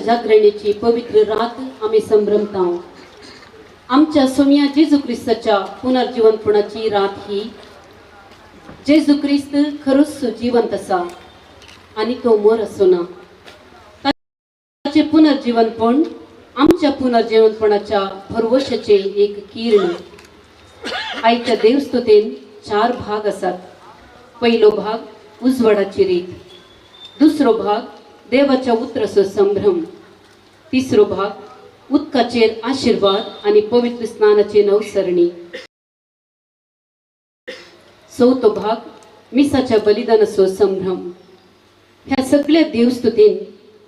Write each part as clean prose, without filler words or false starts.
जागरणेची पवित्र रात आम्ही संभ्रमता. आमच्या सोम्या जेजू ख्रिस्ताच्या पुनर्जीवनपणाची रात ही. जेजू ख्रिस्त खरोच जिवंत असा आणि तो मोर असोना. ताचे पुनर्जीवनपण आमच्या पुनर्जीवनपणाच्या भरवशाचे एक किरण. आयच्या देवस्तुतेन 4 भाग असतात. पहिलो भाग उजवाडाची रीत, दुसरो भाग देवाच्या उतराचो संभ्रम, तिसरो भाग उदकाचेर आशीर्वाद आणि पवित्र स्नानाची नवसरणी, चौथो भाग मिसाच्या बलिदानाचो संभ्रम. ह्या सगळ्या देवस्तुतीन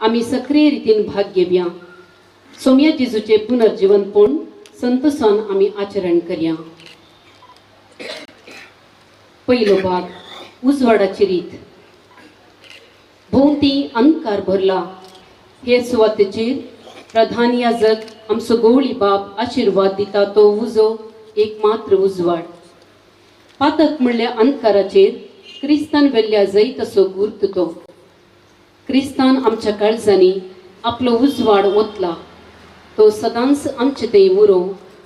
आम्ही सक्रिय रीतीन भाग घेवया. सोम्या जेजूचे पुनर्जीवनपण संतोषान आम्ही आचरण करया. पहिलो भाग उजवाडाची रीत. भोवती अंधकार भरला. हे सुवातेचेर प्रधान याजक आमचो गवळी बाप आशीर्वाद दिता तो उजो एकमात्र उजवाड. पातक म्हणल्या अंधकाराचेर क्रिस्तान वेल्ल्या जैत असो गुर्त तो. क्रिस्तान आमच्या काळजांनी आपलो उजवाड ओतला. तो सदांच आमचे ते उरो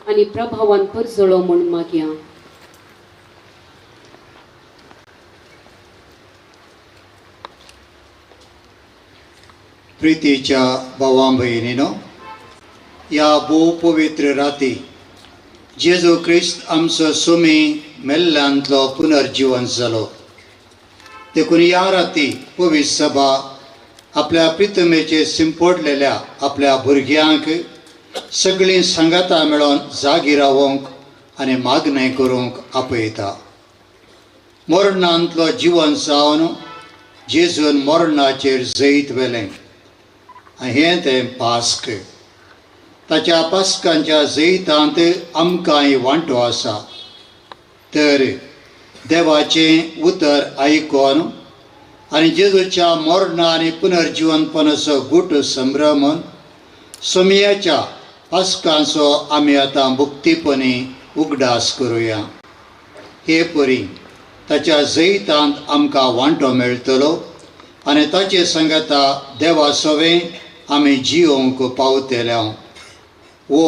आणि प्रभावान परजळो म्हण मागया. प्रितीच्या भावां भयणीनो, या भोव पवित्र राती जेजू क्रिस्त आमचो सोमी मेल्ल्यांतलो पुनर्जीवन जालो. देखून या राती पवित्र सभा आपल्या प्रितमेचे शिंपडलेल्या आपल्या भुरग्यांक सगळीं सांगाता मेळोन जागी रावंक आनी मागणें करूंक आपयता. मरणांतलो जिवन जावन जेजून मरणाचेर जैत वेलें. हें तें पास्क. ताच्या पास्कांच्या जैतांत आमकांय वांटो आसा. तर देवाचें उतर आयकोन आनी जेजूच्या मरणा आनी पुनर्जीवनपणाचो गूट संभ्रमन सोमयाच्या पास्कांचो आमी आतां मुक्तीपणी उगडास करुया. हे परी ताच्या जैतांत आमकां वांटो मेळटलो आनी ताचे सांगता देवा सोवें आमी जिवंक पावतल्या. वो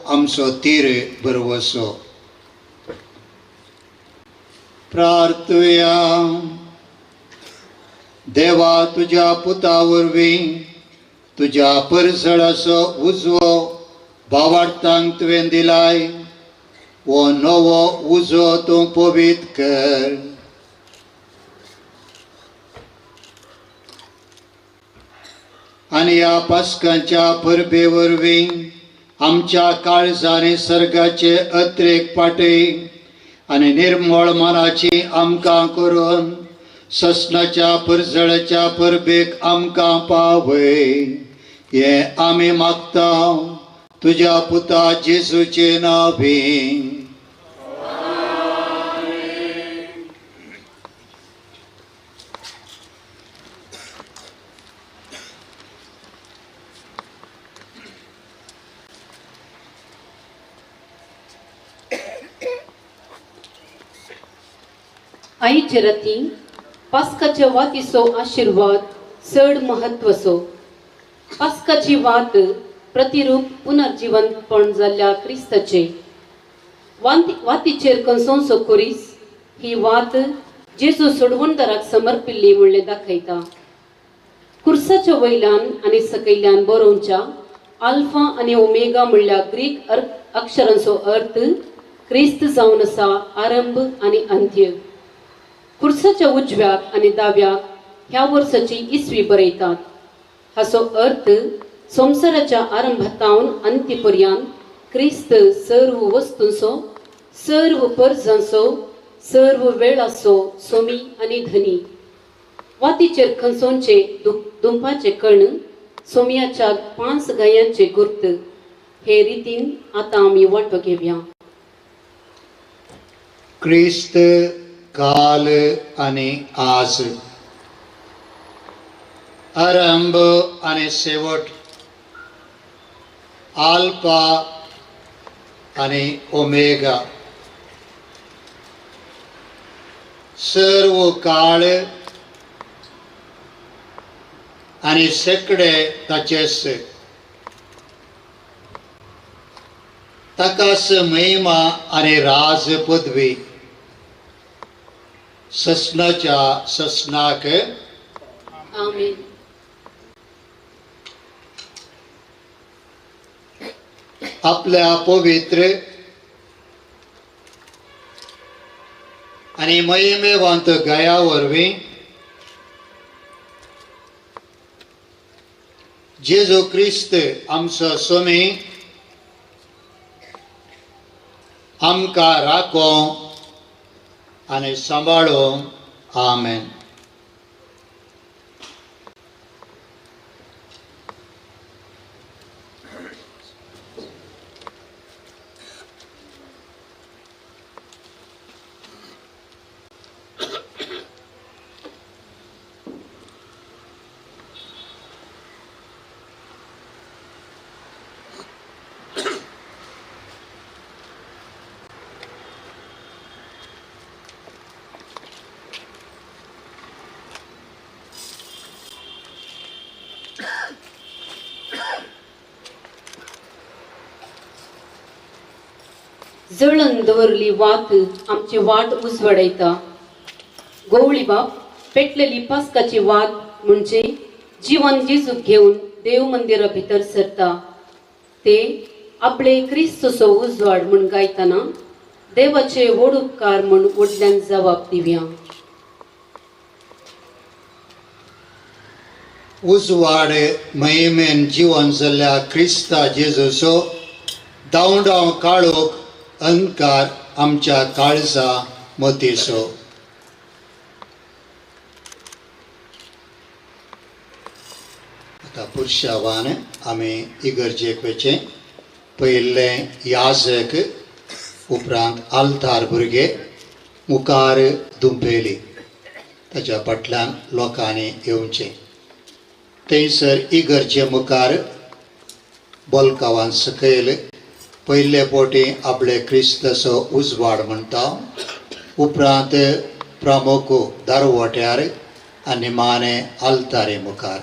आमचो तीर बरवसो. प्रार्थुया. देवा, तुज्या पुता वरवीं तुज्या परसळाचो उजवो भावार्थांक तुवें दिलाय. वो नवो उजो तूं पवित्र कर. आनी ह्या पास्कांच्या परबे वरवीं आमच्या काळजांनी सर्गाचे अत्रेक पाटय आनी निर्मळ मनाची आमकां करून ससनाच्या परजळच्या परबेक आमकां पावय. हें आमी मागता तुज्या पुता जेजूचे नांवीं. आईचे रती पास्काच्या वातीचो आशीर्वाद चड महत्वाचो. पास्काची वात प्रतिरूप पुनर्जीवनपण जाल्ल्या क्रिस्ताचे. वातीचेर कंसोंचो खोरीस ही वात जेजू सोडवणदाराक समर्पिल्ली म्हणलें दाखयता. खुर्साच्या वयल्यान आनी सकयल्यान बरोवच्या आल्फा आनी ओमेगा म्हणल्या ग्रीक अक्षरांचो अर्थ क्रिस्त जावन आसा आरंभ आनी अंत्य. खुर्साच्या उजव्याक आणि दाव्याक ह्या वर्साची इसवी बरयतात. हाचो अर्थ संवसाराच्या आरंभातावन अंतीपर्यंत क्रिस्त सर्व वस्तूंचो, सर्व परजांचो, सर्व वेळाचो सोमी आनी धनी. वातीचेर खंचोंचे दुंपाचे कर्ण, सोमयाच्या 5 गायांचे गुर्त. हे रितीन आता आमी वांटो घेवया. क्रिस्त काल आणि आज, आरंभ आणि शेवट, आल्फा आणि ओमेगा, सर्व काळ आणि शेकडे ताचेस. ताकास महिमा आणि राज पदवी, ससनाच्या ससनाक आमेन. आपल्या पवित्र आणि महिमेवंत गया वरवीं जेजू क्रिस्त आमचो सोमी आमकां राखो आणि सांबाळो. आमेन. जळन दवरली वात आमची वाट उजवडयता. गवळी बाप पेटलेली पास्काची वात म्हणजे जीवन जेजूक घेऊन देव मंदिरा भितर सरता. ते आपले क्रिस्तचो उजवाड म्हूण गायतना देवाचे व्हड उपकार म्हूण व्हडल्यान जबाब दिवया. उजवाड महिमेन जीवन जाल्ल्या क्रिस्ता जेजूचो दावडाव काळोख अंधकार आमच्या काळजा मतीचो. आता पुरुषावान आमी इगर्जेक वचे. पयले याजक, उपरांत आल्तार भुरगे, मुखार दुंपेली. ताच्या फाटल्यान लोकांनी येवचें. थंयसर इगर्जे मुखार बॉलकावान सकयल पयले पोटी आपले क्रिस्तचो उजवाड म्हणटा. उपरांत प्रमुख दारवट्यार आनी माने आल्तारे मुखार.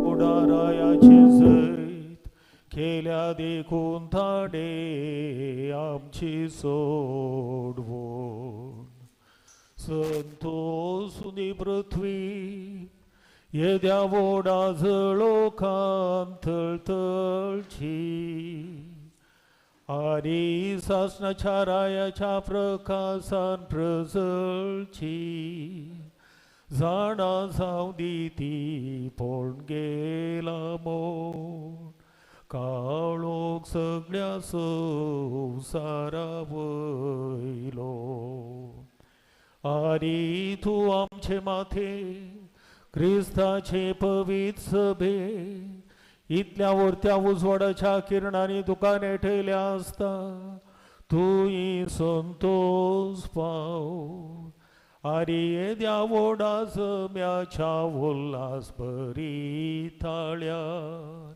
उडारायाचे जरीत केल्या देखून थाडे आमची सोडवून संतोषुनी पृथ्वी येद्या वोडा जळो कांतळतळची आणि सासनाच्या रायाच्या प्रकाशान प्रजळची जाणा जाऊ ती पोण गेला मोन काळोख सगळ्या संसारा वयलो आणि तू आमचे माथे क्रिस्ताचे पवित्र सभे इतल्या वरत्या उजवाडाच्या किरणांनी दुकाने ठेवल्या असता तूही संतोष पाव आणि येद्या वोडा जम्याच्या उल्हास बरी थाळ्यात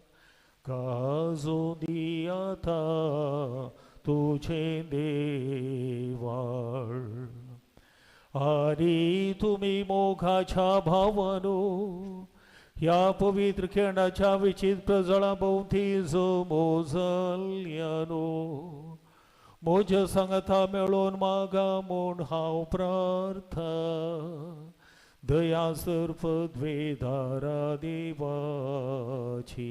काजो दी आता तुझे देवाळ आणि तुम्ही मोघाच्या भावानो या पवित्र खेळाच्या विचित्र जळाभोवती जो मोजल्यानो मोज सांगता मेळून मागा म्हूण हांव प्रार्था दया सर्प द्वेधारा देवाची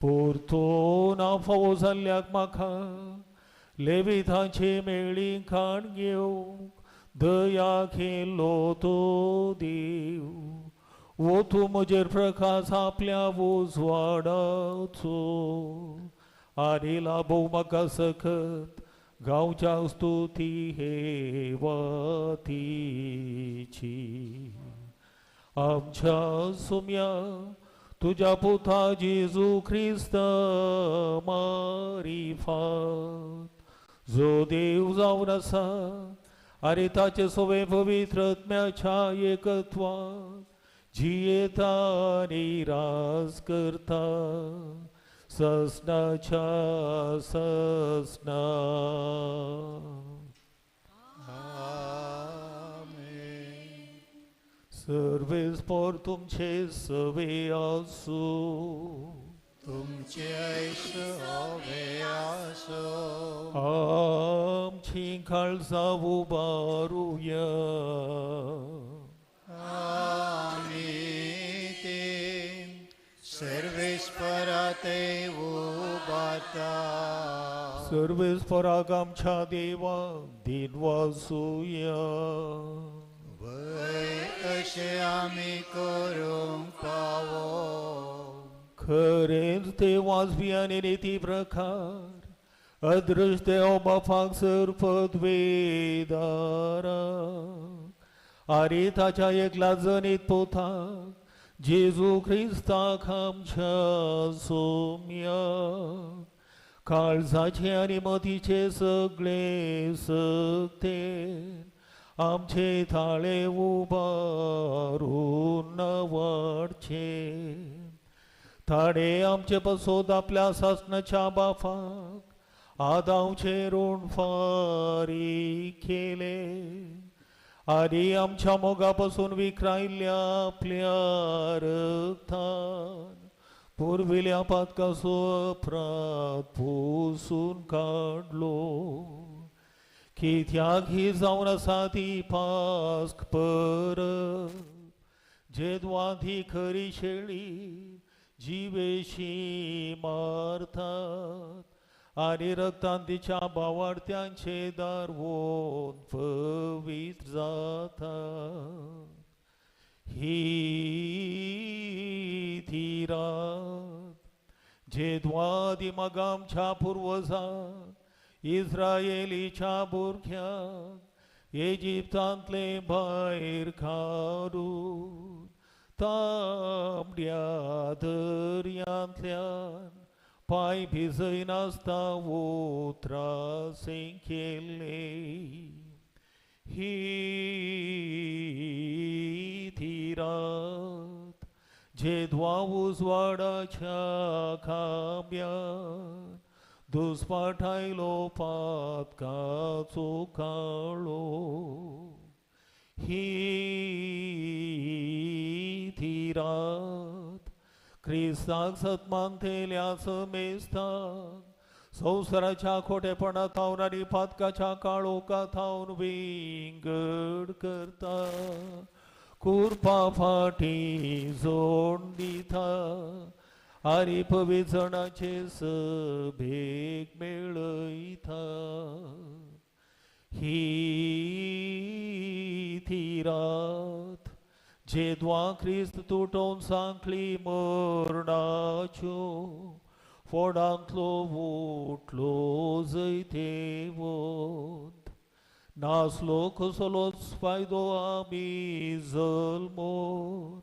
परतून हांव फावो जाल्ल्याक म्हाका लेवितांचे मेळी खाण घेवंक दया केलो तो देव वो तू म्हजेर प्रकाश आपल्या उजवाडाचो आणि लाभो म्हाका सखत गांवच्या स्तुती हे वातीची आमच्या सुम्या तुझ्या पुता जेजू ख्रिस्त मारिफात जो देव जावन आसा आणि ताचे सवे पवित्र आत्म्याच्या एकत्वात जियेता आणि राज करता ससनाच्या ससना सर्वेस्पर तुमचे सवे आसू तुमचे ऐश हवे आसो आमची खालसा उबारूया सर्वेस्पराते उबारता सर्वेस्पराक आमच्या देवा दिनवासूया वय अशे आमी करूंक पावो खरेंच ते वाजवी आनी रीती प्रकार अदृश्य देव बापाक सर्पद वेदारा आरे ताच्या एकला जनीत पोथाक जेजू ख्रिस्ताक आमच्या सोम्या काळजाचे आणि मतीचे सगळे सक्ते आमचे थाळे उबारून वाढचे थाडे आमचे पसोद आपल्या सासनाच्या बाफाक आदावचे ऋण फारी केले आणि आमच्या मोगापासून विखरायल्या आपल्या रक्तान पूर्विल्या पातकासो अपराध पुसून काढलो कित्याक ही जावन आसा ती पास्क परब जेद्वांती खरी शेळी जिवेशी मारतात आणि रक्तान तिच्या बावार्थ्यांचे दारवून पवित्र जातात ही ती रात जेद्वादी मग आमच्या पूर्वजांक इस्रायेलीच्या बुरख्यांक इजिप्तांतले भायर काडून तांबड्या दर्यांतल्यान पाय भिजय नासता उतरासें केले ही ती रात जेद्वा उजवाडाच्या खांब्यान दुस्पाठायलो पातकाचो काळो ही ती रात क्रिस्ताक सत्मानतेल्या समेस्ताक संवसाराच्या खोटेपणात थावन आनी पातकाच्या काळोखात थावन विंगड करता कुरपा फाटी जोड दिता आनी पवित्रजनाचे सभेक मेळयता ही ती रात जेद्वा क्रिस्त तुटोवन सांखली मरणाच्यो फोडांतलो उठलो जैतेवंत नासलो कसलोच फायदो आमी जल्मोन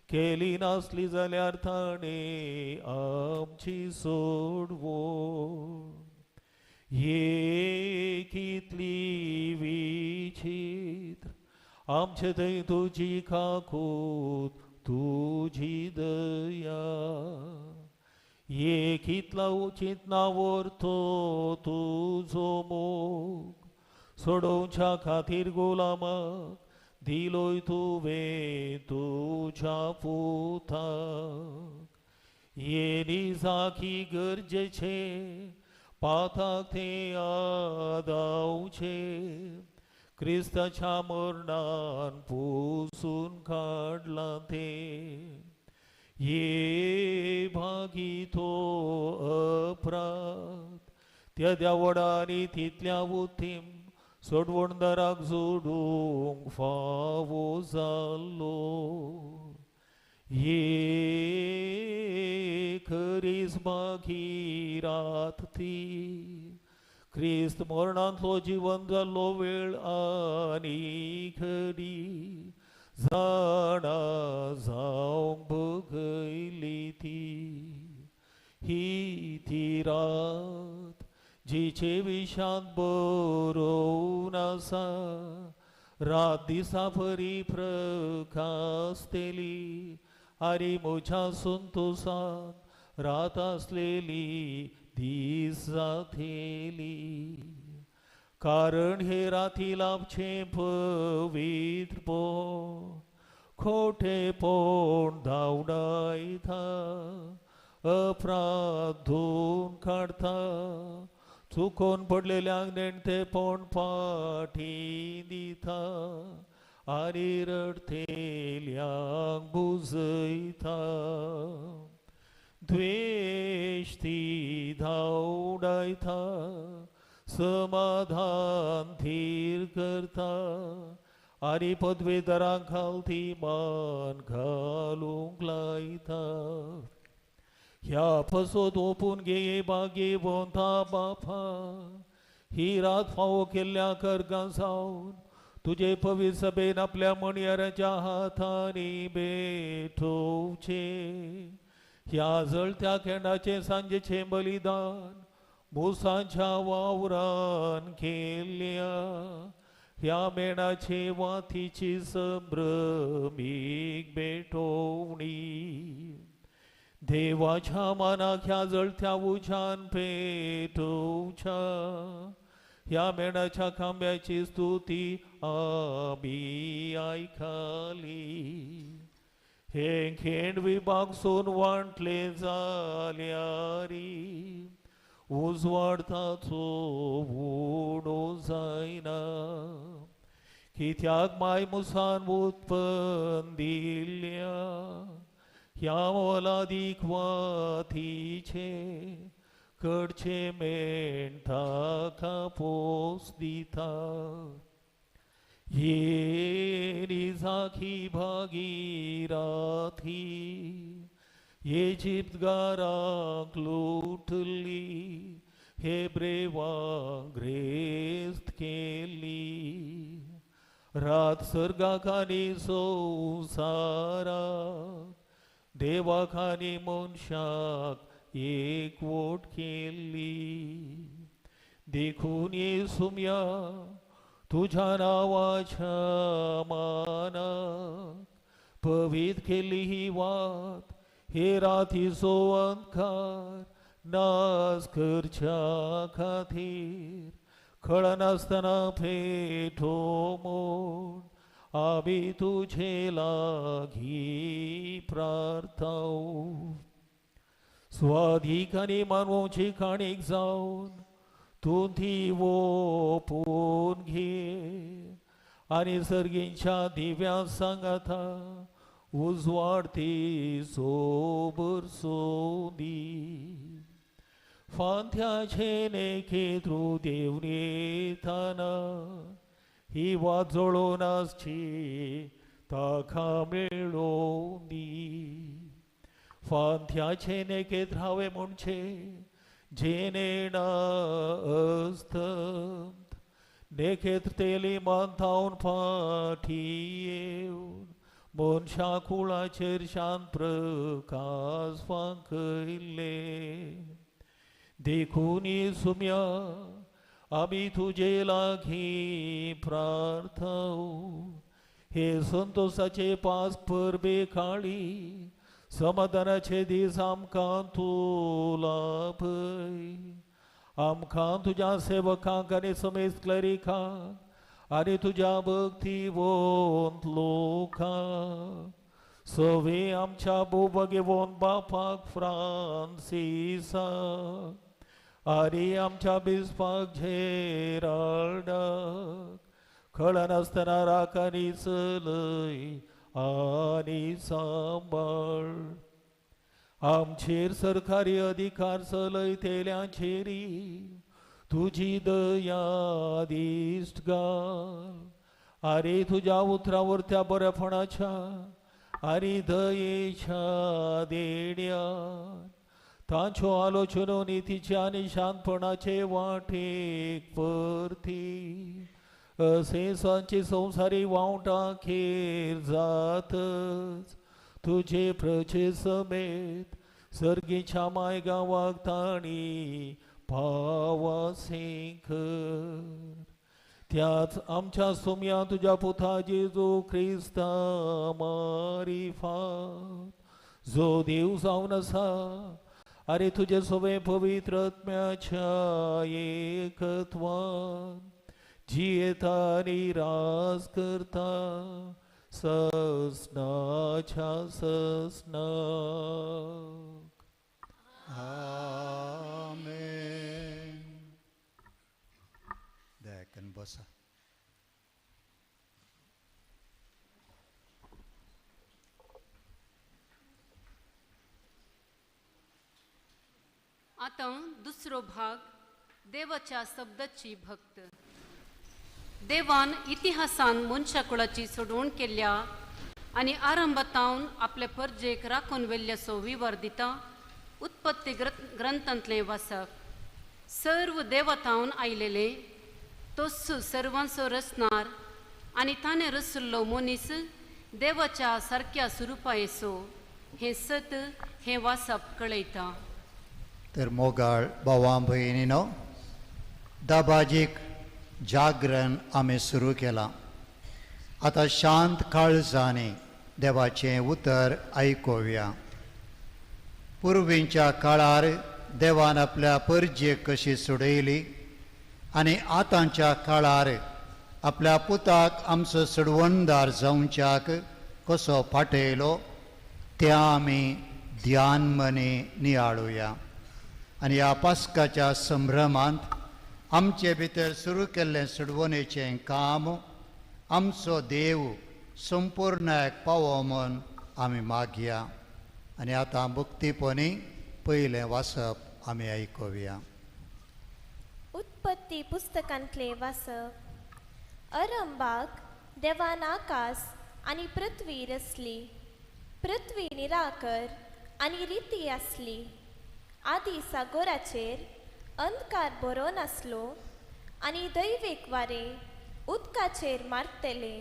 केली नासली जाल्यार ताणे आमची सोडवण कितली विचित्र आमचे थंय तुजी काकूत तुझी दया कितला उचित नावरतो तुझो मोग सोडोवच्या खातीर गुलामाक दिलोय तुवें तुझ्या पुताक निजाकी गरजेचे पाताक ते आदावचे क्रिस्ताच्या मरणान पुसून काडला ते भागी तो अपराध त्या देवडांनी तितल्या उतीम सोडवणदाराक जोडूंक फावो जाल्लो खरीच मागी रात ती क्रिस्त मरणांतलो जीवन जाल्लो वेळ आनी घडी जाणा जावंक बगयली ही ती रात जिचे विशांत बरोवन आसा रात दिसा बरी प्रकाशतेली आनी म्हज्या संतोषान रात आसलेली दीस जातेली कारण हे राती लाभचे पवित्रपण खोटेपण धांवडायता अपराध धुवन काडता चुकोन पडलेल्यांक नेणतेपण फाटी दिता आनी रडतेल्यांक बुजयता द्वेष ती धांवडायता समाधान थीर करता आनी पदवेदारांक खालती मान घालूंक लायता ह्या पसोद ओपून घेये बागे वोंता बापा ही रात फावो केल्ल्या कर्गां जावन तुझे पवित्र सभेन आपल्या मणयाराच्या हाताने बेठोवचे. ह्या जळत्या खेळाचे सांजेचे बलिदान मुसांच्या वावरान केल्या. ह्या मेणाचे वातीची संभ्रमीक बेटोवणी देवाच्या मानाक ह्या जळत्या उजान पेटोवच्या. ह्या मेणाच्या खांब्याची स्तुती आमी आयकाली. हे खेंड विभाग सोन वांटले जाल्यारी उजवाडताचो उडो जायना. कित्याक माय मुसान उत्पन्न दिल्या ह्या मोलादीक वातीचे कडचे मेण ताका पोस दिता. येरी झाकी भागीराथी इजिप्तगारांक लुटली. हेब्रेवांक ग्रेस्त केली. रात सर्गाखानी संवसाराक देवाखानी मनशाक एकवट केली. देखून येसुम्या तुझ्या नावाच्या मानाक पवित्र केली ही वात. हे रातीचो अंधकार नाश करच्या खातीर कळनासतना पेटो म्हूण आमी तुझे लागी प्रार्थाव. स्वाधिकानी मानवची काणीक जावन तूं ती ओपून घे आनी सर्गींच्या दिव्या सांगाता उजवाडती सोबर सोदी. फांत्याचे नेखेत्रू देवनेताना ही वात जळोवन आसची ताका मेळोवन दी. फांत्याचे नेकेत रावे म्हणचे जेनेणा अस्तंत. नेखेत्र तेली मांथावन फाटी येवन मनशा कुळाचेर शांत प्रकाश फांकयले. देखून येसुम्या आमी तुजे लागी प्रार्थाव. हे संतोषाचे पास परबे काळी समाधानाचे दीस आमकां तूं लाभय. आमकां तुज्या सेवकांक आनी समेत क्लरिकांक आनी तुज्या भक्तिवंत लोकांक सवे आमच्या भोवभगेवंत बापाक फ्रांसिसाक आनी आमच्या बिस्पाक झेराल्डाक कळनासतना राख आनी चलय आनी सांबाळ. आमचेर सरकारी अधिकार चलयतेल्यांचेरी तुझी दया दिश्ट घाल. आरे तुझ्या उतरावरत्या बरेपणाच्या आनी दयेच्या देण्यान तांच्यो आलोचनो नितीचे आनी शांतपणाचे वाटेक परती असे सांचे संवसारी वावटां खेर जातच तुझे प्रजे समेत सर्गीच्या माय गांवाक ताणी पावासे कर. त्याच आमच्या सोम्या तुझ्या पुता जेजू क्रिस्ता मारिफात जो देव जावन आसा आरे तुझे सवे पवित्र आत्म्याच्या एकत्वान जियेता आनी रास करता ससनाच्या ससनाक. आमेन. दयाकन बसा. आता दुसरो भाग देवाच्या शब्दाची भक्त. देवान इतिहासान मनशाकुळाची सोडवण केल्या आनी आरंभातावन आपल्या परजेक राखून वेल्ल्याचो विवर दिता. उत्पत्ती ग्रंथांतले वाचप. सर्व देवतावन आयलेले तोच सर्वांचो रचणार आनी ताणें रचल्लो मनीस देवाच्या सारक्या स्वरुपा येसो हें सत हें वाचप कळयता. तर मोगाळ भावां भयणीनो, दाबाजीक जागरण आमी सुरू केलां. आतां शांत काळजांनी देवाचें उतर आयकोवया. पुर्वींच्या काळार देवान आपल्या परजेक कशी सोडयली आनी आतांच्या काळार आपल्या पुताक आमचो सोडवणदार जावच्याक कसो फाटयलो तें आमी ध्यान मनी नियाळुया. आनी ह्या पास्काच्या संभ्रमांत आमचे भितर सुरू केल्लें सोडवणेचें काम आमचो देव संपूर्णाक पावो म्हूण आमी मागया. आनी आतां मुक्तीपणी पयलें वाचप आमी आयकोवया. उत्पत्ती पुस्तकांतले वाचप. अरंभाक देवान आकाश आनी पृथ्वी रचली. पृथ्वी निराकर आनी रिती आसली. आदी सागोराचेर अंधकार बरो नासलो आनी दैवीक वारें उदकाचेर मारतले.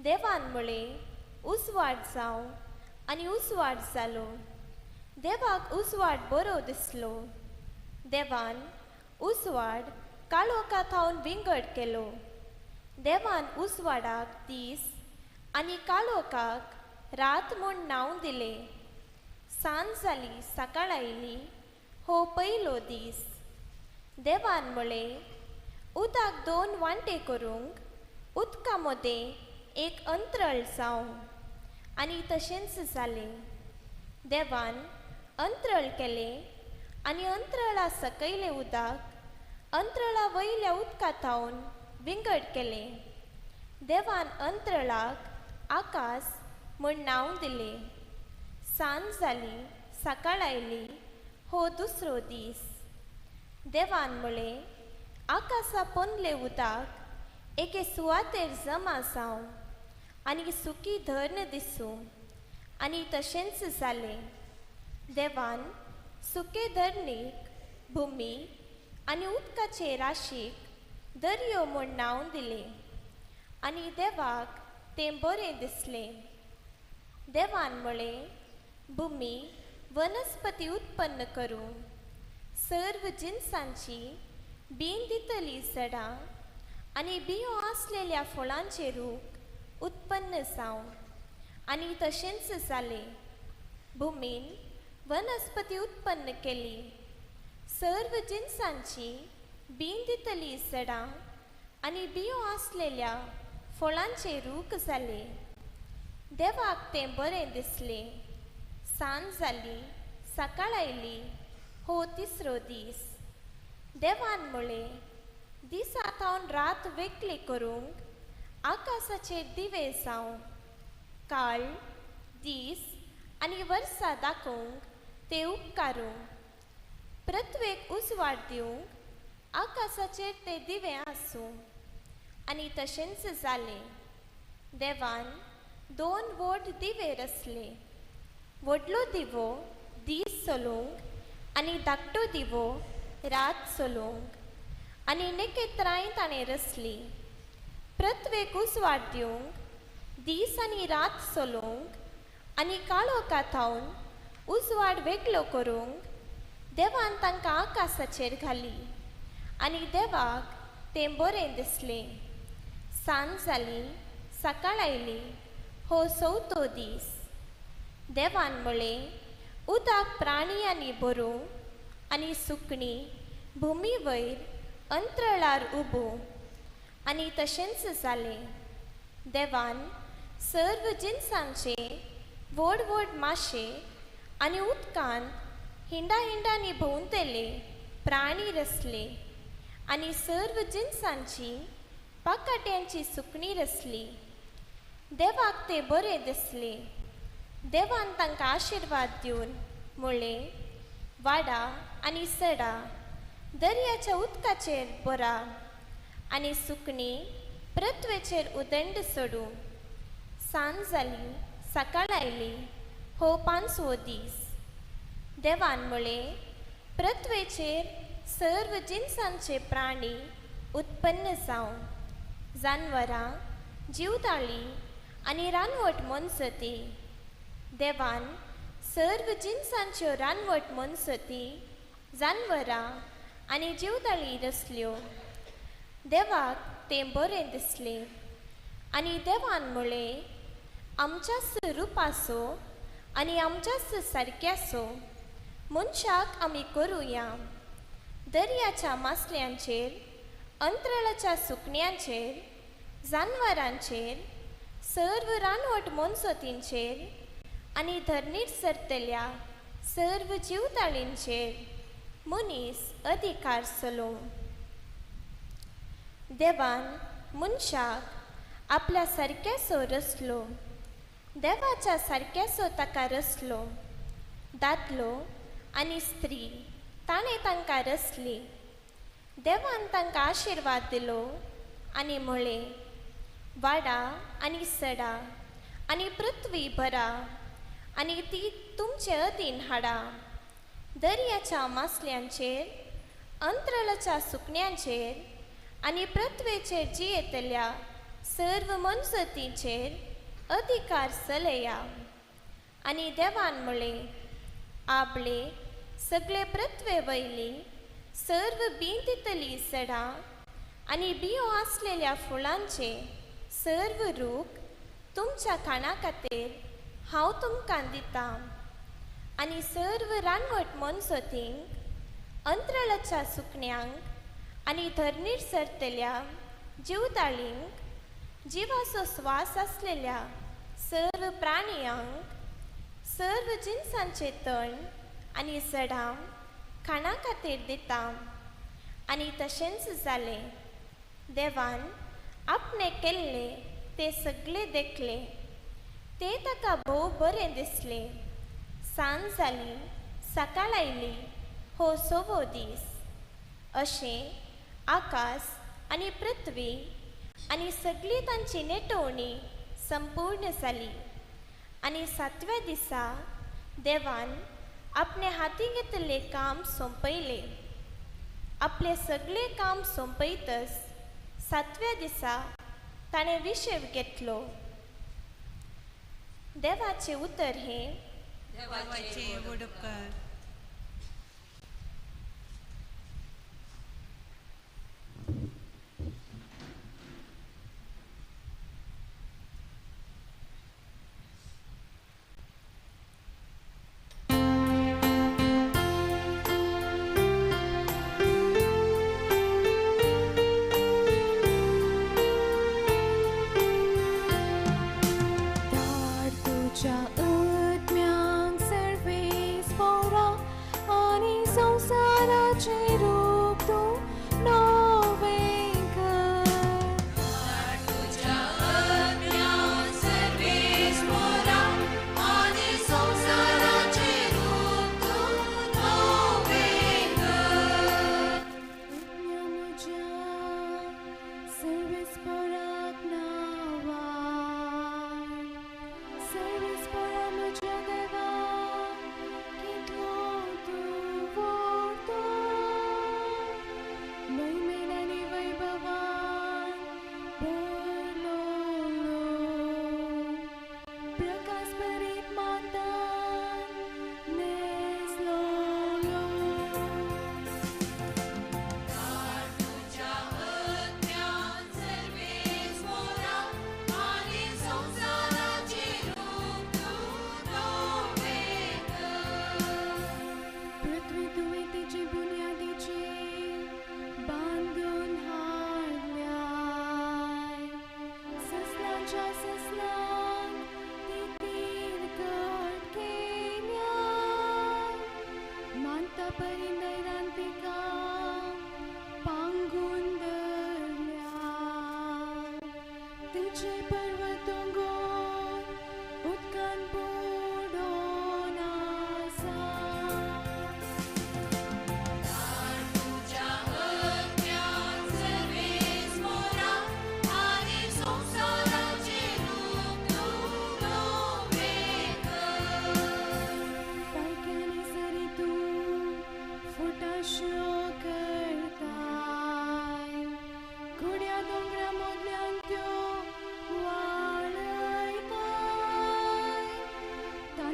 देवान म्हळें उजवाड जावं आनी उजवाड जालो. देवाक उजवाड बरो दिसलो. देवान उजवाड काळोखांतल्यान विंगड केलो. देवान उजवाडाक दीस आनी काळोखाक रात म्हूण नांव दिलें. सांज जाली सकाळ आयली हो पयलो दीस. देवान म्हळें उदक 2 वांटे करूंक उदका मदें एक अंतरळ जावं. आनी तशेंच जालें. देवान अंतरळ केलें आनी अंतरळा सकयलें उदक अंतरळा वयल्या उदकांतल्यान विंगड केलें. देवान अंतरळाक आकाश म्हूण नांव दिलें. सांज जाली सकाळ आयली हो दुसरो दीस. देवान म्हळें आकाशा पोंदलें उदक एके सुवातेर जमा जावं आनी सुकी धर्ण दिसूं. आनी तशेंच जालें. देवान सुके धरणीक भुमी आनी उदकाचे राशीक दर्यो म्हूण नांव दिलें. आनी देवाक तें बरें दिसलें. देवान म्हळें भुमी वनस्पती उत्पन्न करूं. सर्व जिनसांची बीन दितली झाडां आनी बियो आसलेल्या फळांचे रूख उत्पन्न जावं. आनी तशेंच जालें. भुमीन वनस्पती उत्पन्न केली. सर्व जिनसांची बीन दितली झाडां आनी बियो आसलेल्या फळांचे रूख जाले. देवाक तें बरें दिसलें. सांज जाली सकाळ आयली हो तिसरो दीस. देवान म्हळें दिसांतल्यान रात वेगळी करूंक आकाशाचेर दिवे जावं. काळ दीस आनी वर्सां दाखोवंक ते उपकारूं. पृथ्वेक उजवाड दिवंक आकाशाचेर ते दिवे आसूं. आनी तशेंच जालें. देवान 2 व्हड दिवे रचले. व्हडलो दिवो दीस चलोवंक आनी धाकटो दिवो रात चलोवंक. आनी नखेत्रांय ताणें रचलीं. पृथ्वेक उजवाड दिवंक दीस आनी रात चलोवंक आनी काळोखांतल्यान उजवाड वेगळो करूंक देवान तांकां आकाशाचेर घाली. आनी देवाक तें बरें दिसलें. सांज जाली सकाळ आयली हो चवथो दीस. देवान म्हळें उदक प्राणियांनी भरूं आनी सुकणीं भुमी वयर अंतरळार उबूं. आनी तशेंच जालें. देवान सर्व जिनसांचे व्हड व्हड माशे आनी उदकांत हिंडांनी भोंवतले प्राणी रचले. आनी सर्व जिनसांची पाकाट्यांची सुकणीं रचली. देवाक तें बरें दिसलें. देवान तांकां आशिर्वाद दिवन म्हळें वाडा आनी सडा. दर्याच्या उदकाचेर बरा आनी सुकणीं पृथ्वेचेर उदंड सोडूं. सांज जाली सकाळ आयली हो 5वो दीस. देवान म्हळें पृथ्वेचेर सर्व जिनसांचे प्राणी उत्पन्न जावं. जानवरां जीवदाळी आनी रानवट मनसती. देवान सर्व जिन्सांच्यो रानवट मनसती, जानवरां आनी जीवदाळी रचल्यो. देवाक तें बरें दिसलें. आनी देवान म्हळें, आमच्याच रुपाचो आनी आमच्याच सारक्याचो मनशाक आमी करुया. दर्याच्या मासल्यांचेर, अंतराळाच्या सुकण्यांचेर, जानवरांचेर, सर्व रानवट मनसतींचेर आनी धरणीर सरतल्या सर्व जीवदाळींचेर मनीस अधिकार चलोव. देवान मनशाक आपल्या सारक्याचो रचलो. देवाच्या सारक्याचो ताका रचलो. दादलो आनी स्त्री ताणें तांकां रचली. देवान तांकां आशिर्वाद दिलो आनी म्हळें, वाडा आनी सडा आनी पृथ्वी भरा आनी ती तुमचे अधीन हाडा. दर्याच्या मासल्यांचेर, अंतराळाच्या सुकण्यांचेर आनी पृथ्वेचेर जियेतल्या सर्व मनसतींचेर अधिकार चलया. आनी देवान म्हळें, आपले सगळे पृथ्वे वयली सर्व बिंदितली सडां आनी बियो आसलेल्या फुलांचे सर्व रूख तुमच्या खाणा खातीर हांव तुमकां दितां. आनी सर्व रानवट मनसतींक, अंतराळाच्या सुकण्यांक आनी धरणीर सरतल्या जीवदाळींक, जिवाचो स्वास आसलेल्या सर्व प्राणयांक, सर्व जिन्सांचे तण आनी सडां खाणा खातीर दितां. आनी तशेंच जालें. देवान आपणें केल्लें तें सगळें देखलें. तें ताका भोव बरें दिसलें. सांज जाली, सकाळ आयली, हो 6वो दीस. अशें आकाश आनी पृथ्वी आनी सगळी तांची नेटोवणी संपूर्ण जाली. आनी 7व्या दिसा देवान आपणे हाती घेतिल्लें काम सोंपयलें. आपले सगळे काम सोंपयतच 7व्या दिसा ताणें विशेव घेतलो. देवाचें उतर हें, देवाचे वडकर. Para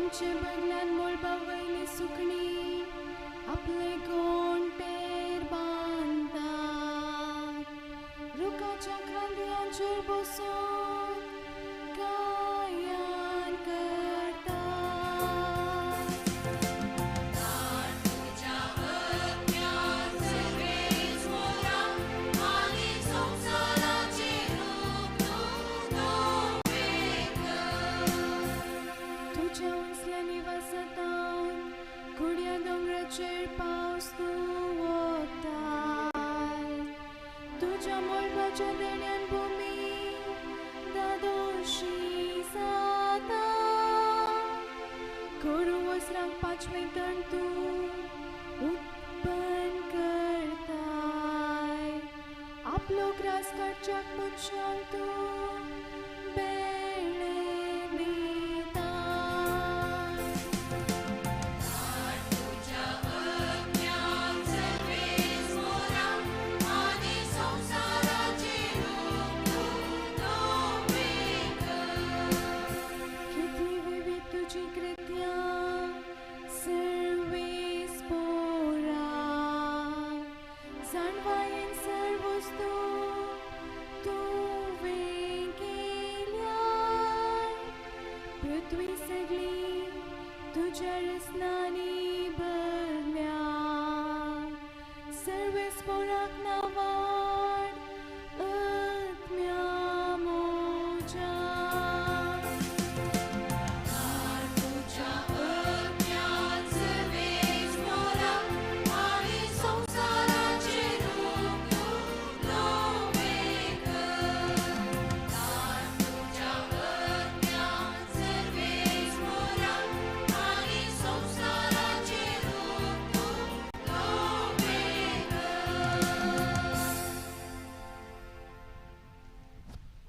आमचे बगल्यान मोळबावयली सुकणी आपले गोंटेर बांदतात रुखाच्या खांद्यांचेर बसून गायन करतात तुझ्या उंचल्या निवासांत कुड्या दोंगराचेर पावस तूं वताय तुझ्या मोळपाच्या देण्यान भूमी दादोशी जाता कोरू वस्त्रांक पांचवें तण तूं उत्पन्न करताय आपलो ग्रास काडच्याक मनशांक तूं बेळे दिताय कितली विविध तुझी कृत्यां सर्वेस पोरा जाणवायेन सर्व वस्तू तुवें केल्याय पृथ्वी सगळी तुझ्या रसनांनी भरल्या सर्वेस पोराक नावाड आत्म्या मोजा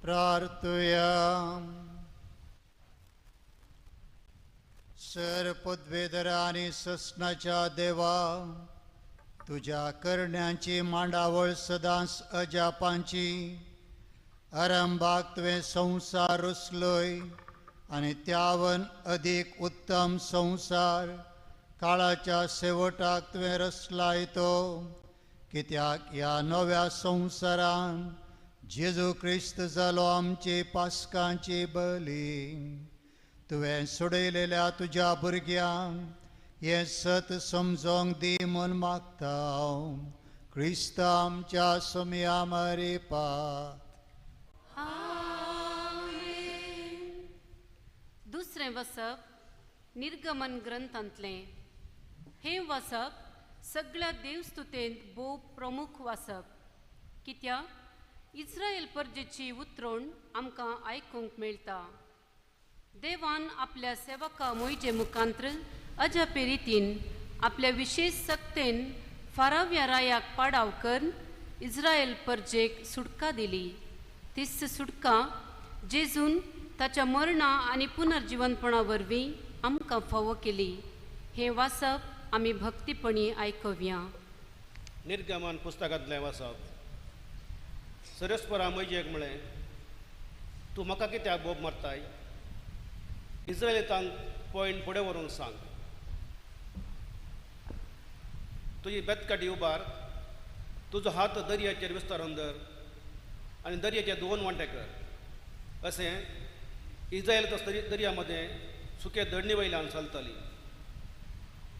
प्रार्थया सर पदवेधर आणि ससनाच्या देवा तुझ्या करण्यांची मांडावळ सदांच अजापांची आरंभाक तुवें संसार रचलोय आनी त्यावन अदीक उत्तम संसार काळाच्या शेवटाक तुवें रचलाय तो कित्याक ह्या नव्या संवसारान जेजू क्रिस्त जालो आमचे पासकांची बली तुवें सोडयलेल्या तुज्या भुरग्यांक हें सत समजोंक दी म्हूण मागता हांव क्रिस्त आमच्या सोम्या मरेपात. दुसरें वसप निर्गमन ग्रंथांतलें. हें वसप सगळ्या देवस्तुतेंत भोव प्रमुख वसप कित्याक इस्रायल परजेची उतरण आमकां आयकूंक मेळटा. देवान आपल्या सेवका मोइजे मुखांत्र अजापे रितीन आपल्या विशेष सक्तेन फाराव्या रायाक पाडाव करून इस्रायल परजेक सुटका दिली. तीच सुटका जेजून ताच्या मरणा आनी पुनर्जिवनपणा वरवीं आमकां फावो केली. हें वाचप आमी भक्तीपणी आयकव्या. निर्गमन पुस्तकांतलें वाचप. सरस्परा मोइजेक म्हळें, तूं म्हाका कित्याक बोब मारताय? इस्रायलितांक पॉयंट फुडें व्हरून सांग. तुजी बेतकाटी उबार, तुजो हात दर्याचेर विस्तारून धर आनी दर्याचे 2 वांटे कर. अशें इस्रायल दर्या मदें सुके दडणी वयल्यान चलतली.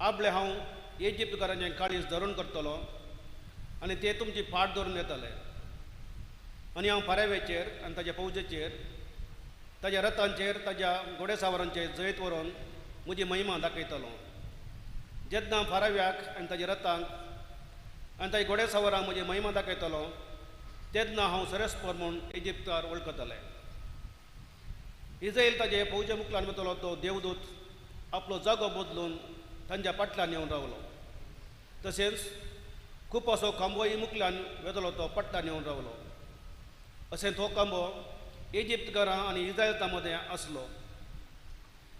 आपले हांव इजिप्तकारांचें काळीज धरून करतलो आनी ते तुमची फाट धरून येतले. आनी हांव फाराव्याचेर आनी ताच्या फौजेचेर, ताच्या रथांचेर, ताच्या घोडेसावरांचेर जैत व्हरून म्हजी महिमा दाखयतलो. जेन्ना फाराव्याक आनी ताच्या रथांक आनी ताच्या घोडेसावरांक म्हजी महिमा दाखयतलो तेन्ना हांव सरस्पर म्हूण इजिप्तार वळखतलें. इस्रायल ताचे फौजे मुखल्यान वतलो तो देवदूत आपलो जागो बदलून तांच्या फाटल्यान येवन रावलो. तशेंच खूब असो खांबोय मुखल्यान वेतलो तो पट्टान येवन रावलो. अशें तो खांबो इजिप्तकारां आनी इस्रायलितां मदें आसलो.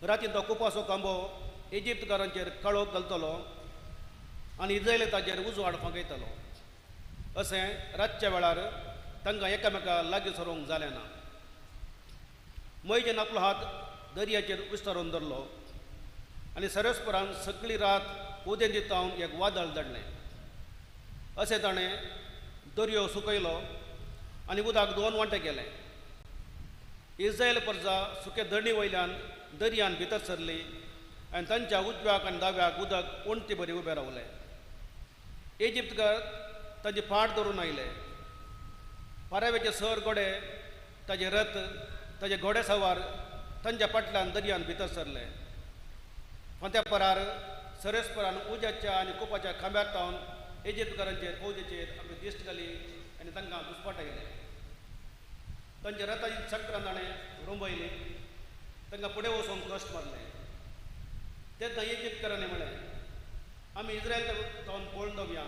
राती तो खूब असो खांबो इजिप्तकारांचेर काळोख घालतलो आनी इस्रायलितांचेर उजवाड फांकयतलो. अशें रातच्या वेळार तांकां एकामेका लागीं सरोंक जालें ना. मोइजेन आपलो हात दर्याचेर विस्तारून धरलो आनी सरस्परान सगळी रात उदें दितावन एक वादळ धाडलें. अशें ताणें दर्यो सुकयलो आनी उदक 2 वांटे गेलें. इस्रायल प्रजा सुके दणी वयल्यान दर्यान भितर सरली आनी तांच्या उजव्याक आनी दाव्याक उदक उणती बरी उबें रावलें. इजिप्तकार ताची फाट धरून आयले. पारावेचे सर घोडे, ताजे रथ, ताजे घोडे सवार तांच्या फाटल्यान दर्यान भितर सरले. त्या परार सरस्परान उज्याच्या आनी कुपाच्या खांब्यार तावन इजिप्तकारांचेर फौजेचेर आपली दिश्ट घाली आनी तांकां घुसपाटायले. तांच्या रथाची सट्टां ताणें रुंबयली, तांकां फुडें वचून कश्ट मारले. तेन्ना इजिप्तकारांनी म्हळें, आमी इस्रायल तावन पळोवन दोवया,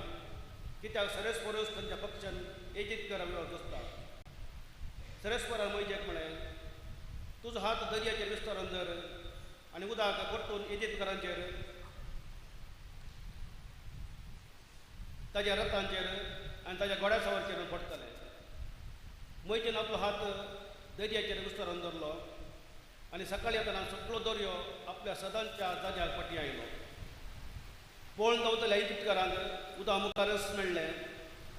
कित्याक सरस्परूस तांच्या पक्षान इजिप्तकारा विरोध जोसता. सरस्परान मोइजेक म्हळें, तुजो हात दर्याचेर विस्तारून धर आनी उदक परतून इजिप्तकारांचेर, ताज्या रथांचेर आनी ताज्या घोड्या सवारचेर पडटले. मोइजेन आपलो हात दर्याचेर विस्तारून धरलो आनी सकाळी येतना सगळो दर्यो आपल्या सदांच्या जाग्यार पटी आयलो. पळोवन धांवतल्या इजिप्तकारांक उदक मुखारच मेळ्ळें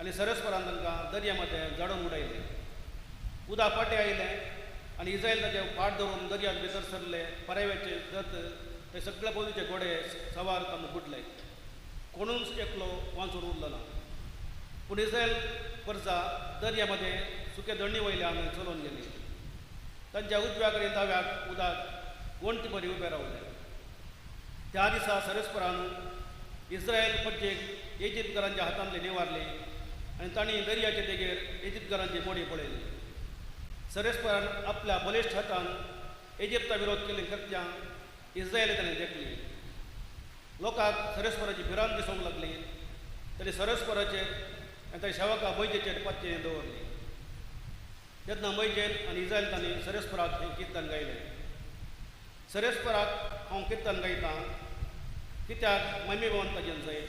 आनी सरस्परान तांकां दर्या मदें जाडोवन उडयलें. उदक फाटीं आयलें आनी इस्रायल ताचे फाट धरून दर्यांत भितर सरले. परवेचे रथ, ते सगळे पयलींचे घोडे सवार तांकां बुडले. कोणूच एकलो वाचून उरलो ना. पूण इस्रायल प्रजा दर्या मदें सुके दणी वयल्यान चलोवन गेली. तांच्या उजव्या कडेन दाव्याक उदक वणटी बरी उबें रावलें. त्या दिसा सरस्परान इस्रायल प्रजेक इजिप्तकारांच्या हातांतली निवारली आनी तांणी दर्याचे देगेर इजिप्तकारांची मोडी पळयली. सरस्परान आपल्या बलिश्ट हातान इजिप्ता विरोध केल्ली कृत्यां इस्रायल ताणें देखली. लोकांक सरस्पराची भिरांत दिसूंक लागली, तरी सरस्पराचेर आनी ताच्या सेवका मोइजेचेर पत्तेन दवरली. तेन्ना मोइजेन आनी इस्रायल तांणी सरस्पराक हें किर्तन गायलें. सरस्पराक हांव किर्तन गायतां, कित्याक महिमेवंत ताजेन जय.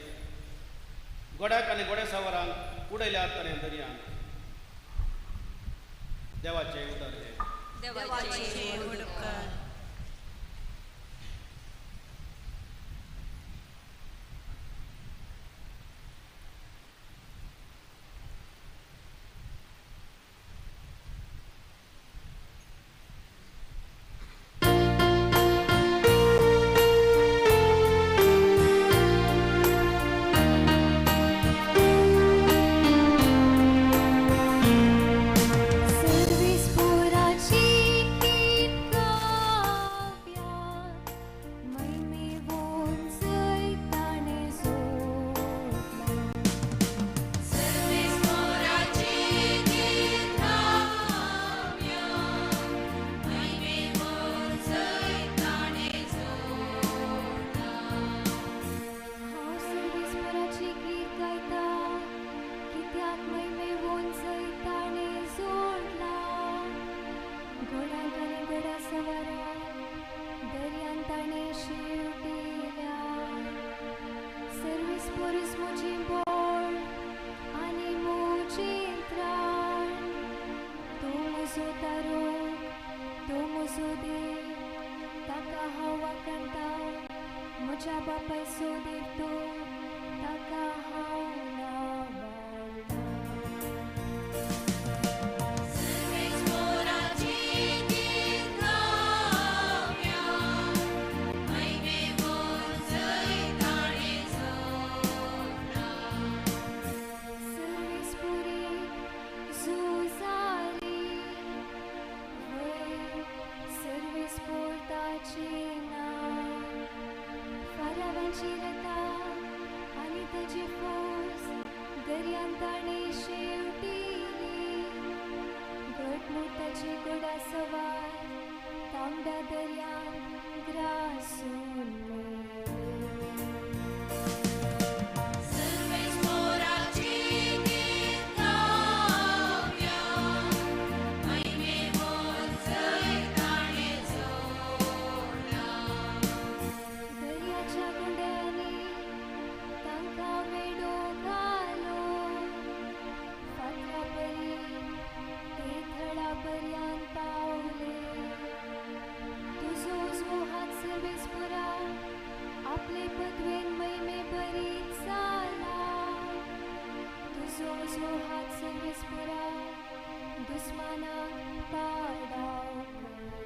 घोड्याक आनी घोड्या सवारांक उडयल्यात ताणें दर्यान. देवाचे उदार हे. देवाचे उडोवकार. Moja bapa sodipto takahau nawarna. Service moraji kitramya, mai me bonzai tane zona. Service puri zuzari, service portachina. Faravanci rata, ani taji fo. आपले पदवेन महिमे भरीत जाला तुझो जो हात सर्वेस्परा दुस्मानाक पाडाव करता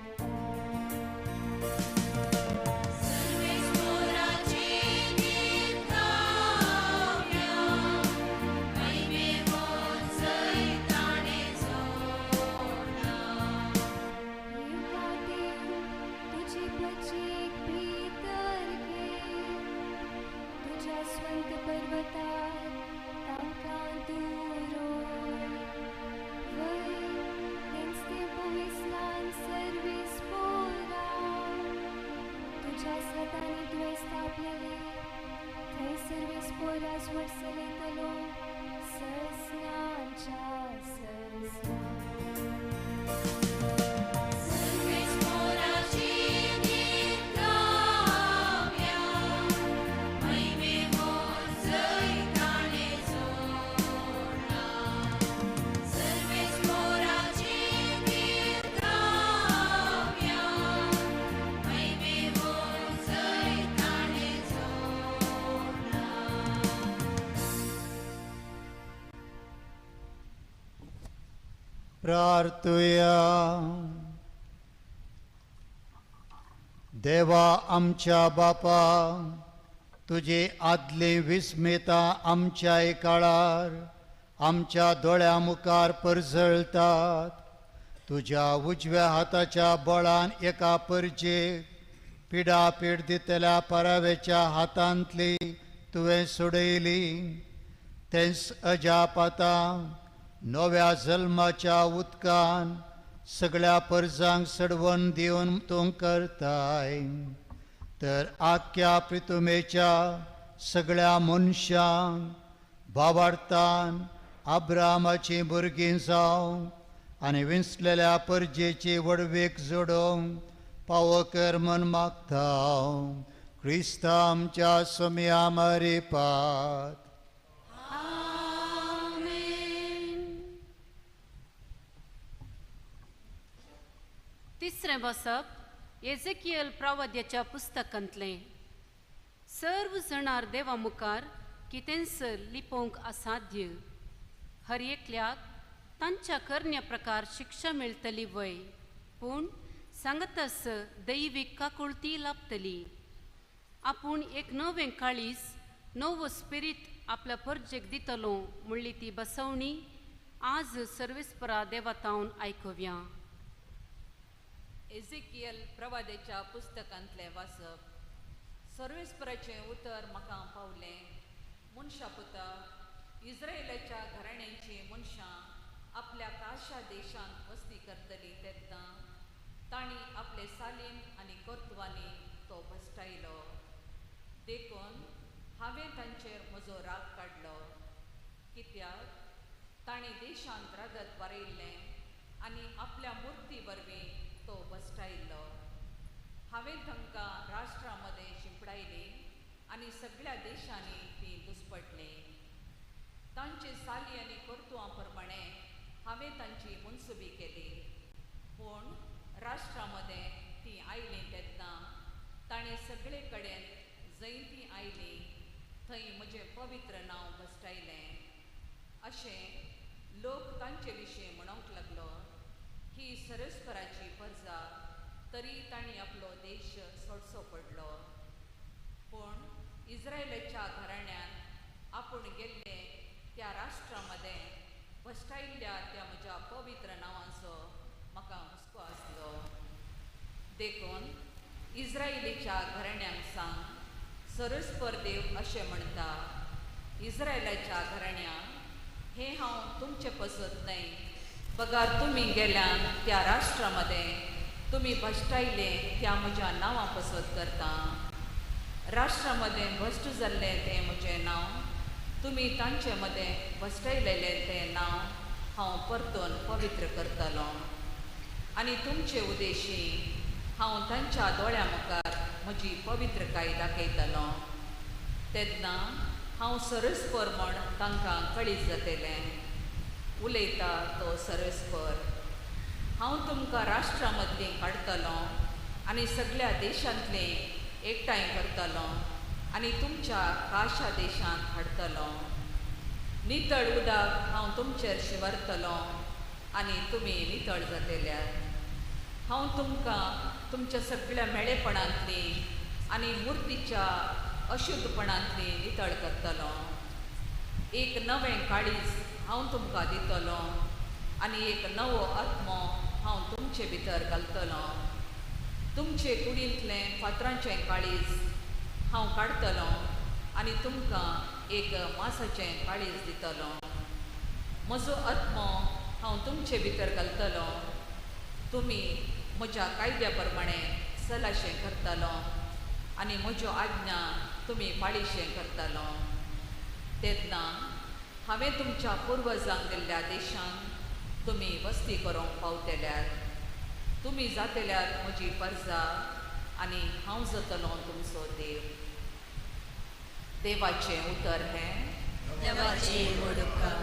तुझी प्रत्येक भीतर घे तुझ्या स्वंत पर्वतार तांकां दुरोय वय तेंचते पविस्लान सर्वीस पोरा तुझ्या सदांनी तुवें स्थापलेले थंय सर्वीस पोरास वडसलेतलो सस्नांच्या सस्ना प्रार्थुया. देवा आमच्या बापा, तुझे आदले विस्मेता आमच्याय काळार आमच्या दोळ्या मुखार परजळतात. तुझ्या उजव्या हाताच्या बळान एका परजेक पिडापीड दितल्या परावेच्या हातांतली तुवें सोडयली. तेंच अजापाता नव्या जल्माच्या उदकान सगळ्या परजांक सडवण दिवन तूं करताय. तर आख्या पृथ्वीच्या सगळ्या मनशांक भावार्थान अब्रामाची भुरगीं जावं आनी विंचलेल्या परजेची वडवेक जोडोवंक पावो कर म्हूण मागता. क्रिस्ता आमच्या सोम्या मरिपात. तिसरें बसप एझेकियल प्रवाद्याच्या पुस्तकांतलें. सर्व जाणार देवा मुखार कितेंच लिपोवंक असाध्य. हर एकल्याक तांच्या करण्या प्रकार शिक्षा मेळटली वय, पूण सांगतास दैवीक काकुळती लाभतली. आपूण एक नवें काळीज नवो स्पिरीट आपल्या परजेक दितलो म्हणली ती बसवणी आज सर्वेस्परा देवातावन आयकुया. एझेकियल प्रवादेच्या पुस्तकांतलें वाचप. सर्वेस्पराचें उतर म्हाका पावलें. मनशा पुता, इस्रायेलाच्या घराण्यांची मनशां आपल्या काशा देशांत वस्ती करतली तेन्ना तांणी आपले सालीन आनी कर्तुवांनी तो भश्टायलो. देखून हांवें तांचेर म्हजो राग काडलो, कित्याक तांणी देशांत रगत बरयल्लें आनी आपल्या मुर्ती वरवीं तो भश्टायल्लो. हांवें तांकां राष्ट्रां मदें शिंपडायली आनी सगळ्या देशांनी ती दुस्पटली. तांचे साली आनी कर्तुवां प्रमाणें हांवें तांची मनसुबी केली. पूण राष्ट्रां मदें ती आयली तेन्ना ताणें सगळे कडेन जंय ती आयली थंय म्हजें पवित्र नांव भश्टायलें. अशें लोक तांचे विशीं म्हणूंक लागलो, ही सर्वेस्पराची परजा, तरी तांणी आपलो देश सोडचो पडलो. पूण इस्रायेलाच्या घराण्यान आपूण गेल्ले त्या राष्ट्रां मदें भश्टायिल्ल्या त्या म्हज्या पवित्र नांवाचो म्हाका हुस्को आसलो. देखून इस्रायेलीच्या घराण्यांक सांग, सर्वेस्पर देव अशें म्हणटा, इस्रायेलाच्या घराण्यांक हें हांव तुमचें पसत न्हय. बगार तुमी गेल्यान त्या राष्ट्रां मदें तुमी भश्टायले त्या म्हज्या नांवां पसत करता. राष्ट्रां मदें भश्ट जाल्लें तें म्हजें नांव, तुमी तांचे मदें भश्टायलेलें तें नांव हांव परतून पवित्र करतलों. आनी तुमचे उदेशी हांव तांच्या दोळ्या मुखार म्हजी पवित्रकाय दाखयतलों. तेन्ना हांव सर्वेस्पर म्हण तांकां कळीत जातलें. उलयता तो सर्वेस्पर, हांव तुमकां राष्ट्रां मदलीं काडटलों आनी सगळ्या देशांतलीं एकठांय करतलों. आनी तुमच्या काशा देशांत हाडटलो. नितळ उदक हांव तुमचेर शिवरतलो आनी तुमी नितळ जातल्यार. हांव तुमकां तुमच्या सगळ्या मेळेपणांतली आनी मुर्तीच्या अशुद्धपणांतली नितळ करतलो. एक नवें काळीज हांव तुमकां दितलो आनी एक नवो आत्मो हांव तुमचे भितर घालतलो. तुमचे कुडींतलें फातरांचें काळीज हांव काडटलो आनी तुमकां एक मांसाचें काळीज दितलो. म्हजो आत्मो हांव तुमचे भितर घालतलो. तुमी म्हज्या कायद्या प्रमाणें सलाशें करतलो आनी म्हज्यो आज्ञा तुमी पाळीशें करतलो. तेन्ना हांवें तुमच्या पुर्वजांक दिल्ल्या देशांत तुमी वस्ती करूंक पावतल्यार. तुमी जातल्यार म्हजी परजा आनी हांव जातलो तुमचो देव. देवाचें उतर हें. देवाची मोडुका.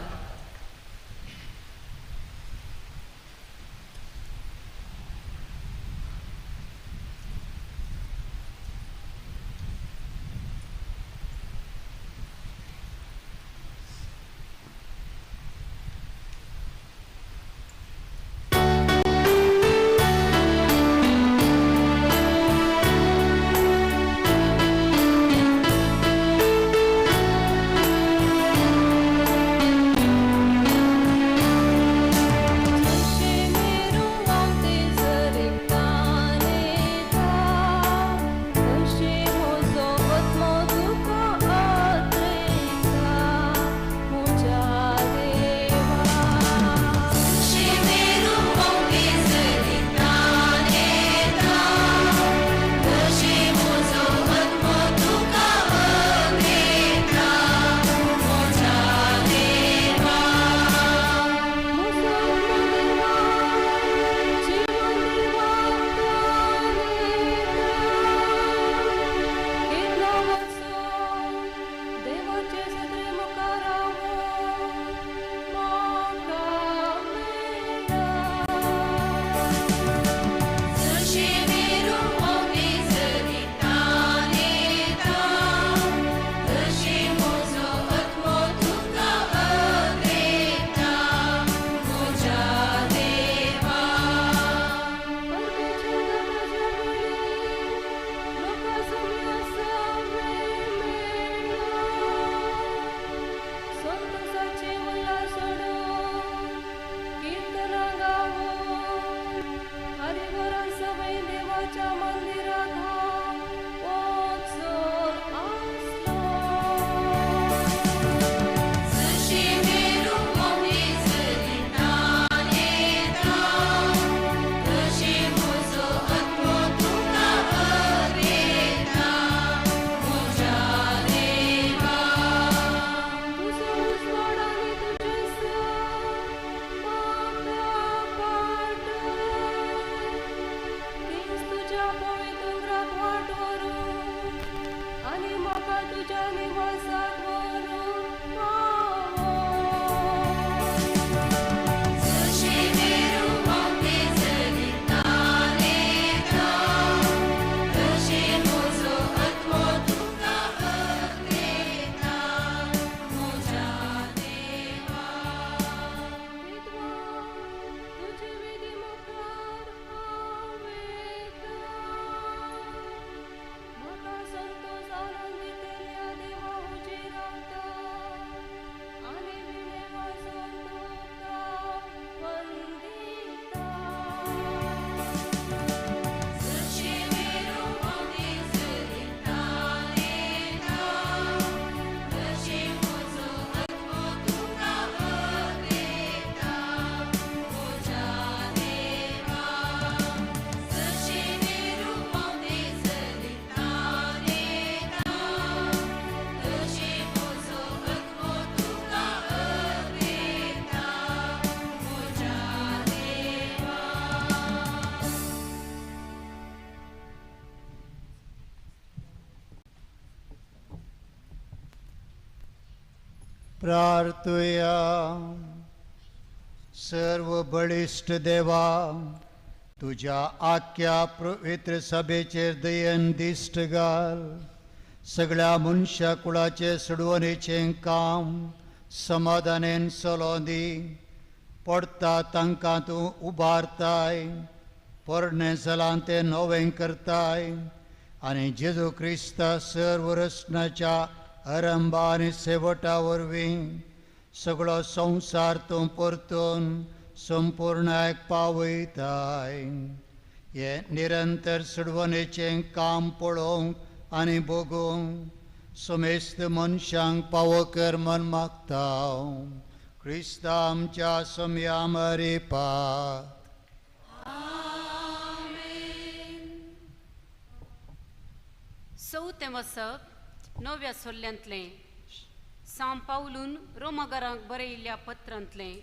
प्रार्थूया. सर्व बळिश्ट देवा, तुझ्या आख्या पवित्र सभेचेर दयेन दिश्ट घाल. सगळ्या मनशा कुळाचे सोडवणेचें काम समाधानेन चलोंदी पडटा तांकां तूं उबारताय पोरणे जालां तें नवें करताय आनी जेजू क्रिस्ता सर्व रचनाच्या आरंभा आनी शेवटा वरवीं सगळो संवसार तूं परतून संपूर्णायक पावयताय. हे निरंतर सोडवणेचें काम पळोवंक आनी बगूंक समेस्त मनशांक पावो कर म्हण मागता. क्रिस्ता आमच्या सम्या मरेपात. चवथें वसप नव्या सोल्ल्यांतलें सांव पावलून रोमाकारांक बरयिल्ल्या पत्रांतलें.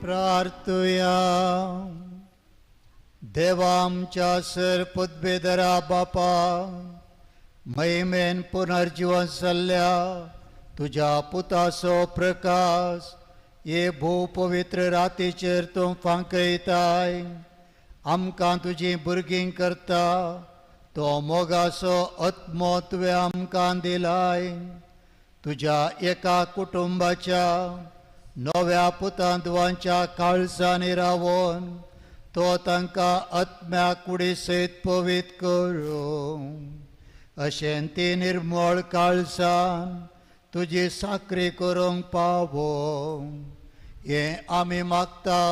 प्रार्थुया. देवा आमच्या सर पुतबेदरा बापा महिमेन पुनर्जीवन जाल्ल्या तुज्या पुताचो प्रकाश हे भोव पवित्र रातीचेर तूं फांकयताय. आमकां तुजीं भुरगीं करता तो मोगाचो आत्मो तुवें आमकां दिलाय. तुज्या एका कुटुंबाच्या नव्या पुतांदवांच्या काळजांनी रावून तो तांकां आत्म्या कुडी सयत पवित्र करूं. अशें ती निर्मळ काळजान तुजी साखरी करूंक पावो. हें आमी मागता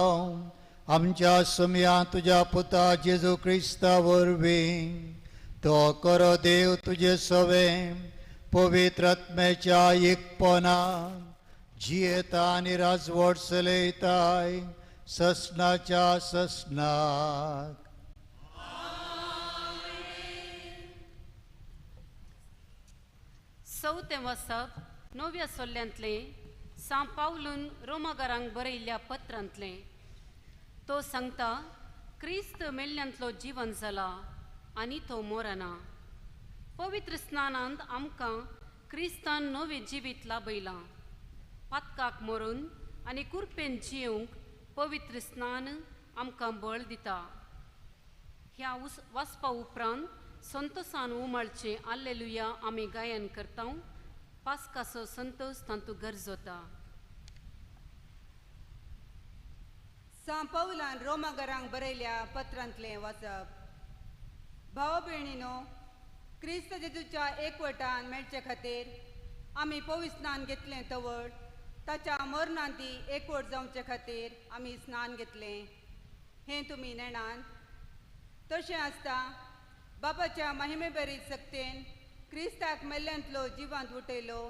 आमच्या सम्या तुज्या पुता जेजू क्रिस्ता वरवीं. तो करो देव तुजे सवें पवित्र आत्म्याच्या एकपणान जियेता आनी राजवट चलयताय ससनाच्या ससनाक. चवथें वसप नव्या सोल्ल्यांतलें सांव पावलून रोमाकारांक बरयिल्ल्या पत्रांतलें. तो सांगता क्रिस्त मेल्ल्यांतलो जिवन जाला आनी तो मोरना. पवित्र स्नानांत आमकां क्रिस्तान नवें जिवीत लाभयलां. पातकाक मरून आनी कुरपेन जियेवंक पवित्र स्नान आमकां बळ दिता. ह्या वाचपा उपरांत संतोषान उमळचे हाल्लेलुया आमी गायन करता. पास्काचो संतोष तांतू गरजोता. सांव पावलान रोमाकारांक बरयल्या पत्रांतलें वाचप. भाव भयणीनो, क्रिस्त जेजूच्या एकवटान मेळचे खातीर आमी पवित्र स्नान घेतलें तवळ ताच्या मरणांती एकवट जावचे खातीर आमी स्नान घेतलें हें तुमी नेणान. तशें आसता बापाच्या महिमे बरी सक्तेन क्रिस्ताक मेल्ल्यांतलो जिवांत उठयलो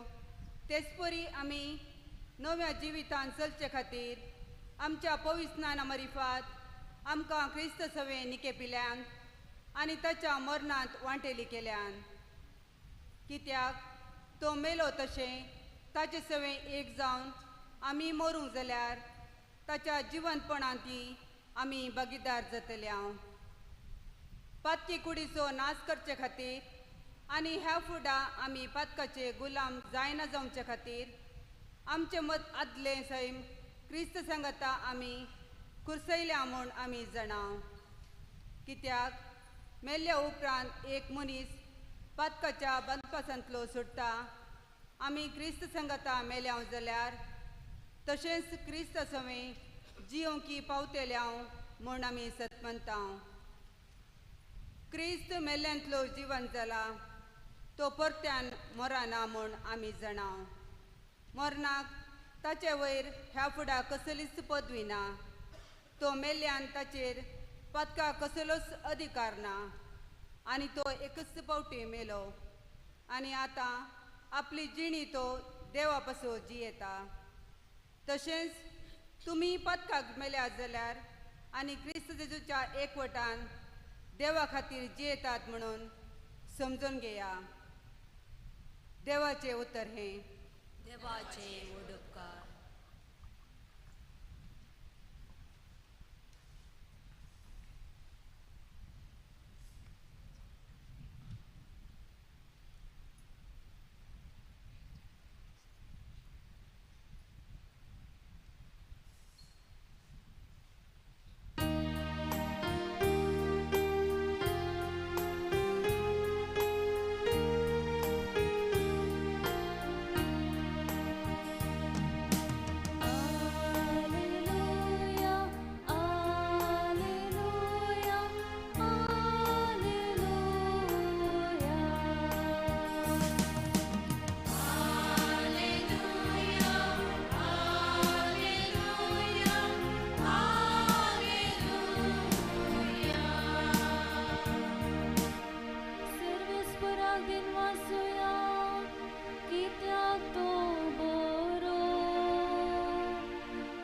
तेच परी आमी नव्या जिवितान चलचे खातीर आमच्या पवित्र स्नाना मरिफात आमकां क्रिस्त सवे निकेपिल्यान आनी ताच्या मरणांत वांटेली केल्यान. कित्याक तो मेलो तशें ताचे सवे एक जावन आमी मरूंक जाल्यार ताच्या जिवंतपणांती आमी भागीदार जातल्या. पातकी कुडीचो नाश करचे खातीर आनी ह्या फुडां आमी पातकाचे गुलाम जायना जावचे खातीर आमचे मत आदले सैम क्रिस्त सांगता आमी कुर्सयल्या म्हूण आमी जाणां. कित्याक मेल्ल्या उपरांत एक मनीस पातकाच्या बंदपासांतलो सुट्टा आमी क्रिस्त सांगता मेल्याव जाल्यार तशेंच क्रिस्त सवे जियोंकी पावतेल्याव म्हूण आमी सत म्हणटा. क्रिस्त मेल्ल्यांतलो जिवन जाला तो परत्यान मरना म्हूण आमी जाणां. मरणाक ताचे वयर ह्या फुडां कसलीच पदवी ना. तो मेल्ल्यान ताचेर पातका कसलोच अधिकार ना आनी तो एकच पावटी मेलो आनी आतां आपली जिणी तो देवा पासो जियेता. तशेंच तुमी पातकाक मेल्या जाल्यार आनी क्रिस्त जेजूच्या एकवटान देवा खातीर जियेतात म्हणून समजून घेया. देवाचें उतर हें. देवाचे उपकार.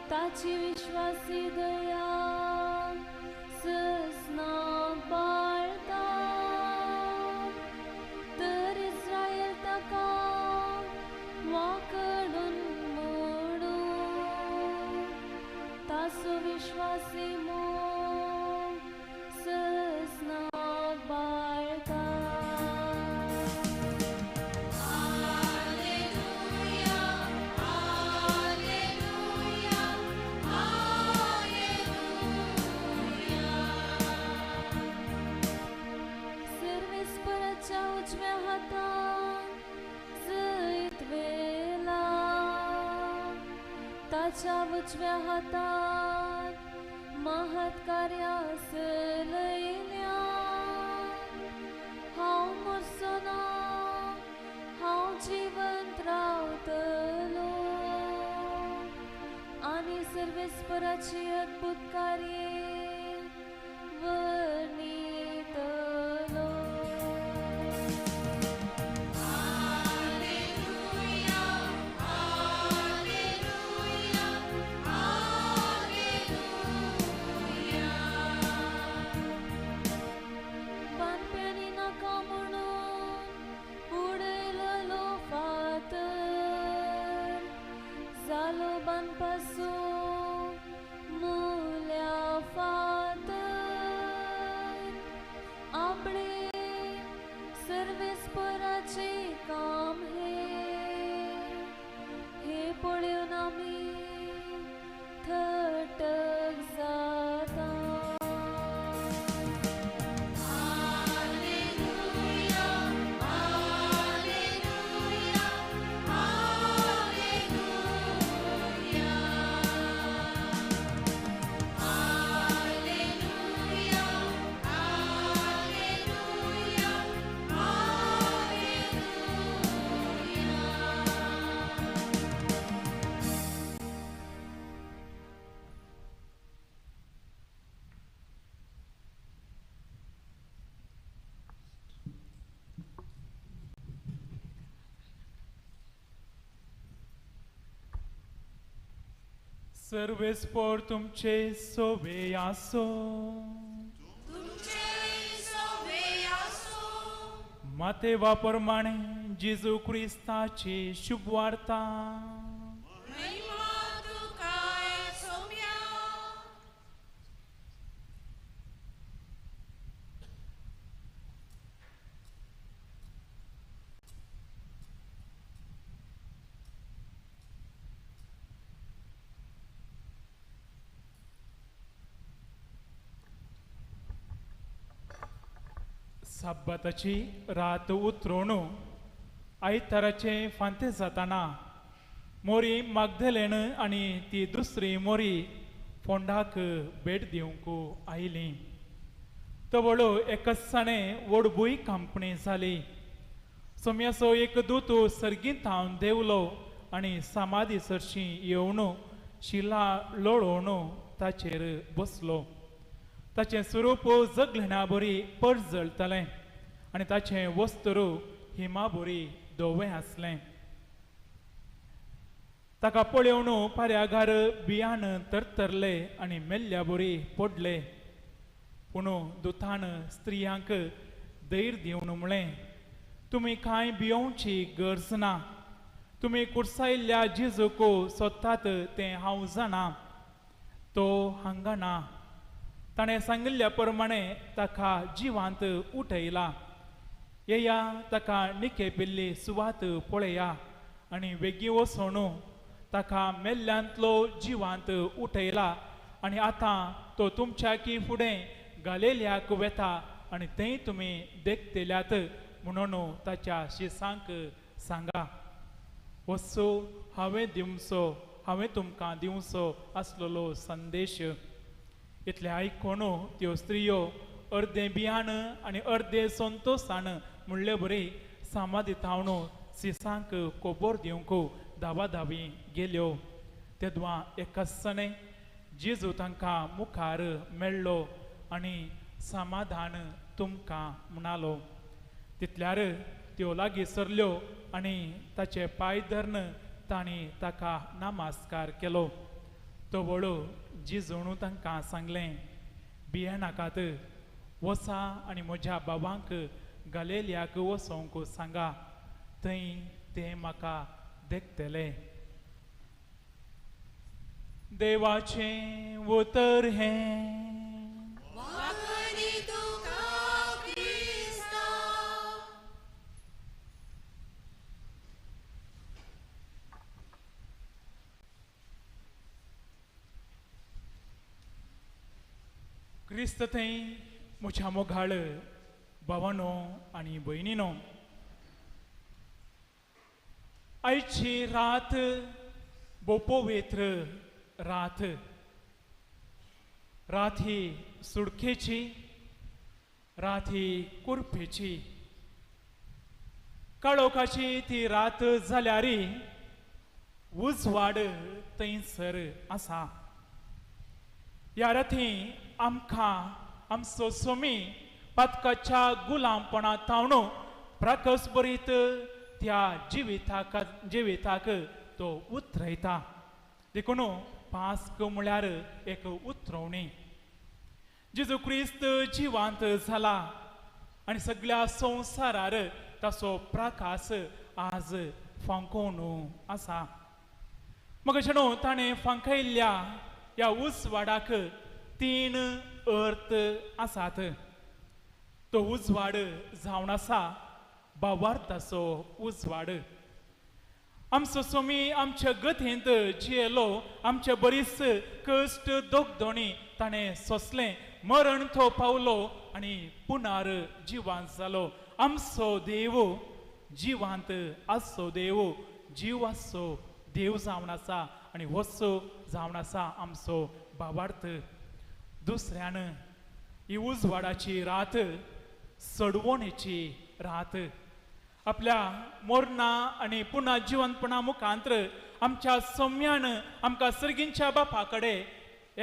ताची विश्वासी दया ससनाक बाळता तर इस्रायल ताका वाकडून मोडू ताचो विश्वासी मोग ससनाक बाळता. उजव्या हातान जैत वेला ताच्या उजव्या हातान महत्कार्या चलयल्या. हांव मरचो ना हांव जिवंत रावतलो आनी सर्वेस्पराची अद्भुत कार्ये वर्णितलो. जालो बांदपाचो मुल्या सर्वेस्पोर तुमचे सोबे आसो. मातेवा प्रमाणे जेजू क्रिस्ताची शुभ वार्ता. साब्बाताची रात उतरून आयताराचे फांते जाताना मोरी मागदलेन आनी ती दुसरी मोरी फोंडाक भेट दिवंक आयली. तवळो एकसाणे वडबूय कांपणी जाली. सोम्याचो एक दूत सर्गीत थांवन देवलो आनी समाधी सरशी येवन शिला लोळोवन ताचेर बसलो. ताचें स्वरूप जगलेना बरी पड जळटलें आनी ताचें वस्त्र हिमा बरी धवें आसलें. ताका पळोवन पाऱ्यागार बियान तरतरले आनी मेल्ल्या बरी पडले. पूण दुतान स्त्रियांक धैर्य दिवन म्हळें, तुमी कांय भियोवची गरज ना. तुमी कुडसायल्ल्या जेजूक सोदतात तें हांव जाणा. तो हांगा ना. ताणें सांगिल्ल्या प्रमाणे ताका जिवांत उठयला. येया ताका निखेपिल्ली सुवात पळया आनी वेगी वचून ताका मेल्ल्यांतलो जिवांत उठयला. आनी आतां तो तुमच्याकी फुडें गालेल्याक वेता आनी थंय तुमी देखतेल्यात म्हणून ताच्या शिसांक सांगा. वचो हांवें दिवचो, हांवें तुमकां दिवचो आसलेलो संदेश. इतले आयकोन त्यो स्त्रियो अर्दे भियान आनी अर्दे संतोशान म्हणले बरे समाधी थावन सिसांक कोबोर दिवंक धांवाधावी गेल्यो. तेदवा एकसाणे जेजू तांकां मुखार मेळ्ळो आनी समाधान तुमकां म्हणालो. तितल्यार त्यो लागीं सरल्यो आनी ताचे पांय धरून तांणी ताका नमस्कार केलो. तो वळो जेजून तांकां सांगलें, भियेनाकात. वचा आनी म्हज्या बाबांक गालेल्याक वचोंक सांगा. थंय ते म्हाका देखतले. देवाचें उतर हें. क्रिस्त थंय म्हज्या मोगाळ भावांनो आनी भयणीनो, आयची रात भोव पवित्र रात. रात ही सुडकेची, रात ही कुरपेची. काळोखाची ती रात जाल्यार उजवाड थंयसर आसा. ह्या राती आमकां आमचो सोमी पातकाच्या गुलामपणां थावन प्रकाश बरीत त्या जिविताक तो उतरयता. देखून पास्क म्हळ्यार एक उतरवणी. जेजू क्रिस्त जिवांत जाला आनी सगळ्या संवसारार ताचो प्रकाश आज फांकोवन आसा. मग न्हू ताणें फांकयल्ल्या ह्या उजवाडाक 3 अर्थ आसात. तो उजवाड जावन आसा भावार्थाचो उजवाड. आमचो सोमी आमच्या गतेंत जियेलो. आमचे बरीच कश्ट दोगदोणी ताणें सोंसलें. मरण तो पावलो आनी पुनार जिवांत जालो. आमचो देव जिवांत आसचो देव, जिवाचो देव जावन आसा आनी वचो जावन आसा आमचो भावार्थ. दुसऱ्यान ही उजवाडाची रात सडवणेची रात. आपल्या मोरणा आनी पुन्हा जिवंतपणा मुखांतर आमच्या सोम्यान आमकां सर्गींच्या बापा कडेन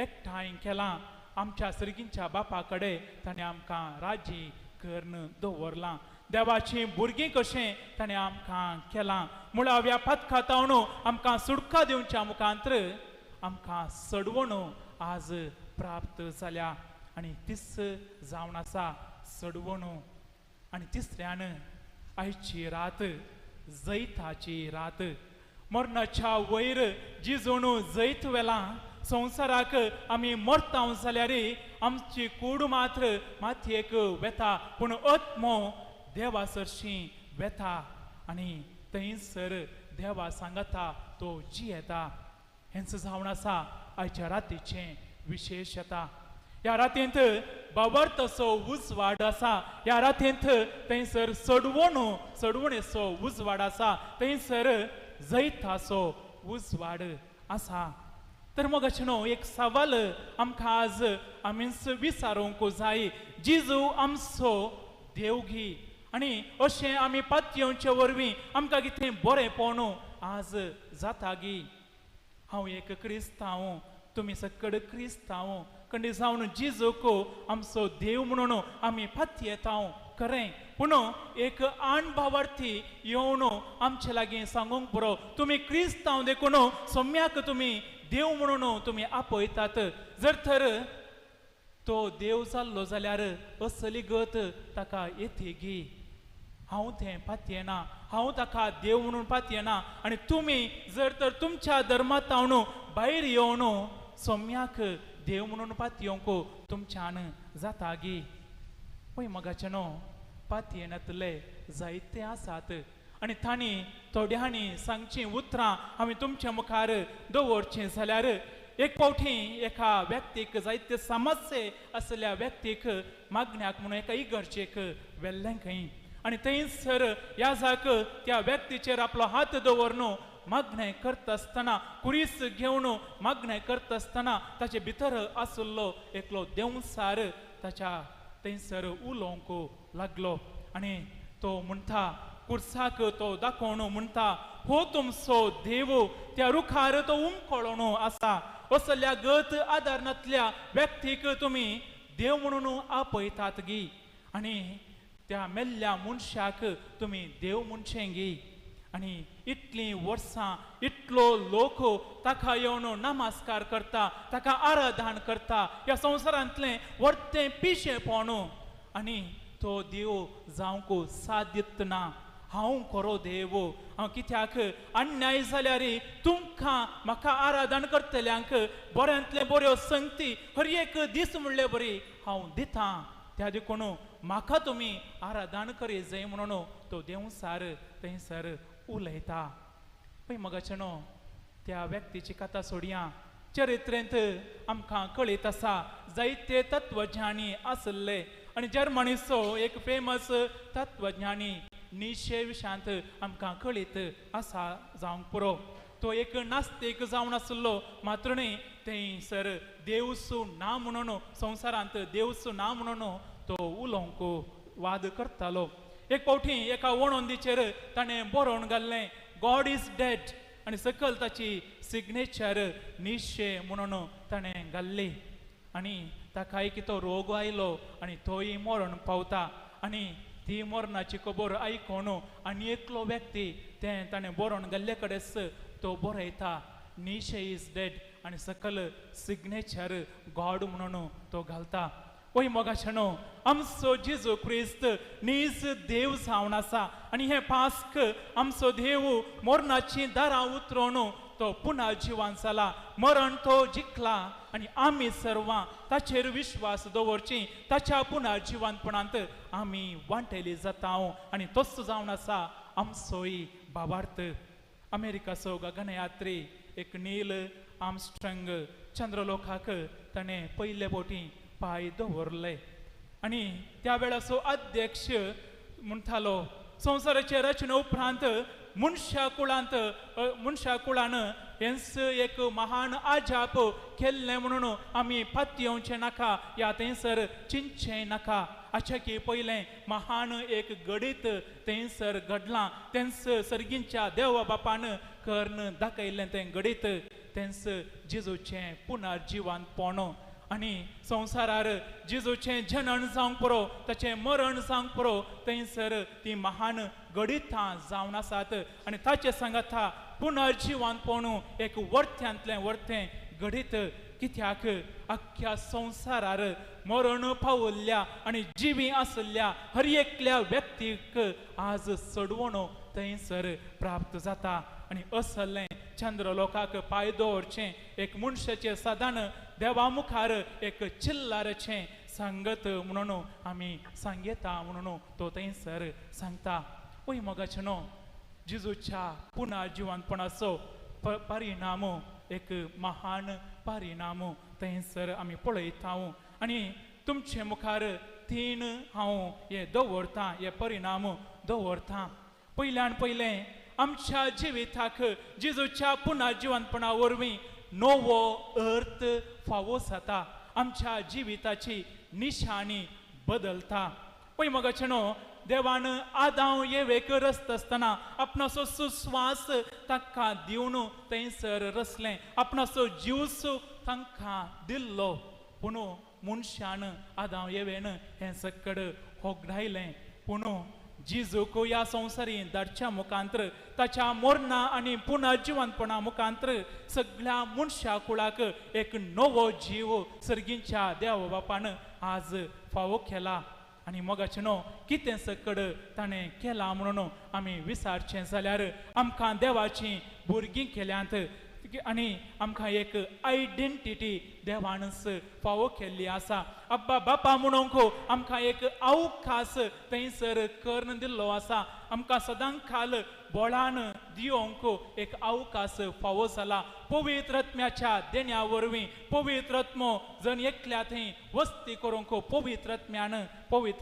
एकठांय केलां. आमच्या सर्गींच्या बापा कडेन ताणें आमकां राजी करून दवरलां. देवाची भुरगीं कशें ताणें आमकां केलां. मुळाव्या पथकातावन आमकां सुटका दिवच्या मुखांतर आमकां सडवण आज प्राप्त जाल्या आनी तीस जावन आसा सडवण. आनी तिसऱ्यान आयची रात जैताची रात. मरणाच्या वयर जी जणू जैत वेला संवसाराक आमी मरता जाल्यार आमची कूड मात्र मातयेक वेता पूण आत्मो देवा सरशी वेता आनी थंयसर देवा सांगता तो जियेता. हेंच जावन आसा आयच्या रातीचें विशेशता. ह्या रातींत बाबर तसो उजवाड आसा. ह्या रातींत थंयसर सडवणेचो उजवाड आसा. थंयसर जैताचो उजवाड आसा. तर मग न्हू एक सवाल आमकां आज आमीच विचारूंक जाय. जिजू आमचो देवगी आनी अशें आमी पातयेवचे वरवीं आमकां कितें बरेंपण आज जाता गी. हांव एक क्रिस्तांव, तुमी सकड क्रिस्तांव कंडी जावन जिजूक आमचो देव म्हणून आमी पातयेता खरें. पूण एक आण भावार्थी येवन आमचे लागीं सांगूंक बरो तुमी क्रिस्तांव देखून सोम्याक तुमी देव म्हणून तुमी आपयतात. जर तर तो देव जाल्लो जाल्यार असली गत ताका येती गी. हांव तें पातयेना, हांव ताका देव म्हणून पातयेना. आनी तुमी जर तर तुमच्या धर्मांतावन भायर येवन सोम्याक देव म्हणून पातयेवंक तुमच्यान जाता गी. पळय मगाचे न्हू पातयेनातले जायते आसात आनी तांणी थोड्यांनी सांगचीं उतरां हांवें तुमच्या मुखार दवरचीं जाल्यार एक फावटी एका व्यक्तीक जायते समस्ये आसल्या व्यक्तीक मागण्याक म्हणून एका इगर्जेक व्हेल्लें खंय आनी थंयसर ह्या जाक त्या व्यक्तीचेर आपलो हात दवरून मागणें करता आसतना कुरीस घेवन मागणें करता आसतना ताचे भितर आसलो एकलो देवसार ताच्या थंयसर उलोवंक लागलो. आनी तो म्हणटा कुर्साक तो दाखोवन म्हणटा हो तुमचो देव त्या रुखार तो उमखळून आसा. असल्या गत आदारणांतल्या व्यक्तीक तुमी देव म्हणून आपयतात गी आनी त्या मेल्ल्या मनशाक तुमी देव म्हणचें गी. आनी इतलीं वर्सां इतलो लोक ताका येवन नमस्कार करता, ताका आराधन करता. ह्या संवसारांतलें वर्तें पिशेंपण आनी तो देव जावंक सादीत ना. हांव खरो देव, हांव कित्याक अन्याय जाल्यार तुमकां म्हाका आराधन करतल्यांक बऱ्यांतले बऱ्यो संगती हर एक दीस म्हणले बरी हांव दितां. त्या देखून म्हाका तुमी आराधन करी जाय म्हणून तो देवसार थंयसर उलयता. पळय मगाचे न्हू त्या व्यक्तीची कथा सोडया. चरित्रेंत आमकां कळीत आसा जायते तत्वज्ञानी आसले आनी जर्मनीचो एक फेमस तत्वज्ञानी निशे विशांत आमकां कळीत आसा जावंक पुरो. तो एक नास्तीक जावन आसलो मात्र न्ही थंयसर देवसू ना म्हणून संवसारांत देवसू ना म्हणून तो उलोवंक वाद करतालो. एक फावटी एका वणोंदीचेर ताणें बरोवन घाल्लें गॉड इज डेड आनी सकयल ताची सिग्नेचर निशे म्हणून ताणें घाल्ली. आनी ताका एक तो रोग आयलो आनी तोय मरण पावता. आनी ती मरणाची खबर आयकून आनी एकलो व्यक्ती तें ताणें बरोवन घाल्ले कडेच तो बरयता निशे इज डेड आनी सकयल सिग्नेचर गॉड म्हणून तो घालता. ओय मोगाचे न्हू आमचो जेजू क्रिस्त नीज देव जावन आसा आनी हे पास्क आमचो देव मरणाची दारां उतरोवन तो पुना जिवान जाला. मरण तो जिखला आनी आमी सर्वां ताचेर विश्वास दवरची. ताच्या पुना जिवानपणांत आमी वांटेली जाता आनी तसो जावन आसा आमचोय भावार्थ. अमेरिकाचो गगनयात्री एक नील आर्मस्ट्रॉंग चंद्रलोकाक ताणें पयले फावटी पांय दवरले आनी त्या वेळाचो अध्यक्ष म्हणटालो संवसाराचे रचने उपरांत मनशा कुळान हेंच एक महान आजाप केल्लें म्हणून आमी पातयेवचें नाका या थंयसर चिंतचें नाका. की पयलें महान एक गडीत थंयसर घडलां. तेंच सर्गींच्या देवा बापान कर्ण दाखयल्लें तें गडीत तेंच जेजूचें पुनर्जिवानपण आनी संवसारार जेजूचें जनन जावंक पुरो ताचें मरण जावंक पुरो थंयसर ती महान गडितां जावन आसात आनी ताचे सांगाता पुनर्जिवानपण एक वर्त्यांतलें वर्तें घडीत कित्याक अख्ख्या संवसारार मरण पावल्ल्या आणि जिवी आसल्या हर एकल्या व्यक्तीक आज सडवणो थंयसर प्राप्त जाता आणि असलें चंद्रलोकाक पांय दवरचें एक मनशाचें साधन देवा मुखार एक चिल्लारचें सांगत म्हणून आमी सांगेता म्हणून तो थंयसर सांगता. वय मोगाचे न्हू जेजूच्या पुना जिवंतपणाचो परिणाम एक महान परिणाम थंयसर आमी पळयता. आनी तुमचे मुखार 3 हांव हे दवरता, हे परिणाम दवरता. पयल्यान पयलें आमच्या जिविताक जेजूच्या पुना जिवंतपणा वरवीं नवो अर्थ फावो जाता. आमच्या जिविताची निशाणी बदलता. पळय मोगाचे न्हू देवान आदां येवेक रस्त आसतना आपणाचो सुस्वास ताका दिवन थंयसर रचलें, आपणाचो जीवस तांकां दिल्लो. पूण मनशान आदां येवेन हें सकड होगडायलें. पूण जेजूक ह्या संवसारी धाडच्या मुखांतर ताच्या मरणा आनी पुनर्जिवंतपणा मुखांतर सगळ्या मनशा कुळाक एक नवो जीव सर्गींच्या देव बापान आज फावो केला. आनी मोगाचे न्हू कितें सकड ताणें केलां म्हणून आमी विचारचें जाल्यार आमकां देवाची भुरगीं केल्यांत आनी आमकां एक आयडेंटिटी देवानच फावो केल्ली आसा. अब्बा बापा म्हणूंक आमकां एक अवकाश थंयसर कर्ण दिल्लो आसा. आमकां सदां काल बोळान दिवंक एक अवकाश फावो जाला. पवित्र आत्म्याच्या देण्या वरवीं पवित्र आत्मो जण एकल्या थंय वस्ती करूंक पवित्र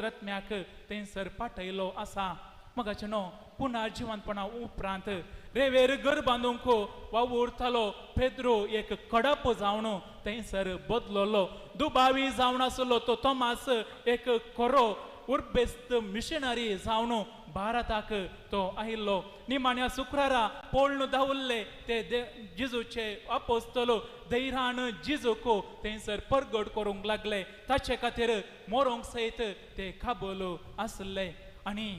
आत्म्याक थंयसर पाठयलो आसा. मोगाचे न्हू पुनर्जिवंतपणा उपरांत रेवेर घर बांदूंक वावुरतालो पेद्रो एक कडप जावन थंयसर बदललो. दुबावी जावन आसलो तो तोमास एक खरो उर्बेस्त मिशनरी जावन भारताक तो आयिल्लो. निमाण्या शुक्रारा पोळण धांवल्ले ते जेजूचे अपोस्तल धैर्यान जेजूक थंयसर परगट करूंक लागले. ताचे खातीर मरोंक सयत ते काबूल आसले. आनी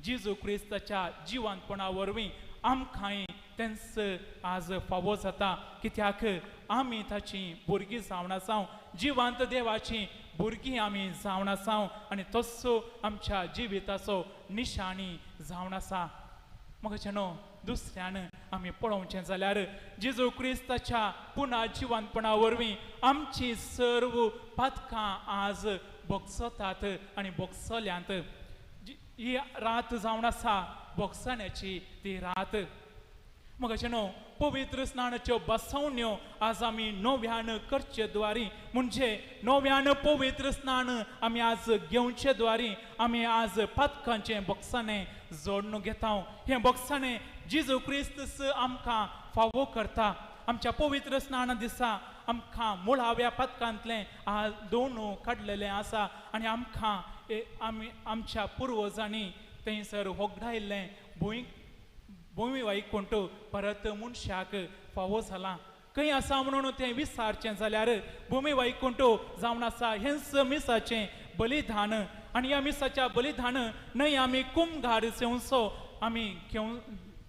जेजू क्रिस्ताच्या जिवंतपणा वरवीं आमकांय तेंच आज फावो जाता. कित्याक आमी ताची भुरगीं जावन आसा, जिवंत देवाची भुरगीं आमी जावन आसा आनी तसो आमच्या जिविताचो निशाणी जावन आसा. मोगाचे न्हू दुसऱ्यान आमी पळोवचें जाल्यार जेजू क्रिस्ताच्या पुनर्जिवंतपणा वरवीं आमची सर्व पातकां आज भोगसतात आनी भोगसल्यांत. ही रात जावन आसा भोगसाण्याची ती रात. मोगाचे न्हू पवित्र स्नानाच्यो बसवण्यो आज आमी नव्यान करचे द्वारी म्हणजे नव्यान पवित्र स्नान आमी आज घेवचे द्वारी आमी आज पातकांचें बक्षाणें जोडून घेता. हें बक्षाणें जेजू क्रिस्त आमकां फावो करता. आमच्या पवित्र स्नाना दिसा आमकां मुळाव्या पातकांतलें दोन काडलेलें आसा आनी आमकां आमी आमच्या पुर्वजांनी थंयसर होगडायल्लें भुंय वायकुंठ परत मनशाक फावो जाला. खंय आसा म्हणून तें विचारचें जाल्यार भुमी वैकुंठ जावन आसा हेंच मिसाचें बलिदान. आनी ह्या मिसाच्या बलिदान न्हय आमी कुमघार सेवसो आमी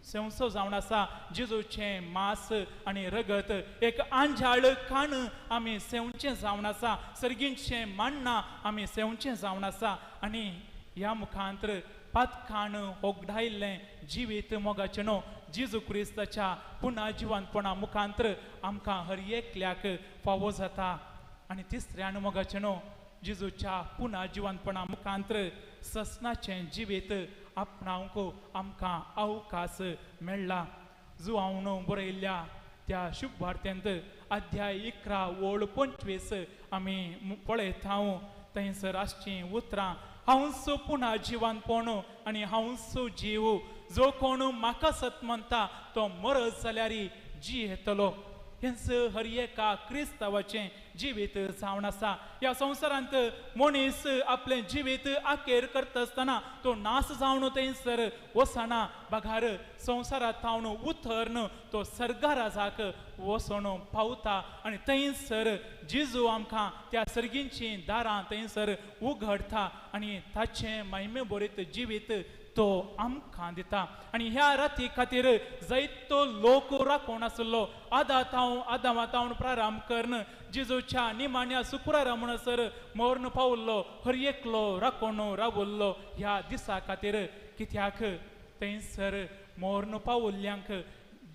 सेवसो जावन आसा. जेजूचें मांस आनी रगत एक आंजाळ काण आमी सेवचें जावन आसा. सर्गींचें मान्ना आमी सेवचें जावन आसा. आनी ह्या मुखांतर पातकान होगडायल्लें जिवीत मोगाचें न्हू जेजू क्रिस्ताच्या पुनर्जिवंतपणा मुखांतर आमकां हर एकल्याक फावो जाता. आनी तिसऱ्यान मोगाचें न्हू जेजूच्या पुनर्जिवंतपणा मुखांतर ससनाचें जिवीत आपणावंक आमकां अवकाश मेळ्ळा. जुआंवून बरयल्ल्या त्या शुभ वार्तेंत अध्याय 11 ओळ 25 आमी पळयता. थंयसर आसचीं उतरां हांवच पुनर्जिवंतपण आनी हांवच जीव. जो कोण म्हाका सत म्हणटा तो मरत जाल्यार जी येतलो. हेंच हर एका क्रिस्तांवाचें जिवीत जावन आसा. ह्या संवसारांत मनीस आपलें जिवीत आखेर करता आसतना तो नास जावन थंयसर वसना. भागार संवसारांत थावन उतरन तो सर्गा राजाक वचून पावता. आनी थंयसर जेजू आमकां त्या सर्गींचीं दारां थंयसर उगडटा आनी ताचें महिमे बरीत जिवीत तो आमकां दिता आनी ह्या राती खातीर जायतो लोक राखून आसलो आदामातावन प्रारंभ करन जेजूच्या निमाण्या शुक्रारा म्हणसर मरण पावल्लो हर एकलो राखून रावल्लो ह्या दिसा खातीर कित्याक थंयसर मरण पावल्ल्यांक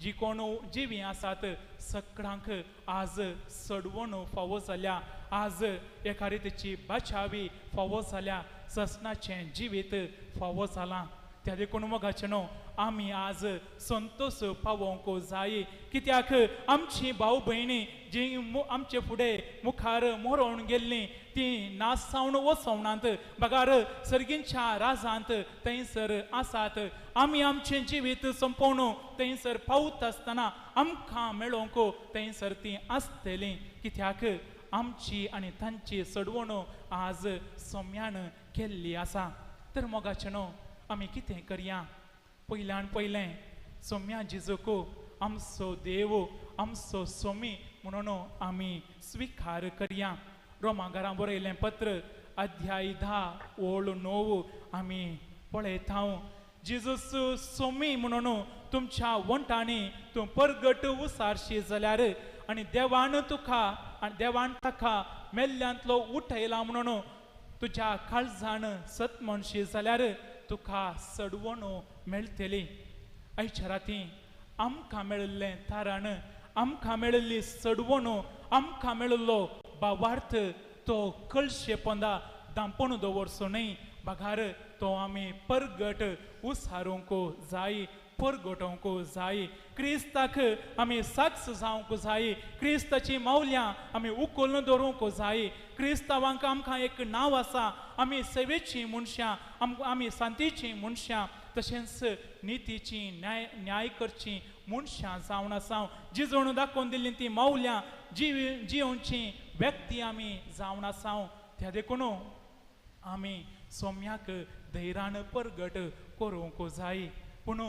जी कोण जिवी आसात सगळ्यांक आज सडवण फावो जाल्या आज एका रितीची बाचावी फावो जाल्या ससनाचें जिवीत फावो जालां त्या देखून मोगाचे न्हू आमी आज संतोश पावोवंक जाय कित्याक आमची भाव भयणी जी आमचे फुडें मुखार मरोवन गेल्लीं ती नासावन वसवणांत बगार सर्गींच्या राजांत थंयसर आसात आमी आमचें जिवीत संपोवन थंयसर पावत आसतना आमकां मेळोवंक थंयसर तीं आसतलीं कित्याक आमची आनी तांची सडवण आज सोम्यान केल्ली आसा तर मोगाचे न्हू आमी कितें करया पयल्यान पयलें सोम्या जेजूक आमचो देव आमचो सोमी म्हणून आमी स्विकार करया रोमांकारां बरयलें पत्र अध्याय 10 ओळ 9 आमी पळयता जेजूस सोमी म्हणून तुमच्या वंटांनी तूं परगट उसारशी जाल्यार आनी देवान ताका मेल्ल्यांतलो उठयला म्हणून तुज्या काळजान सत म्हणशी जाल्यार तुका सडवण मेळटली आयच्या राती आमकां मेळिल्लें तारण आमकां मेळिल्ली सडवण आमकां मेळिल्लो भावार्थ तो कळशे पोंदा दांपोवन दवरचो न्हय बगार तो आमी परगट उसारूंक जाय परगटोवंक जाय क्रिस्ताक आमी साक्ष जावंक जाय क्रिस्ताची मौल्यां आमी उखलून दवरूंक जाय क्रिस्तांवांक आमकां एक नांव आसा आमी सेवेची मनशां आमी शांतीची मनशां तशेंच नितीची न्याय करची मनशां जावन आसा जिजोवन दाखोवन दिल्लीं ती मौल्यां जियोवची व्यक्ती आमी जावन आसा त्या देखून आमी सोम्याक धैर्यान परगट करूंक जाय पूण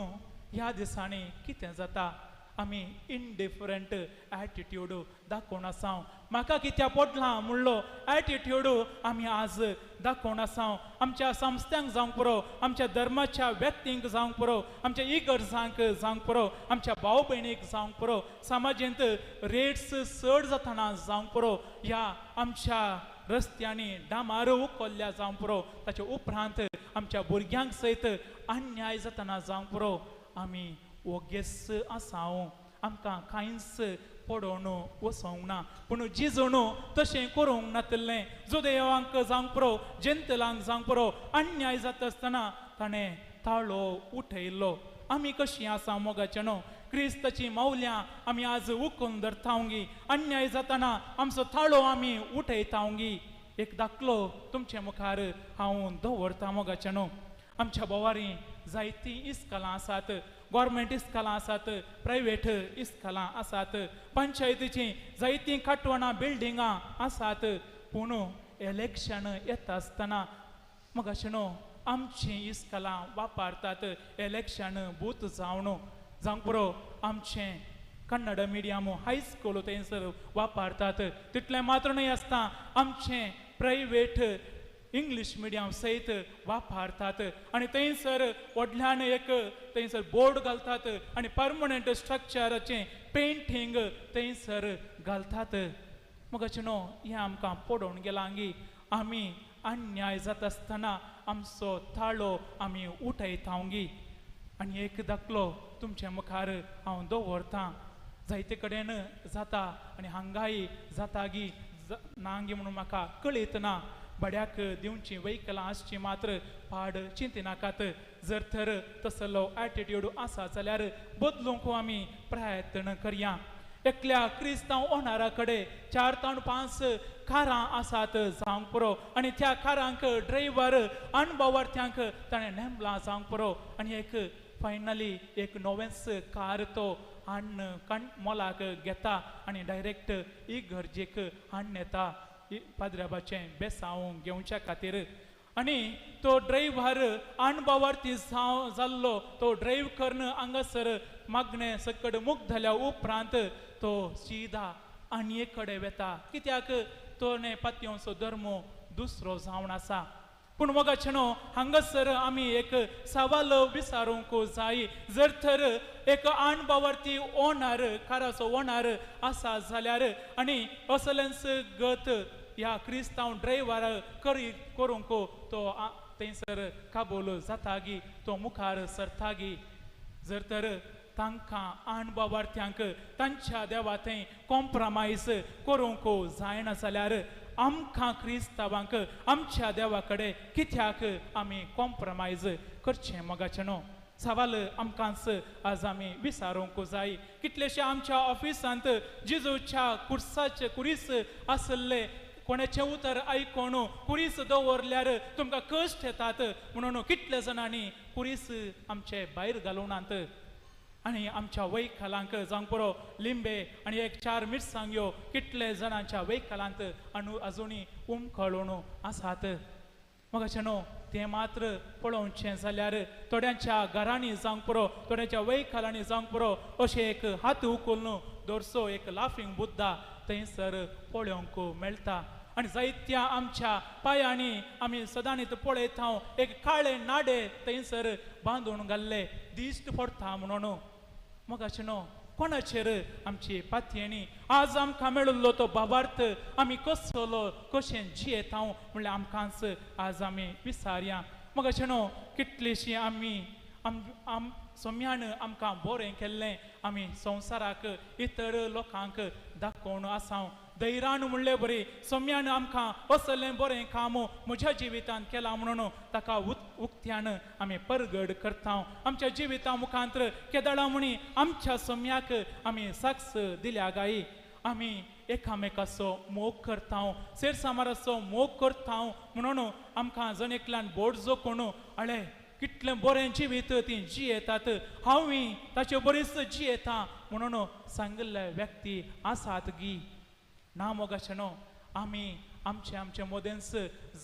ह्या दिसांनी कितें जाता आमी इनडिफरंट एटिट्यूड दाखोवन आसा म्हाका कित्या पडलां म्हणलो एटिट्यूड आमी आज दाखोवन आसा आमच्या संस्थांक जावंक पुरो आमच्या धर्माच्या व्यक्तींक जावंक पुरो आमच्या इगर्जांक जावंक पुरो आमच्या भाव भयणीक जावंक पुरो समाजांत रेट्स चड जातना जावंक पुरो ह्या आमच्या रस्त्यांनी डामार उखल्ल्या जावंक पुरो ताच्या उपरांत आमच्या भुरग्यांक सयत अन्याय जातना जावंक पुरो आमी ओगेस आसा आमकां कांयच पडोवन वसोंक ना पूण जिजोवन तशें करूंक नातलें जुदेवांक जावंक पुरो जेंतलांक जावंक पुरो अन्याय जाता आसतना ताणें ताळो उठयल्लो आमी कशीं आसा मोगाचें न्हू क्रिस्ताची मौल्यां आमी आज उखलून धरतावंगी अन्याय जातना आमचो ताळो आमी उठयतावंगी एक दाखलो तुमचे मुखार हांव दवरता मोगाचें न्हू आमच्या बोवारी जायतीं इस्कलां आसात गव्हर्मेंट इस्कलां आसात प्रायवेट इस्कलां आसात पंचायतीचीं जायतीं काटवणां बिल्डिंगां आसात पूण इलेक्शन येता आसतना मोगाचें न्हू आमचीं इस्कलां वापरतात इलेक्शन बूथ जावंक पुरो आमचें कन्नड मिडियम हायस्कूल थंयसर वापरतात तितलें मात्र न्हय आसता आमचें प्रायवेट इंग्लीश मिडियम सयत वापरतात आनी थंयसर व्हडल्यान एक थंयसर बोर्ड घालतात आनी परमनंट स्ट्रक्चराचें पेंटींग थंयसर घालतात मोगाचें न्हू हें आमकां पडोवन गेलांगी आमी अन्याय जाता आसतना आमचो ताळो आमी उठयतावंगी आनी एक दाखलो तुमचे मुखार हांव दवरतां जायते कडेन जाता आनी हांगाय जातागी नांगी म्हणून म्हाका कळीत ना बड्याक दिवची वेहिकलां आसची मात्र पाड चिंतिनाकात जर तर तसलो एटिट्यूड आसा जाल्यार बदलूंक आमी प्रयत्न करया एकल्या क्रिस्तांव ओनरा कडेन 4 ते 5 कारां आसात जावंक पुरो आनी त्या कारांक ड्रायव्हर अणभवार्थ्यांक ताणें नेमलां जावंक पुरो आनी एक फायनली एक नोवेंस कार तो हाडून मोलाक घेता आनी डायरेक्ट इगर्जेक हाडून येता पाद्र्याबाचें बेसांव घेवच्या खातीर आनी तो ड्रायव्हर अणभवार्थी जाल्लो तो ड्रायव्ह करन हांगासर मागणें सकड मुक्त जाल्या उपरांत तो सीधा आनी एक कडेन वेता कित्याक तो पातयेवचो धर्म दुसरो जावन आसा पूण मोगाचेनो हांगासर आमी एक सवाल विचारूंक जाय. जर तर एक अणभवार्थी ओणार खाराचो ओणार आसा जाल्यार आनी असलेंच गत ह्या क्रिस्तांव ड्रायव्हर करूंक तो थंयसर काबूल जातागी, तो मुखार सरतागी. जर तर तांकां अणभवार्थ्यांक तांच्या देवा थंय कॉम्प्रमायज करूंक जायना जाल्यार आमकां क्रिस्तांवांक आमच्या देवा कडेन कित्याक आमी कॉम्प्रमायज करचें मोगाचेनो? सवाल आमकांच आज आमी विचारूंक जाय. कितलेशे आमच्या ऑफिसांत जेजूच्या कुर्साचे कुरीस आसले कोणाचें उतर आयकोन कुरीस दवरल्यार तुमकां कश्ट येतात म्हणून कितले जाणांनी कुरीस आमचे भायर घालूनात. आनी आमच्या वैखालांक जावंक पुरो लिंबे आनी एक 4 मिरसांग्यो कितले जाणांच्या वैखालांत आजुनी उमखळून आसात. मोगाचेनो तें मात्र पळोवचें जाल्यार थोड्यांच्या घरांनी जावंक पुरो थोड्यांच्या वैखालांनी जावंक पुरो अशें एक हात उखलून दवरसो एक लाफींग बुद्दा थंयसर पळोवंक मेळटा. आनी जायत्या आमच्या पांयांनी आमी सदांच पळयता एक काळे नाडे थंयसर बांदून घाल्ले दिश्ट पडटा म्हणून. मोगाचेनो कोणाचेर आमची पातयेणी आज आमकां मेळिल्लो तो भावार्थ आमी कसलो कशें जियेता म्हणल्यार आमकांच आज आमी विचारया. मोगाचेनो कितलीशीं आमी सोम्यान आमकां बरें केल्लें आमी संवसाराक इतर लोकांक दाखोवन आसा. धैर्यान म्हणलें बरें सोम्यान आमकां असलें बरें काम म्हज्या जिवितांत केलां म्हणून ताका उक्त्यान आमी परगड करता. आमच्या जिविता मुखांतर केदाळा म्हणी आमच्या सोम्याक आमी साक्ष दिल्या गाय. आमी एकामेकाचो मोग करता सेरसामाराचो मोग करता म्हणून आमकां जण एकल्यान बोट जोखून अळे कितलें बरें जिवीत ती जियेतात हांवूय ताचे बरीच जियेता म्हणून सांगिल्ले व्यक्ती आसात गी. ना मोगाचेनो आमी आमचे मोदेंस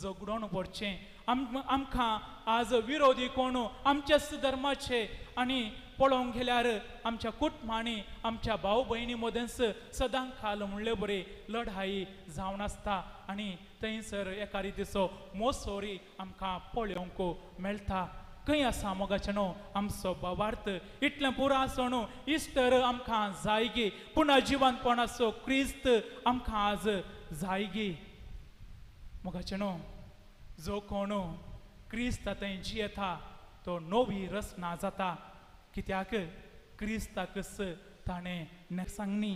झगडून पडचें. आमकां आज विरोधी कोण आमच्याच धर्माचे आनी पळोवंक गेल्यार आमच्या कुटुंबांनी आमच्या भाव भयणी मोदेंस सदांच खाल म्हणले बरें लढाई जावन आसता आनी थंयसर एका रितीचो मोसोरी आमकां पळोवंक मेळटा. खंय आसा मोगाचेनो आमचो भावार्थ? इतलें पुरो आसोन इस्टर आमकां जाय गे, पुना जिवंतपणाचो क्रिस्त आमकां आज जाय गे. मोगाचेनो जो कोण क्रिस्त थंय जियेता तो नवी रचना जाता. कित्याक क्रिस्ताकच ताणें नेसांगनी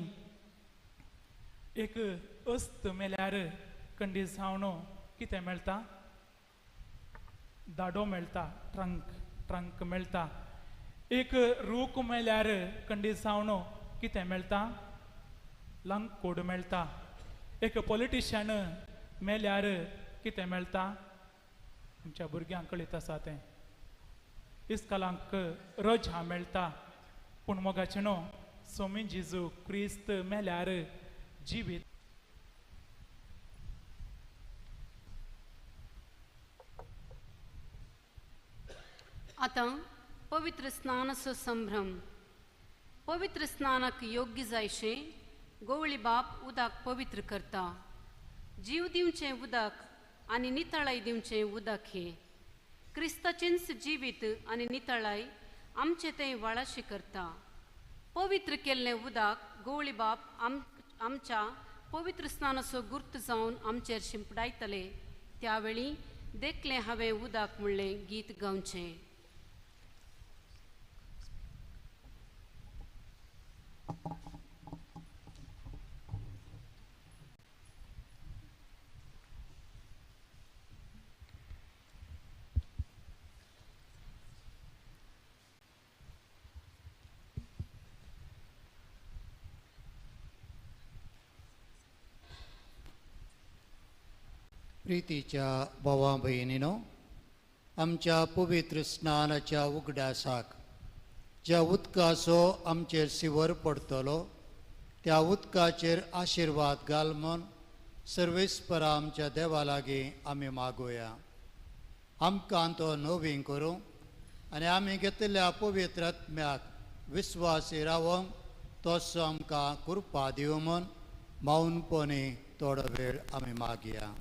एक अस्त मेल्यार कंडी जावन कितें मेळटा? दाडो मेळटा, ट्रंक मेळटा. एक रूख मेल्यार कंडी जावन कितें मेळटा? लंकोड मेळटा. एक पॉलिटिशियन मेल्यार कितें मेळटा? आमच्या भुरग्यांक कळीत आसा तें इस्कालांक रजा मेळटा. पूण मोगाचेनो सोमी जेजू क्रिस्त मेल्यार जिवीत आतां पवित्र स्नानाचो संभ्रम. पवित्र स्नानाक योग्य जायशें गवळी बाप उदक पवित्र करता. जीव दिवचें उदक आनी नितळाय दिवचें उदक हें. क्रिस्ताचेंच जिवीत आनी नितळाय आमचें तें वळाशी करता. पवित्र केल्लें उदक गवळी बाप आमच्या पवित्र स्नानाचो गुर्त जावन आमचेर शिंपडायतले. त्या वेळी देखलें हांवें उदक म्हणलें गीत गावचें. प्रितीच्या भावां भयणीनो, आमच्या पवित्र स्नानाच्या उगडासाक ज्या उदकाचो आमचेर सिवर पडटलो त्या उदकाचेर आशिर्वाद घाल म्हूण सर्वेस्परा आमच्या देवा लागीं आमी मागुया. आमकां तो नवीन करूं आनी आमी घेतिल्ल्या पवित्र आत्म्याक विस्वासी रावंक तोच आमकां कृपा दिवं म्हूण मौनपणी थोडो वेळ आमी मागया.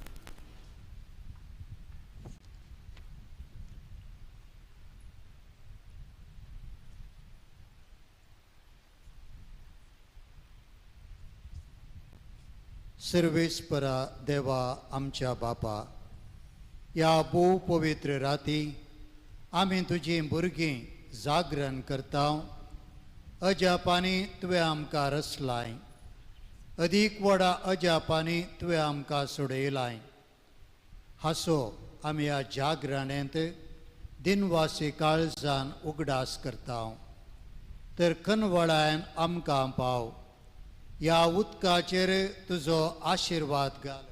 सर्वेस्परा देवा आमच्या बापा, ह्या भोव पवित्र राती आमी तुजीं भुरगीं जागरण करता. अजापांनी तुवें आमकां रचलाय, अदीक व्हडा अजापांनी तुवें आमकां सोडयलाय. हांसो आमी ह्या जागरणांत दिनवासी काळजान उगडास करता. तर कनवळान आमकां पाव, ह्या उदकाचेर तुजो आशिर्वाद घाल.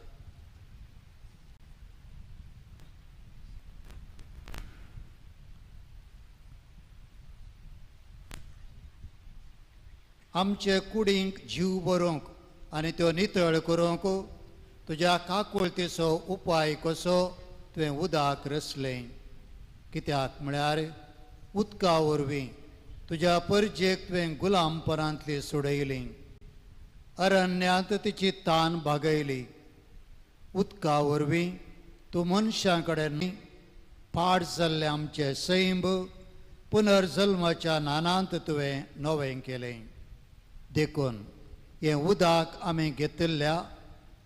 आमचे कुडींक जीव भरूंक आनी त्यो नितळ करूंक तुज्या काकुळतेचो उपाय कसो तुवें उदक रचलें. कित्याक म्हळ्यार उदका वरवीं तुज्या परजेक तुवें गुलामपणांतली सोडयली, अरण्यांत तिची तान भागयली. उदका वरवीं तूं मनशां कडेन पाड जाल्ले आमचे सैम पुनर्जल्माच्या नानांत तुवें नवें केलें. देखून हें उदक आमी घेतिल्ल्या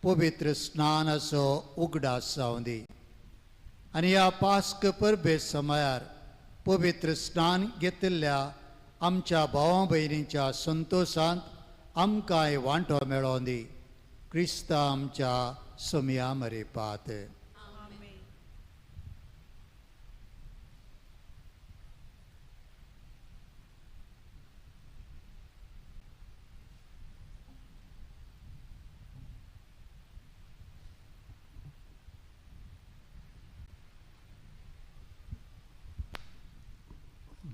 पवित्र स्नानाचो उगडास जावं दी. आनी ह्या पास्क परबे समयार पवित्र स्नान घेतिल्ल्या आमच्या भावां भयणींच्या संतोशांत आमकांय वांटो मेळोवन दी. क्रिस्ता आमच्या सोम्या मरेपात.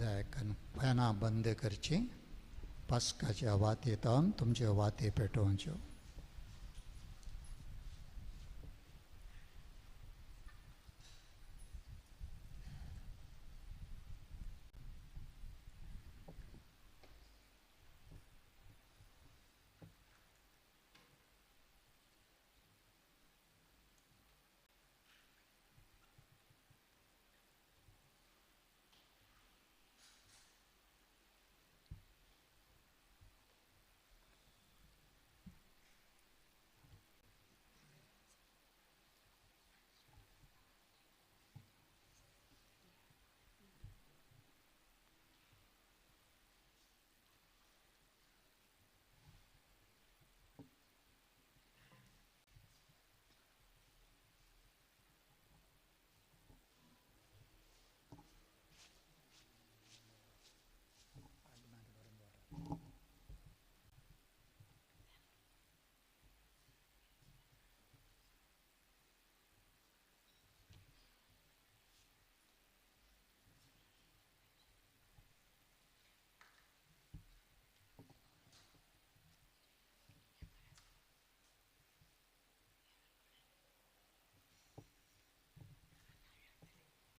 दयाकन फॅनां बंद करची. पास्काच्या वातेंतल्यान तुमचे वाते पेटोवच्यो.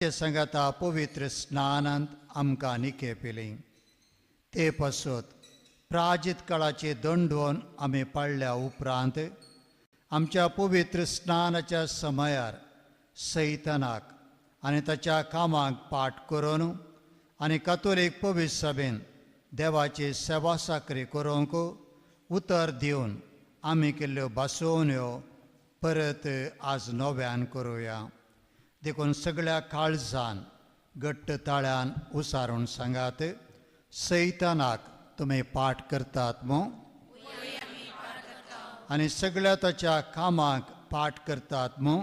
संगता पवित्र स्नानांत आमकां निके पेली. ते पासत प्राजीत काळाचे दंडोवन आमी पाळल्या उपरांत आमच्या पवित्र स्नानाच्या समयार सैतानाक आनी ताच्या कामाक पाट करून आनी कातोलीक पवित्र सभेन देवाची सेवा साकरी करूंक उतर दिवन आमी केल्ल्यो बासोवण्यो परत आज नव्यान करुया. देखून सगळ्या काळजान घट्ट ताळ्यान उसारून सांगात, सैतानाक तुमी पाट करतात मो आनी सगळ्या ताच्या कामाक पाट करतात मो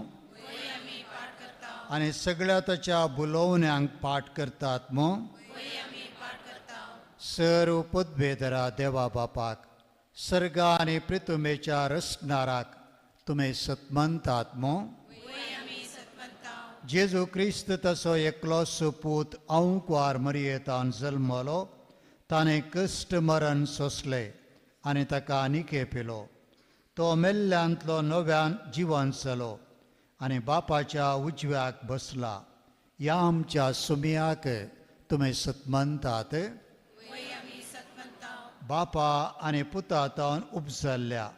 आनी सगळ्या ताच्या बुलोवण्यांक पाट करतात मो. सर्व पदवेदरा देवा बापाक, सर्गा आनी पृथ्वीच्या रचणाराक तुमी सतमंतात मो. जेजू क्रिस्त तसो एकलो सुपूत औंकवार मरयेंतान जल्मलो, ताणें कश्ट मरण सोंसलें आनी ताका निके पेलो. तो मेल्ल्यांतलो नव्यान जिवन जालो आनी बापाच्या उजव्याक बसला. ह्या आमच्या सुमयाक तुमी सतमंतात. बापा आनी पुतातावन उपजल्ल्या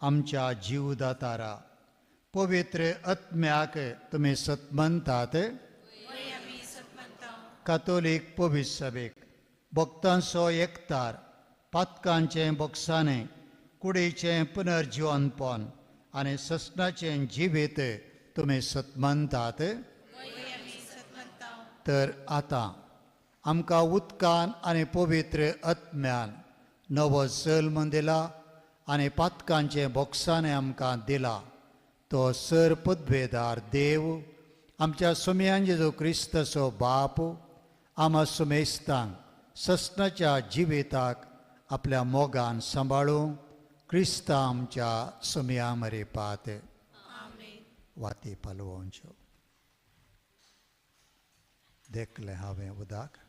आमच्या जीवदातारा पवित्र आत्म्याक तुमी सतमंतात. कातोलीक पवित्र सभेक भक्तांचो एकतार, पातकांचें बक्षाणें, कुडीचें पुनर्जिवनपण आनी ससनाचे जिवीत तुमी सतमंतात तर आतां आमकां उदकान आनी पवित्र आत्म्यान नवो जल्म दिला आनी पातकांचे बोक्साने आमकां दिला तो सर पदवेदार देव आमच्या सुमयान जेजू क्रिस्तचो बाप आमा सुमेस्तांक ससनाच्या जिविताक आपल्या मोगान सांबाळूंक क्रिस्ता आमच्या सुमया मरेपात वाती पालवोवच्यो देखलें हांवें उदक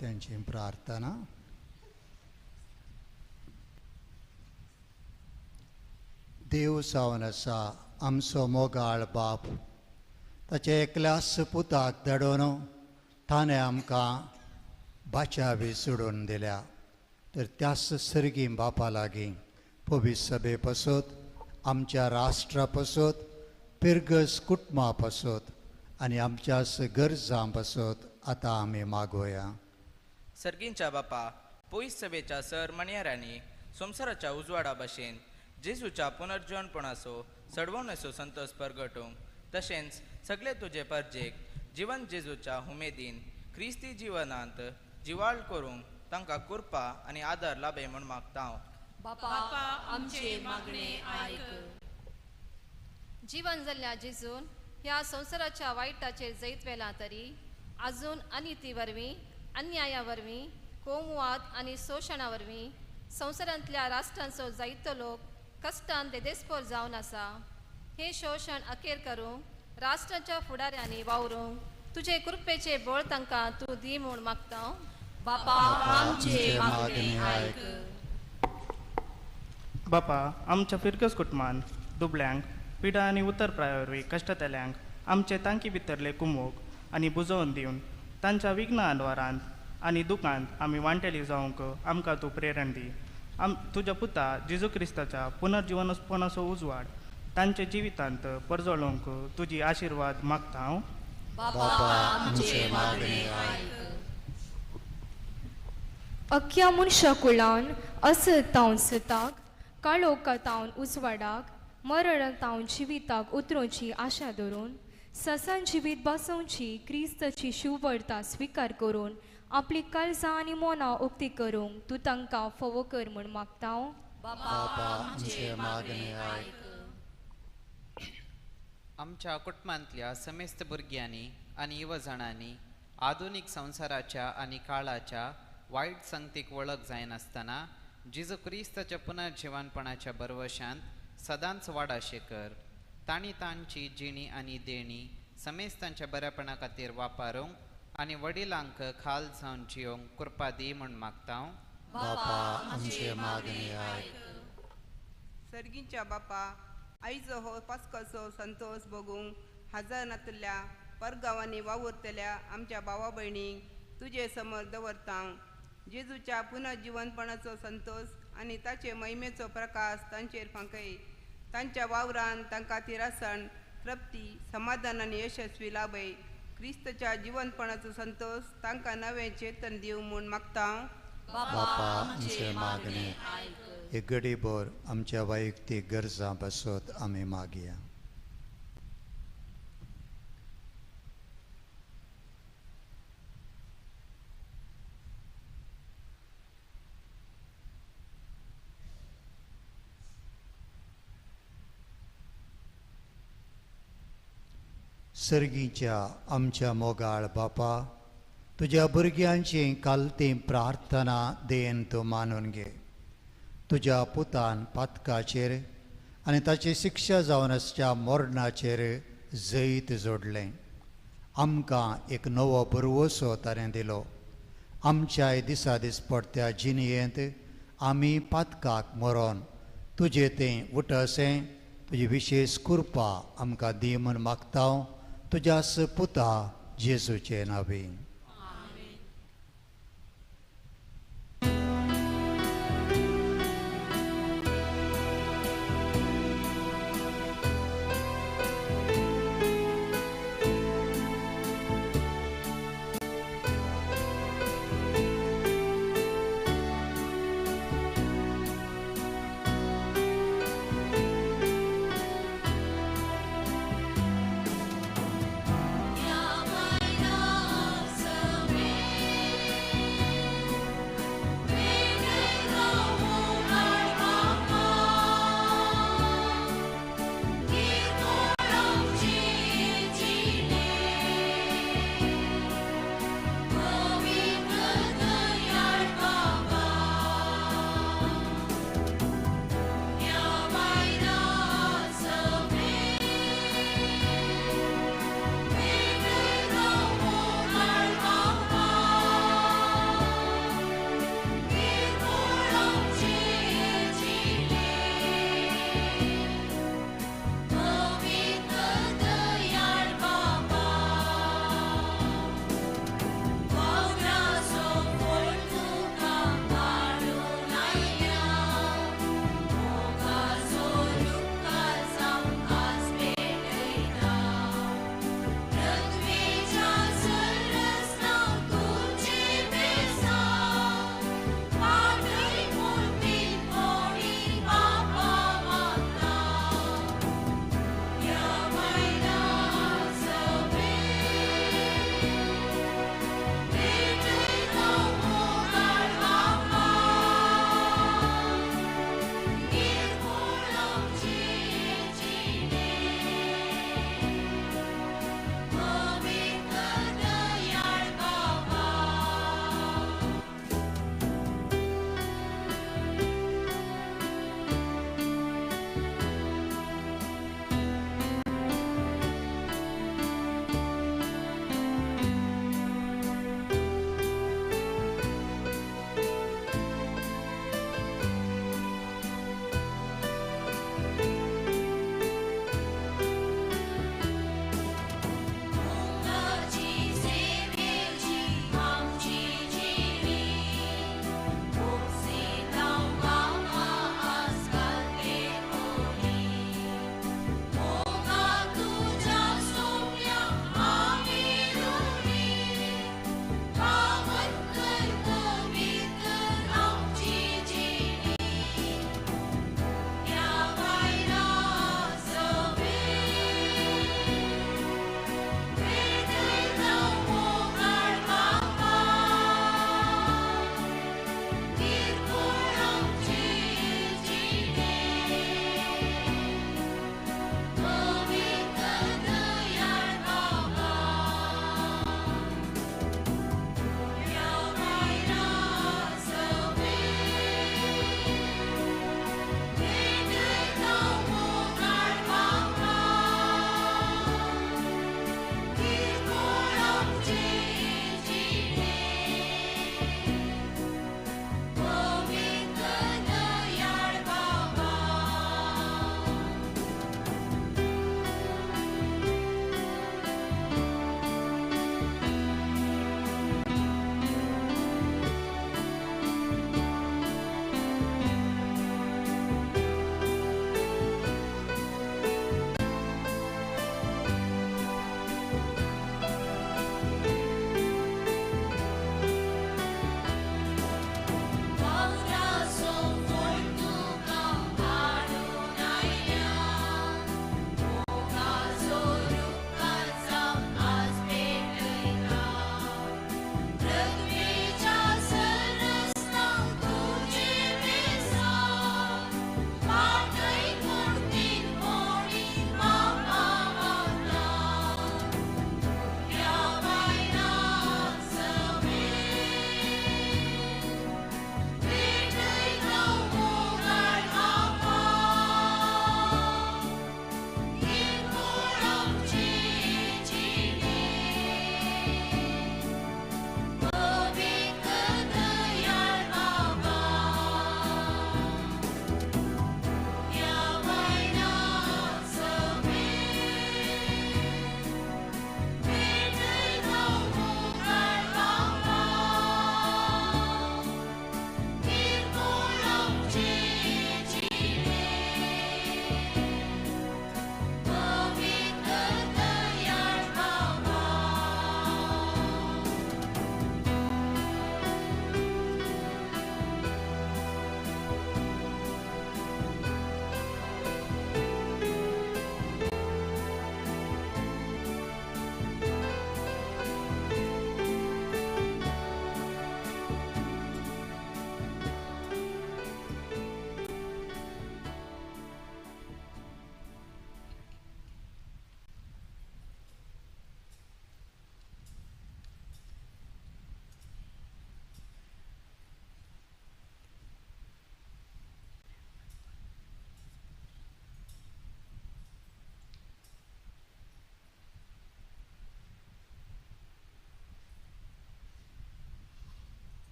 त्यांची प्रार्थना देव सावन आसा आमचो मोगाळ बाप ताचे एकल्याच पुताक धाडून ताणें आमकां बाचावी सोडून दिल्या तर त्याच सर्गी बापा लागीं पवित्र सभे पासत आमच्या राष्ट्रा पासत पिर्गस कुटुंबा पासत आनी आमच्याच गरजां पासत आतां आमी मागोया. सर्गींच्या बापा पयस सभेच्या सर मणियारांनी संवसाराच्या उजवाडा भाशेन जेजूच्या पुनर्जवणपणाचो सडवणेचो संतोष परगटूंक तशेंच सगळे तुजे परजेक जिवन जेजूच्या उमेदीन क्रिस्ती जिवनांत जिवाळ करूंक तांकां कृपा आनी आदर लाभे म्हूण मागता हांव. बापा आमचे मागणे आयक. जीवन जाल्ल्या जेजून ह्या संवसाराच्या वायटाचेर जैत वेला तरी आजून अनिती वरवीं अन्याया वरवीं कोमवाद आनी शोशणा वरवीं संवसारांतल्या राष्ट्रांचो जायतो लोक कश्टान देदेस्पोर जावन आसा. हे शोशण अखेर करूंक राष्ट्राच्या फुडाऱ्यांनी वावरूंक तुजे कृपेचे बळ तांकां तूं दी म्हूण मागता हांव. बापा आमचे मागणे आयक. बापा आमच्या फिरकस कुटुंबान दुबळ्यांक पिडा आनी उतर प्रायवरी कश्टतल्यांक आमचे तांकी भितरले कुमोग आनी बुजोवन दिवन तांच्या विघ्न आडवारांत आनी दुखांत आमी वांटेली जावंक आमकां तूं प्रेरण दी. तुज्या पुता जेजू क्रिस्ताच्या पुनर्जिवनपणाचो उजवाड तांचे जिवितांत परजळोवंक तुजी आशिर्वाद मागता हांव. अख्ख्या मनशा कुळान असत तावन सताक काळोख तावन उजवाडाक मरण तावन जिविताक उतरोवची आशा धरून ससान जिवीत बसोवची क्रिस्ताची शिववडता स्विकार करून आपली काळजां आनी मोना उक्ती करूंक तूं तांकां फोवो कर म्हूण मागता हांव. आमच्या कुटुंबांतल्या समेस्त भुरग्यांनी आनी युवजणांनी आधुनीक संवसाराच्या आनी काळाच्या वायट संगतीक वळख जायनासतना जेजू क्रिस्ताच्या पुनर्जिवनपणाच्या बरवशांत सदांच वाडाशे कर. तांणी तांची जिणी आनी देणी समेस्तांच्या बऱ्यापणा खातीर वापरूंक आनी वडिलांक खाल जावन जियोंक कृपा दी म्हूण मागता हांव. सर्गीच्या बापा आयज हो पास्काचो संतोष बगूंक हजरांतल्या परगांवांनी वावुरतल्या आमच्या भावा भयणींक तुजे समोर दवरता. जेजूच्या पुनर्जिवनपणाचो संतोष आनी ताचे महिमेचो प्रकाश तांचेर फांकय. तांच्या वावरान तांकां तिरासण तृप्ती समाधान आनी यशस्वी लाभय. क्रिस्ताच्या जिवनपणाचो संतोष तांकां नवें चेतन दिवं म्हूण मागता. एक घडीभर आमच्या वैयक्तीक गरजां बसत आमी मागया. सर्गीच्या आमच्या मोगाळ बापा तुज्या भुरग्यांची कालती प्रार्थना देन तूं मानून घे. तुज्या पुतान पातकाचेर आनी ताची शिक्षा जावन आसच्या मोरणाचेर जैत जोडलें. आमकां एक नवो बरवसो ताणें दिलो. आमच्याय दिसा दिसपडट्या जिणयेंत आमी पातकाक मरोन तुजें तें उटसें तुजी विशेश कृपा आमकां दी म्हूण मागता तुज्यास पुता जेजूचे नांवी. या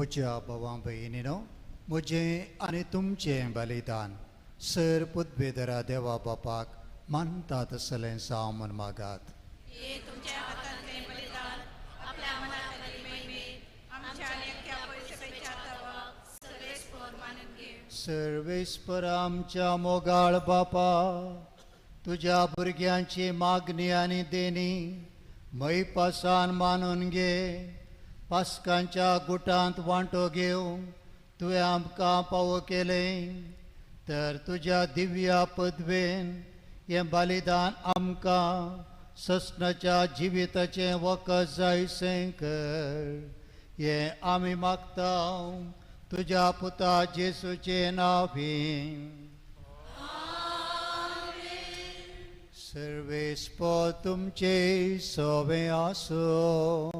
म्हज्या भावां भयणीनो, म्हजें आनी तुमचें बलिदान सर पुद्वेदरा देवा बापाक मानता तसलें जावं म्हूण मागात. हे तुमच्या हातांतलें बलिदान आपल्या मनांतली महिमेत आमच्या एकट्या पवित्रतेच्या तवाक सर्वेस्पर मानून घे. सर्वेस्पर आमच्या मोगाळ बापा, तुज्या भुरग्यांची मागणी आनी देणी मैपासान मानून घे. पास्कांच्या गुटांत वांटो घेवंक तुवें आमकां फावो केलें, तर तुज्या दिव्या पदवेन हें बलिदान आमकां ससनाच्या जिविताचें वखद जायसें कर. हें आमी मागता तुज्या पुता जेसूचे नांवीं. सर्वेस्पर तुमचे सोबे आसूं.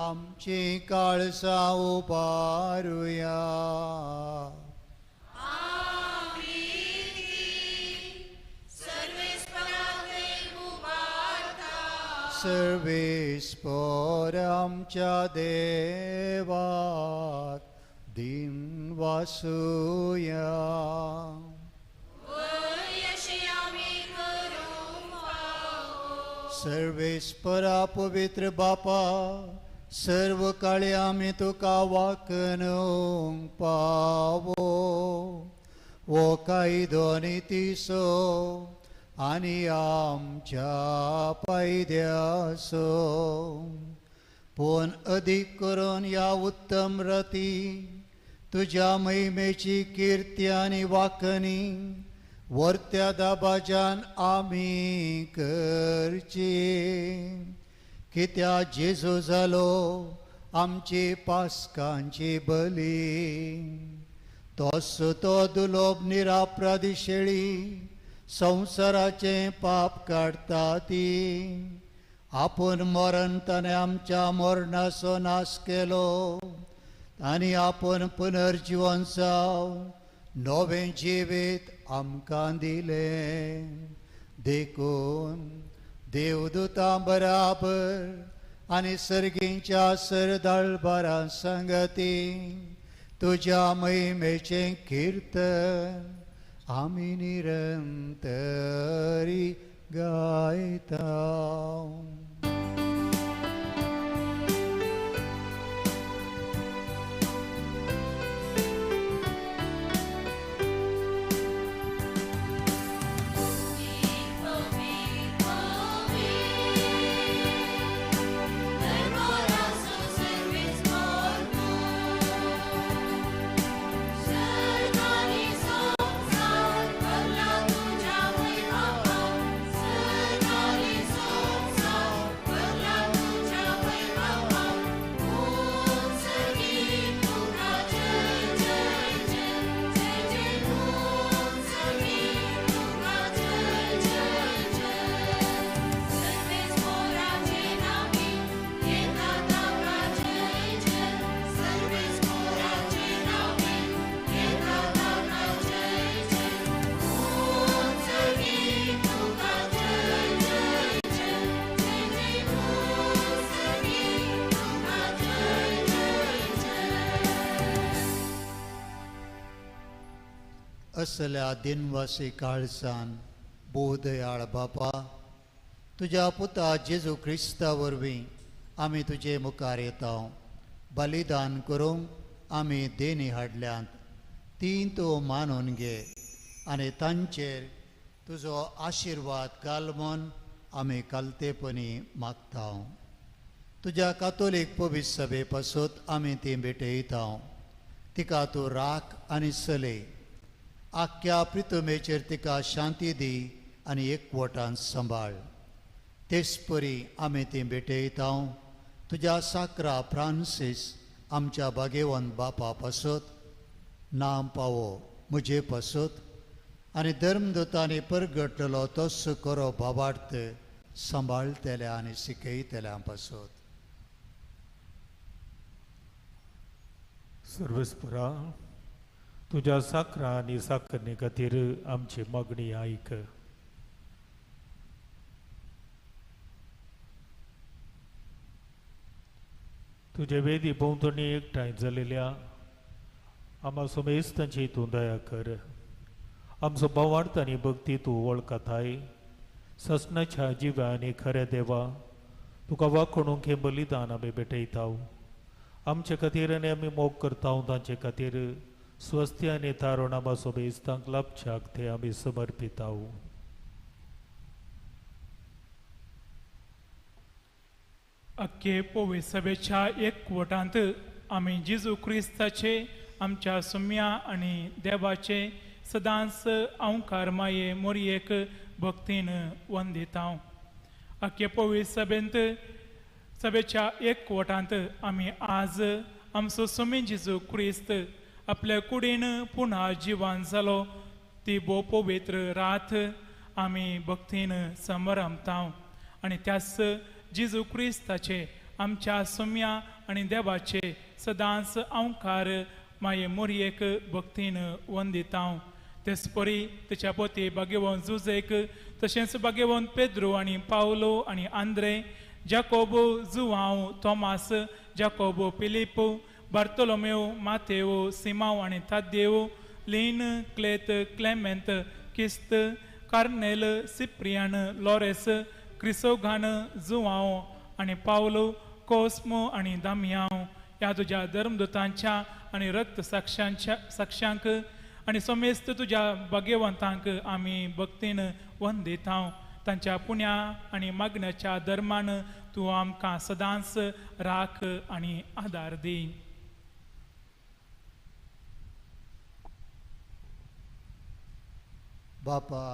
आमची काळजां उबारुया. सर्वेस्पर आमच्या देवाक दिन वासुया. सर्वेस्परा पवित्र बापा, सर्व काळी आमी तुका वाकणूंक पावो. वो कायदो नितीसो आनी आमच्या पायद्यासो, पूण अदीक करून ह्या उत्तम रती तुज्या महिमेची किर्ती आनी वाखणी वर्त्या दाबाज्यान आमी करची. कित्या जेजू जालो आमची पास्कांची बली. तोच तो दुलोब निरापराधी शेळी संवसाराचें पाप काडटा ती. आपूण मरण ताणें आमच्या मरणाचो नाश केलो आनी आपूण पुनर्जीवन जावन नवें जिवीत आमकां दिलें. देखून देवदूतां बराबर आनी सर्गींच्या सरदारबारां संगती तुज्या महिमेचें किर्तन आमी निरंतरी गायता. असल्या दिनवासी काळजान बोधयाळ बापा, तुज्या पुता जेजू क्रिस्ता वरवीं आमी तुजे मुखार येता. बलिदान करूंक आमी देणी हाडल्यांत ती तूं मानून घे आनी तांचेर तुजो आशिर्वाद घाल म्हूण आमी कालतेपणी मागता. तुज्या कातोलीक पवित्र सभे पासून आमी ती भेटयता. तिका तूं राख आनी चलय. आख्या प्रितमेचेर तिका शांती दी आनी एकवटान सांबाळ. तेच परी आमी ती भेटयता. तुज्या साकरा फ्रांसीस आमच्या भाग्यवंत बापा पासून नाम पावो म्हजे पासून आनी धर्मदूतांनी परगटलेलो तोच करो भावार्थ सांबाळतेल्या आनी शिकयतल्या पासून. सर्वेस्परा, तुझ्या साखरा आणि साखरणे खातीर आमची मागणी आयक. तुझे वेदी भोंवतणी एकठांय जालेल्या आम्हा सोमेस्तांची तूं दया कर. आमचो भावार्थ आनी भक्ती तूं वळखताय. ससनाच्या जिव्या आनी खऱ्या देवा तुका वाखणूक हे बलिदान आमी भेटयताव. आमचे खातीर आनी आमी मोग करताव तांचे खातीर स्वस्ती आनी तारण आम्हा सोमेस्तांक लाभच्याक ते आमी समर्पिताव. अख्खे पोवे सभेच्या एकवटांत आमी जेजू क्रिस्ताचे आमच्या सुम्या आनी देवाचे सदांच अवकार माये मोरयेक भक्तीन वंदितांव. अख्खे पोवे सभेच्या एकवटांत आमी आज आमचो सुमी जेजू क्रिस्त आपल्या कुडीन पुन्हा जिवान जालो ती भोव पवित्र रात आमी भक्तीन समरमतांव. आनी त्याच जेजू क्रिस्ताचे आमच्या सुम्या आनी देवाचे सदांच अवकार माये मोरयेक भक्तीन वंदितांव. तेच परी तेच्या पोती भाग्यवान जुजेक तशेंच भाग्यवान पेद्रो आनी पावलो आनी Andre Jacob Joao Tomas Jacob Filipe Bartolomeu Mateus Simao आनी ताद्देव लीन क्लेत क्लेमेंत किस्त कार्नेल सिप्रियान लॉरेस क्रिसोगान जुवांव आनी पावलो कोस्मो आनी दामियांव ह्या तुज्या धर्मदुतांच्या आनी रक्त साक्षांक आनी सोमेस्त तुज्या भाग्यवंतांक आमी भक्तीन वंदितांव. तांच्या पुण्या आनी मागण्याच्या धर्मान तूं आमकां सदांच राख आनी आदार दी. बापा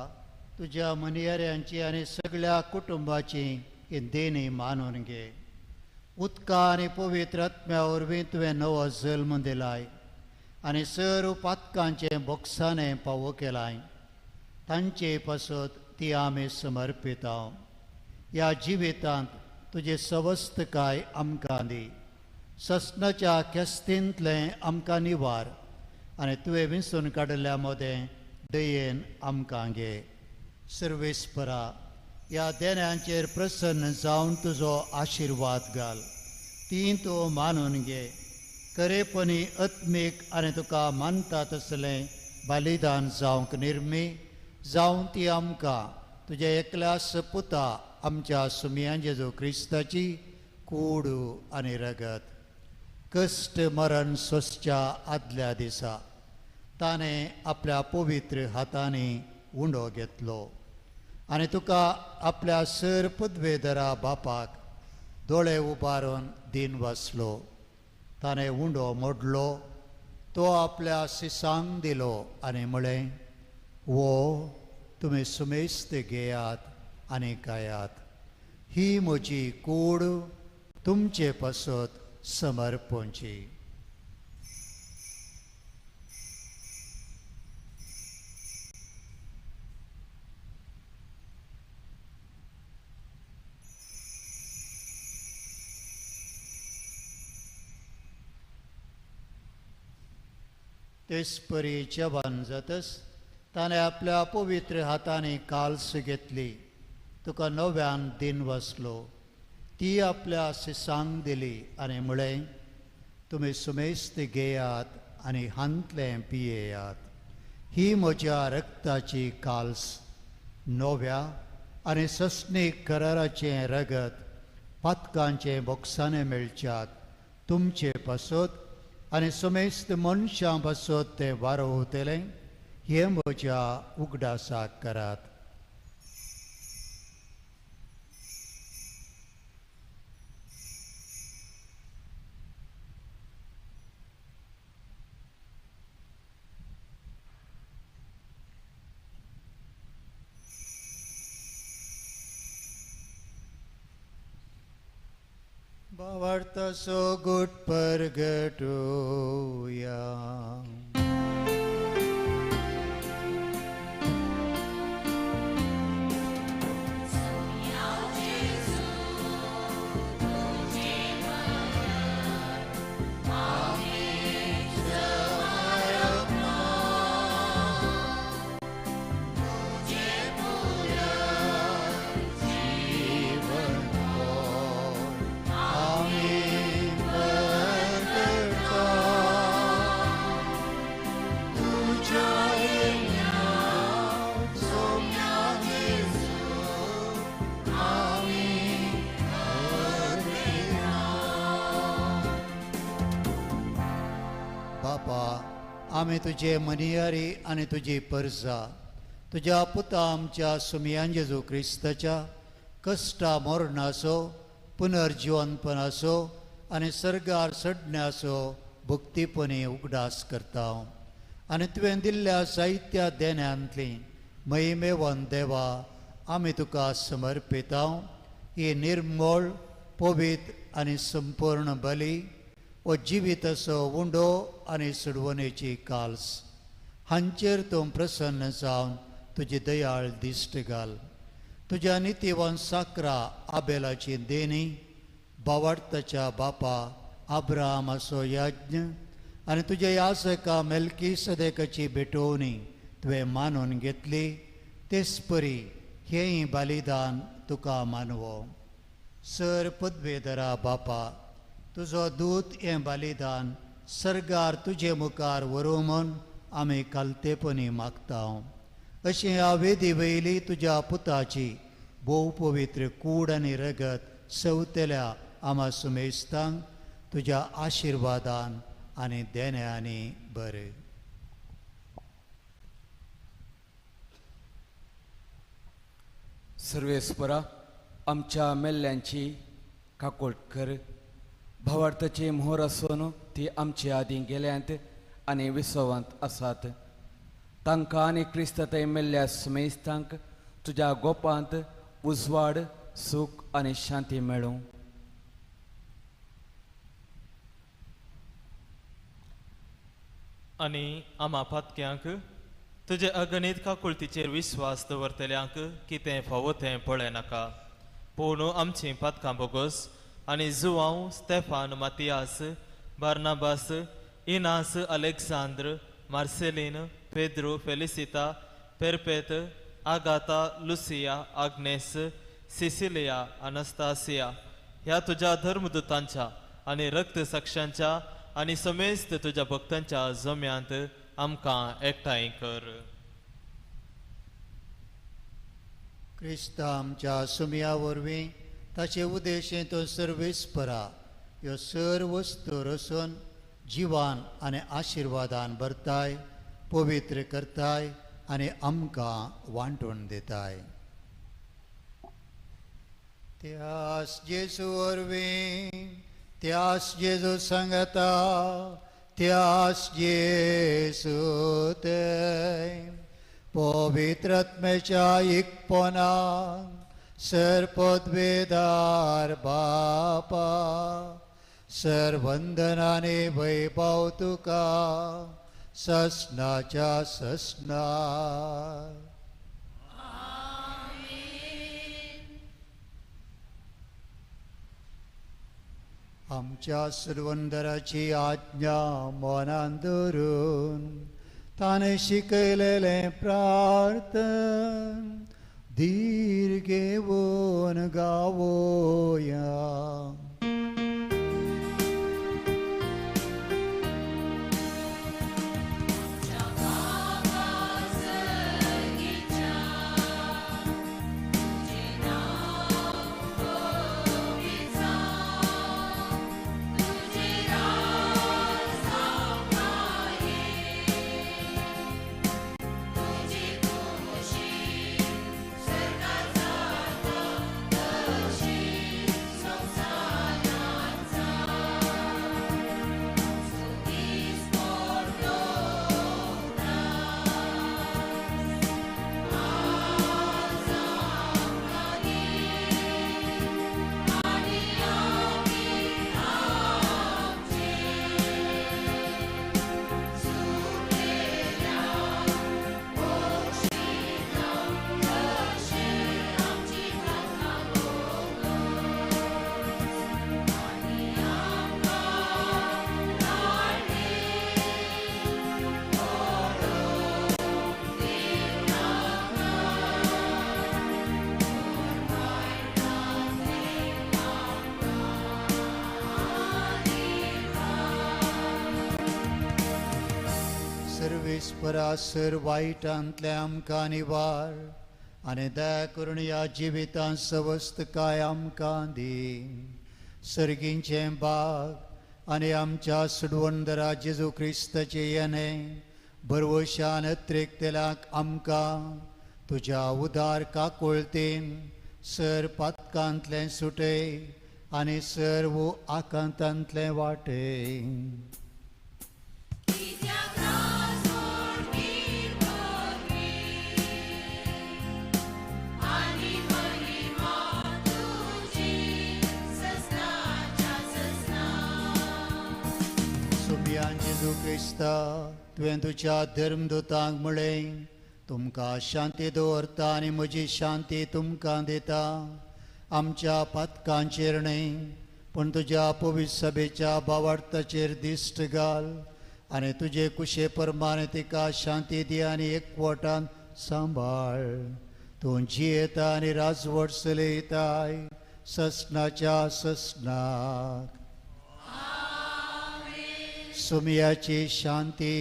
तुझ्या मनियाऱ्यांची आनी सगळ्या कुटुंबाची हे देणी मानून घे. उदका आनी पवित्र आत्म्या वरवीं तुवें नवो जल्म दिलाय आनी सर्व पातकांचें बोगसाणें फावो केलाय. तांचे पासत ती आमी समर्पितांव. ह्या जिवितांत तुजे सवस्तकाय आमकां दी. ससनाच्या केस्तींतलें आमकां निवार आनी तुवें विंचून काडिल्ल्या मोदें दयेन आमकां घे. सर्वेस्परा ह्या देण्यांचेर प्रसन्न जावन तुजो आशिर्वाद घाल. ती तूं मानून घे. खरेपणी आत्मीक आनी तुका मानता तसलें बलिदान जावंक निर्मी जावन ती आमकां तुज्या एकल्याच पुता आमच्या सुमया जेजू क्रिस्ताची कूड आनी रगत. कश्ट मरण सोंसच्या आदल्या दिसा ताणें आपल्या पवित्र हातांनी उंडो घेतलो आनी तुका आपल्या सर पदवेदरा बापाक दोळे उबारून दिन वसलो. ताणें उंडो मोडलो, तो आपल्या सिसांक दिलो आनी म्हळें, वो तुमी सुमेस्त घेयात आनी खायात. ही म्हजी कूड तुमचे पासत समर्पणची. तेच परी जेवण जातच ताणें आपल्या पवित्र हातांनी काल्स घेतली, तुका नव्यान दिन वसलो. ती आपल्या सिसांक दिली आनी म्हळें, तुमी सुमेस्त घेयात आनी हांतलें पियेयात. ही म्हज्या रक्ताची काल्स, नव्या आनी सस्नीक कराराचें रगत पातकांचें बोगसाणें मेळच्याक तुमचे पासत आनी सुमेस्त मनशां पासत तें वारोवतलें हे म्हज्या उगडासाक करात. भावार्थाचो घोट परगटुया. Amen. बापा आमी तुजे मनियारी आनी तुजी परजा तुज्या पुता आमच्या सुमयान जेजू क्रिस्ताच्या कश्टा मरणाचो पुनर्जिवनपणाचो आनी सर्गार चडण्याचो भक्तीपणी उगडास करता आनी तुवें दिल्ल्या साहित्या देण्यांतली महिमेवन देवा आमी तुका समर्पिता ही निर्मळ पवित्र आनी संपूर्ण बली व जिविताचो उंडो आनी सोडवणेची काल्स हांचेर तूं प्रसन्न जावन तुजी दयाळ दिश्ट घाल तुज्या नितीवन साकरा आबेलाची देणी बावार्थाच्या बापा आब्रामाचो याज्ञ आनी तुज्या याजका मेल्की सदेकाची भेटोवणी तुवें मानून घेतली तेच परी हेंय बलिदान तुका मानवो सर पदवेदरा बापा तुजो दूत हें बलिदान सर्गार तुजे मुखार व्हरूं म्हूण आमी कालतेपणी मागता अशी ह्या वेदी वयली तुज्या पुताची भोव पवित्र कूड आनी रगत सवतेल्या आमा सुमेस्तांक तुज्या आशिर्वादान आनी देण्यांनी बरें सर्वेस्परा आमच्या मेल्ल्यांची काकोट कर भावार्थाची मोहर आसून ती आमचे आदीं गेल्यांत आनी विसवांत आसात तांकां आनी क्रिस्तताय मेल्ल्या सुमेस्तांक तुज्या गोपांत उजवाड सूख आनी शांती मेळूं आनी आमा पातक्यांक तुजे अगणित काकुळतीचेर विस्वास दवरतल्यांक कितें फावो तें पळय नाका पूण आमची पातकां बोगोस आनी Joao Stefan Matias Barnabas Inas Alexandre Marcelin Pedro Felicita Perpet Agata Lucia Agnes Cecilia Anastasia ह्या तुज्या धर्मदुतांच्या आनी रक्त साक्षांच्या आनी समेस्त तुज्या भक्तांच्या जम्यांत आमकां एकठांय कर क्रिस्ता आमच्या सुमया वरवीं ताचे उद्देशें तो सर्वेस्परा ह्यो सर वस्तू रसून जिवान आनी आशिर्वादान भरताय पवित्र करताय आनी आमकां वांटून दिताय त्यास जेजू वरवीं त्यास जेजू सांगता त्यास जेजू ते पवित्रात्म्याच्या एकपणान सरपदवेदार बापा सरवंदनाने वैभव तुका ससनाच्या ससना आमच्या सुरवंदराची आज्ञा मनान धरून ताणे शिकयलेलें प्रार्थन धीर घेवन गावोया सर्वेस्परा सर वायटांतले आमकां निवार आनी दया करून ह्या जिवितांत सवस्त काय आमकां दी सर्गींचे बाग आनी आमच्या सुडवणदरा जेजू क्रिस्ताचे येणे बरवशान त्रेकतेलाक आमकां तुज्या उदार काकोळतेन सर पातकांतले सुटे आनी सर्व आकांतांतले वाटे. सुमयान जेजू क्रिस्ता तुवें तुज्या धर्मदूतांक म्हळें तुमकां शांती दवरता आनी म्हजी शांती तुमकां दिता. आमच्या पातकांचेर न्हय पूण तुज्या पवित्र सभेच्या भावार्थाचेर दिश्ट घाल आनी तुजे कुशे प्रमाणे तिका शांती दी आनी एकवटान सांबाळ. तूं जियेता आनी राजवट चलयताय ससनाच्या ससनाक. सुमयाची शांती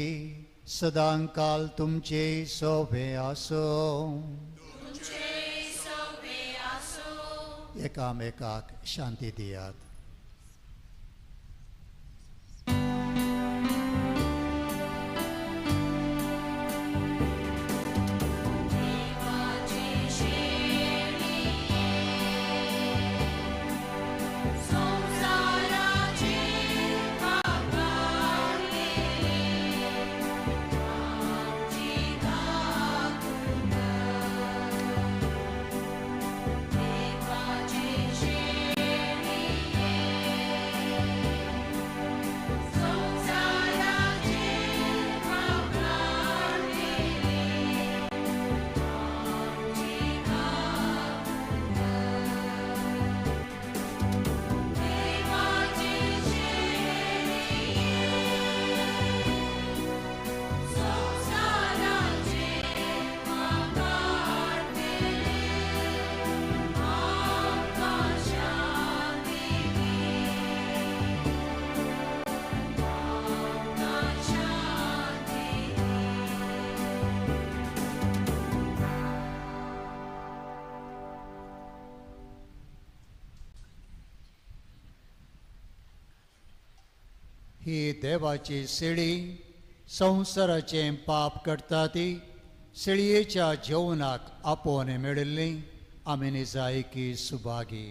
सदांकाल तुमचे सोबे आसो. एकामेकाक शांती दियात. ही देवाची सिळी संवसाराचें पाप करता ती सिळयेच्या जेवणाक आपोवन मेळिल्ली आमी निजायकी सुभागी.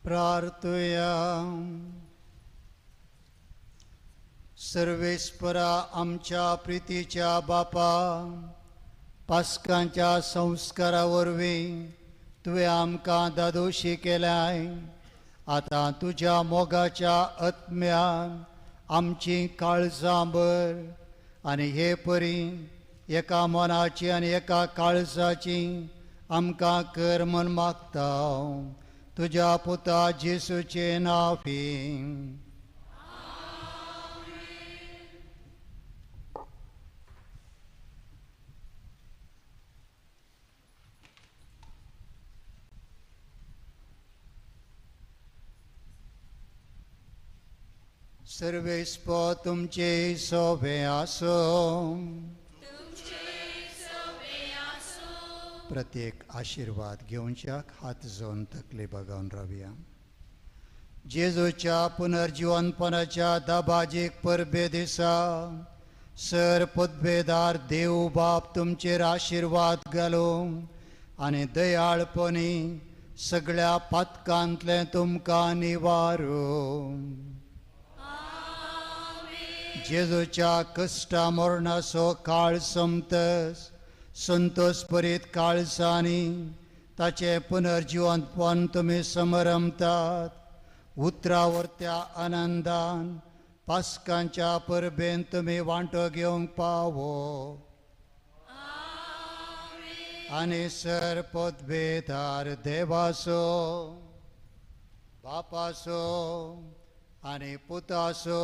प्रार्थया. सर्वेस्परा आमच्या प्रितीच्या बापा, पास्कांच्या संस्कारा वरवीं तुवें आमकां दादोशी केल्याय. आतां तुज्या मोगाच्या आत्म्यान आमची काळजां भर आनी हे परी एका मनाची आनी एका काळजाची आमकां कर म्हूण मागता. तुज्या पुता जेसूचे नांवी. सर्वेस्प तुमचे सोबे आसो. प्रत्येक आशीर्वाद घेवच्याक हात जोडून तकले बगावन रावया. जेजूच्या पुनर्जीवनपणाच्या दाबाजीक परबे दिसा सर पदवेदार देव बाप तुमचेर आशीर्वाद घालूं आनी दयाळपणी सगळ्या पातकांतले तुमकां निवारूं. जेजूच्या कश्टा मरणाचो काळ सोंपतस संतोष भरीत काळजांनी ताचे पुनर्जीवनपण तुमी समरमतात. उतरावरत्या आनंदान पास्कांच्या परबेन तुमी वांटो घेवंक पावो. आनी सर पदवेदार देवाचो, बापाचो आनी पुताचो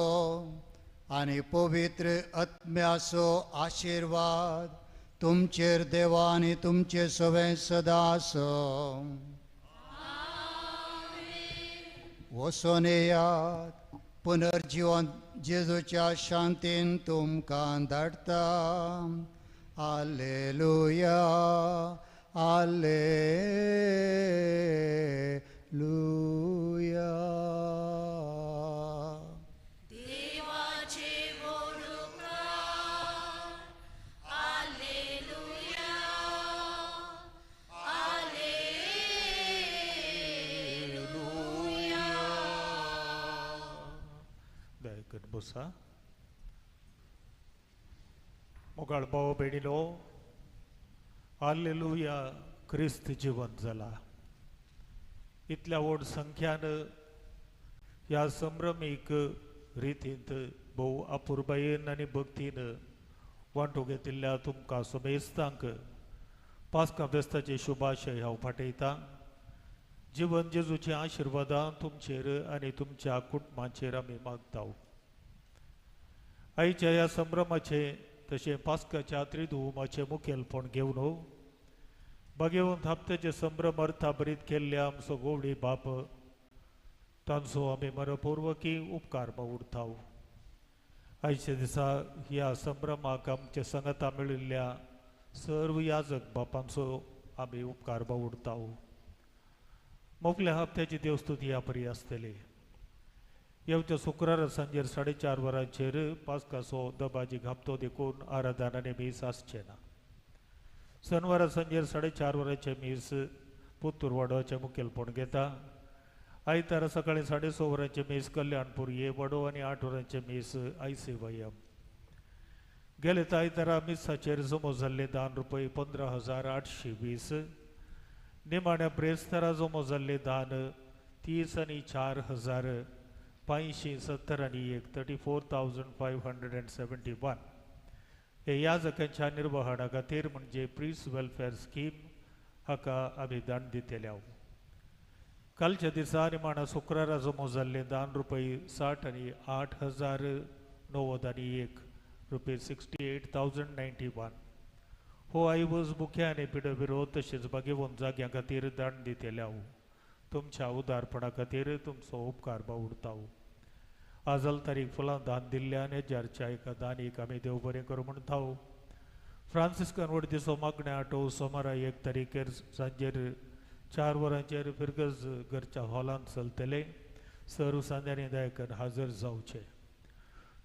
आनी पवित्र आत्म्याचो आशीर्वाद तुमचेर देवा आनी तुमचे सवे सदा आसो. वचून येयात. पुनर्जीवन जेजूच्या शांतीन तुमकां धाडटा. Hallelujah, hallelujah. बसा. मोगाळ भाव भयणीनो, हालेलुया, क्रिस्त जिवंत जाला. इतल्या व्हड संख्यान ह्या संभ्रमीक रितींत भोव आपुरबायेन आनी भक्तीन वांटो घेतिल्ल्या तुमकां समेस्तांक पास्का फेस्ताचे शुभाशय हांव फाटयतां. जिवन जेजूचे आशिर्वादां तुमचेर आनी तुमच्या कुटुंबाचेर आमी मागता. आयच्या ह्या संभ्रमाचे तशें पास्काच्या त्रिधुवमाचे मुखेलपण घेवन भगवंत हप्त्याचे संभ्रम अर्था बरीत केल्ल्या आमचो गोवडी बाप तांचो आमी मनपूर्वकी उपकार मागूरता. आयच्या दिसा ह्या संभ्रमाक आमचे संगता मेळिल्ल्या सर्व याजक बापांचो आमी उपकार मागूरता. मोगल्या हप्त्याची देवस्तुती ह्या परी आसतली. येवच्या शुक्रारा सांजेर 4:30 वरांचेर पास्काचो दबाजीक हप्तो देखून आराधना आनी मीस आसचें ना. शेनवारा सांजेर 4:30 वरांचे मीस पुत्तूर वाडोचे मुखेलपण घेता. आयतारा सकाळीं 6:30 वरांचे मीस कल्याणपूर ये वडो आनी 8 वरांचे मीस ICYM. गेले आयतारा मिसाचेर जमो जाल्ले दान रुपये 15,820. निमाण्या ब्रेस्तारा जमो जाल्ले दान 30 आनी 4,570 आनी 34,571. हे याजकांच्या निर्वहणा खातीर म्हणजे प्रीस वेलफेअर स्कीम हाका आमी दान दितेल्या. कालच्या दिसा निमाणा शुक्रारा जमो जाल्ले दान रुपये 60 आनी 8,091 रुपये 68,091. हो आयवज मुख्य आनी पिडो विरोध तशेंच भगवंत जाग्यां खातीर दान दितेल्या. तुमच्या उदारपणा खातीर तुमचो उपकार बावुरता. आजल तारीख फुलां दान दिल्ल्यान हेज्यारच्या एका दानीक आमी देव बरें करूं म्हणटा. फ्रांसिस्कन वर्दीचो मागणे आठव सोमारा 1 तारीखेर सांजेर 4 वरांचेर फिरगज घरच्या हॉलांत चलतले. सर्व सांद्यांनी दायकन हाजर जावचे.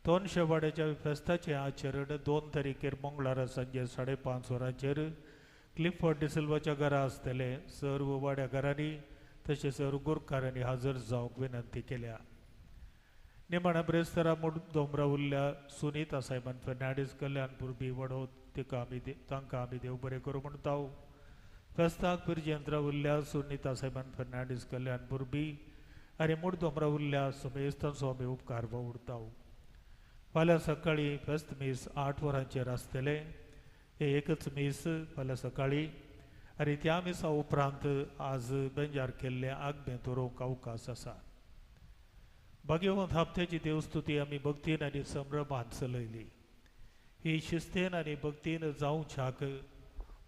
दोनशे वाड्याच्या फेस्ताचे आचरण 2 तारीखेर मंगळारा सांजेर 5:30 वरांचेर क्लिफर्ड डिसिल्वाच्या घरा आसतले. सर्व वाड्या घरांनी तशेंच गुरकारांनी हजर जावंक विनंती केल्या. निमाण्या ब्रेस्तारा दोमरा उरल्या सुनीता सायमन फर्नांडीस कल्याणपूर बी वडो तांकां आमी देव बरें करूं म्हणटा. फेस्ताक पिरजेंद्रा उरल्या सुनीता सायमन फर्नांडीस कल्याणपूर बी आनी दोमरा उरल्या सुमेस्तांचो आमी उपकार बावडटा. फाल्यां सकाळीं फेस्त मीस 8 वरांचेर आसतले. हे एकच मीस फाल्यां सकाळीं आनी त्या मिसा उपरांत आज बेंजार केल्ले आग्बें दवरूंक अवकाश आसा. भाग्यवंत हप्त्याची देवस्तुती आमी भक्तीन आनी संभ्रमांत चलयली. ही शिस्तेन आनी भक्तीन जावच्याक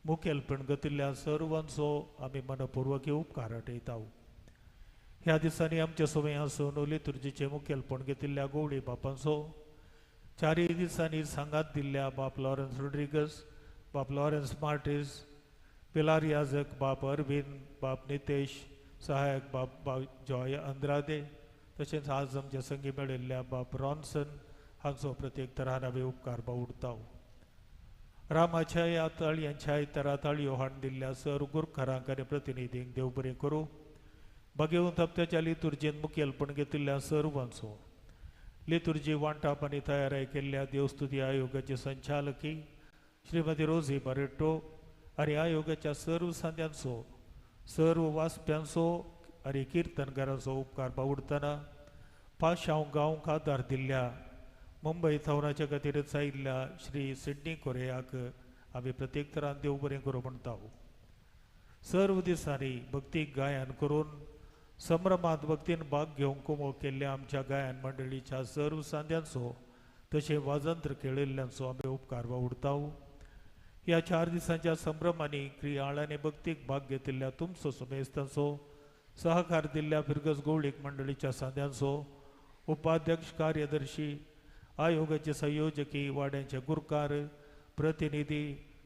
मुखेलपण घेतिल्ल्या सर्वांचो आमी मनपूर्वक उपकार आठयता. ह्या दिसांनी आमच्या सोबे आसून लितुर्जीचे मुखेलपण घेतिल्ल्या गवळी बापांचो, 4 दिसांनी सांगात दिल्ल्या बाप लॉरन्स रोड्रिगस, बाप लॉरन्स मार्टिस, पिलार याजक बाप अरविंद, बाप नितेश, सहायक बाप जॉय अंद्रादे, तशेंच आज आमच्या संगी मेळिल्ल्या बाप रॉन्सन हांचो प्रत्येक तरान आमी उपकार बावडटा. रामाच्या ताळयांच्या तराताळयो हाडून दिल्ल्या सर गुरकारांक आनी प्रतिनिधींक देव बरें करूं. भाग्यवंत हप्त्याच्या लितुर्जेन मुखेलपण घेतिल्ल्या सर्वांचो, लितुर्जी वांटप आनी तयाराय केल्ल्या देवस्तुती आयोगाची संचालकी श्रीमती रोजी बारेटो आनी आयोगाच्या सर्व सांद्यांचो, सर्व वाचप्यांचो आनी किर्तनकारांचो उपकार बावडतना पाशांव गांवक आदार दिल्ल्या मुंबय थावराच्या खातीरच आयिल्ल्या श्री सिडनी कोरेयाक आमी प्रत्येक तरान देव बरें करूं म्हणटा. सर्व दिसांनी भक्तीक गायन करून संभ्रमांत भक्तीन भाग घेवंक कुमो केल्ल्या आमच्या गायन मंडळीच्या सर्व सांद्यांचो तशें वाजंत्र खेळिल्ल्यांचो आमी उपकार बावडटा. ह्या 4 दिसांच्या संभ्रमांनी क्रियाळ आनी भक्तीक भाग घेतिल्ल्या तुमचो सुमेस्तांचो, सहकार दिल्ल्या फिरगस गवळीक मंडळीच्या सांद्यांचो, उपाध्यक्ष, कार्यदर्शी, आयोगाचे संयोजकी, वाड्याचे गुरकार, प्रतिनिधी,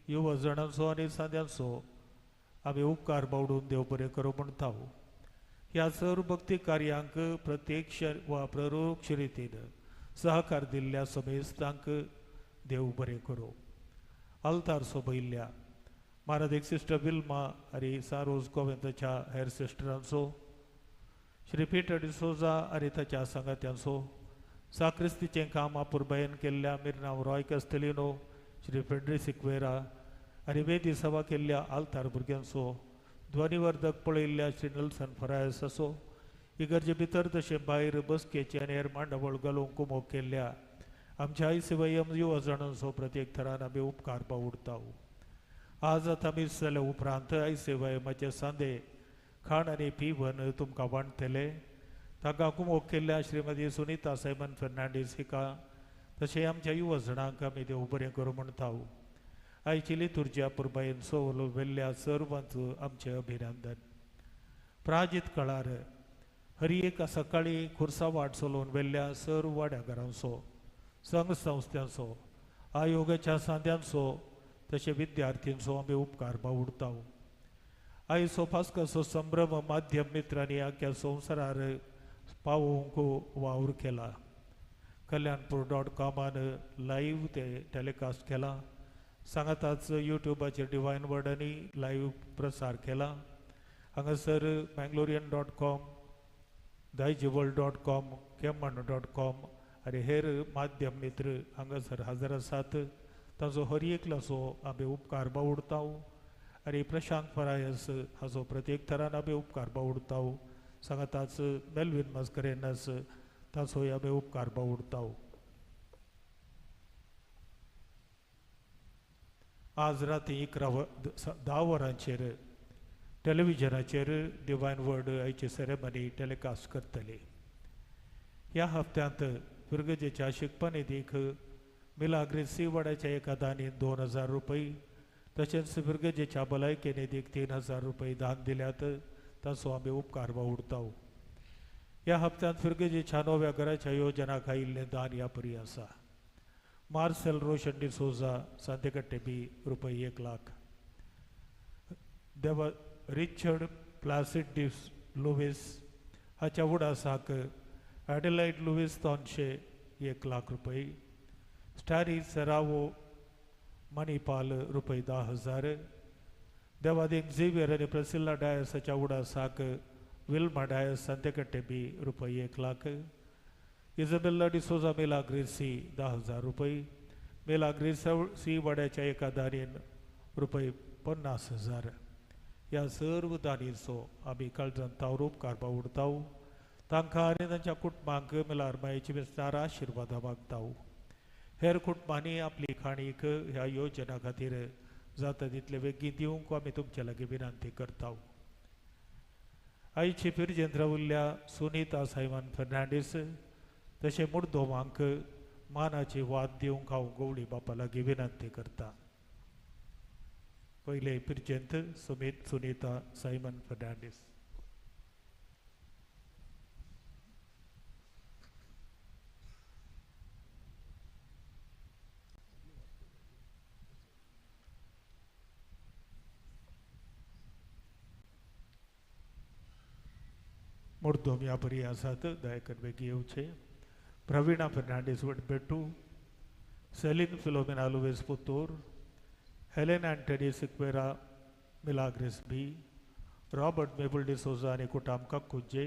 युवा जाणांचो आनी सांद्यांचो आमी उपकार बावडून देव बरें करूं म्हणटा. ह्या सर्व भक्ती कार्यांक प्रत्यक्ष वा परोक्ष रितीन सहकार दिल्ल्या समेस्तांक देव बरें करूं. आल्तार सोबयल्ल्या म्हारदेक सिस्टर विल्मा आनी सारोज गोविंदाच्या हेर सिस्टरांचो, श्री पीटर डिसोजा आनी ताच्या सांगात्यांचो, साक्रिस्तीचें काम आपुरबायेन केल्ल्या मिर्नांव रॉय कस्तेलिनो, श्री फेड्रिस सिक्वेरा आनी वेदी सभा केल्ल्या आल्तार भुरग्यांचो, ध्वनिवर्धक पळयल्ल्या श्री नेल्सन फरायस असो, इगर्जे भितर तशें भायर बसकेची आनी हेर मांडावळ घालूंक कुमोग केल्ल्या आमच्या ICYM युवा जाणांचो प्रत्येक तरान आमी उपकार बावडटा. आज आतां मीस जाल्या उपरांत ICYMचे सांदे खाण आनी पिवन तुमकां वांटतले. ताका कुमोग केल्ल्या श्रीमती सुनीता सायमन फर्नांडीस हिका तशें आमच्या युवा जाणांक आमी देव बरें करूं म्हणटा. आयची लितुर्जी पुरबायेन सवल वेल्ल्या सर्वांचो आमचें अभिनंदन. प्राजीत काळार हर एक सकाळीं खुर्सा वाट चलोवन वेल्ल्या सर्व वाड्याकारांचो, संघ संस्थांचो, आयोगाच्या सांद्यांचो तशें विद्यार्थींचो आमी उपकार बावडटा. आयचो पास्काचो संभ्रम माध्यम मित्रांनी आख्या संवसारार पावोवंक वावर केला. कल्याणपूर.com लायव्ह ते टॅलिकास्ट केला. सांगाताच युट्यूबाचेर डिवायन वर्डांनी लायव्ह प्रसार केला. हांगासर Mangalorean.com, दायजीवर्ल्ड.com, केमण.com आनी हेर माध्यम मित्र हांगासर हजर आसात. ताचो हर एकल्याचो आमी उपकार बावडटा आनी प्रशांत फरायस हाचो प्रत्येक तरान आमी उपकार बावडटा. सांगाताच मेल्विन मस्करेनस ताचोय आमी उपकार बावडटा. आज राती 10 वरांचेर टेलिव्हिजनाचेर डिवायन वर्ड आयची सेरेमनी टॅलिकास्ट करतली. ह्या हप्त्यांत फिरगजेच्या शिकपनिधीक मिलाग्रेसी वाड्याच्या एका दानीन 2000 रुपये तशेंच फिरगजेच्या भलायके निधीक 3000 रुपये दान दिल्यात. ताचो आमी उपकार बावडटा. ह्या हप्त्यांत फिरगजेच्या नव्या घराच्या योजनाक आयिल्लें दान ह्या परी आसा. मार्सेल रोशन डिसोजा, सांतेकट्टे बी रुपये 1 लाख. देवा रिचर्ड प्लासिड डिस लुवीस हाच्या उडासाक ॲडिलाइड लुवीस तोनशे 1 लाख रुपये. स्टारी सेरावो मणिपाल रुपये 10,000. देवादीन झेवियर आनी प्रसिल्ला डायसाच्या उडासाक विल्मा डायस संतेकट्टे बी रुपये 1 लाख, इझाबेला डिसोजा मिलाग्रेसी 10,000 रुपये, मिलाग्रेसी वाड्याच्या एका दानीन रुपये 50,000. ह्या सर्व दानीचो आमी काळजांत तावरूप कारपा उरताव. तांकां आनी तांच्या कुटुंबांक मिलार मायेची विस्तार आशिर्वाद मागताव. हेर कुटुंबांनी आपली खाणीक ह्या योजना खातीर जाता तितले बेगीन दिवंक आमी तुमचे लागीं विनंती करताव. आयची पिरजेंत राविल्ल्या सुनीता सायमन फर्नांडीस तशें मुर्दोमांक मानाची वाद दिवंक हांव गवळी बापा लागीं विनंती करता. पहिले पिरजेंत सुनीता सायमन फर्नांडीस. मुर्दोम ह्या बरी आसात, दया करून बेगीन येवचे. Pravina Fernandes Vadbettu, Celine Philomena Lewis Puttur, Helen Antony Sequeira Milagres B, Robert Mabel D'Souza आनी कुटाम कक्कुजे,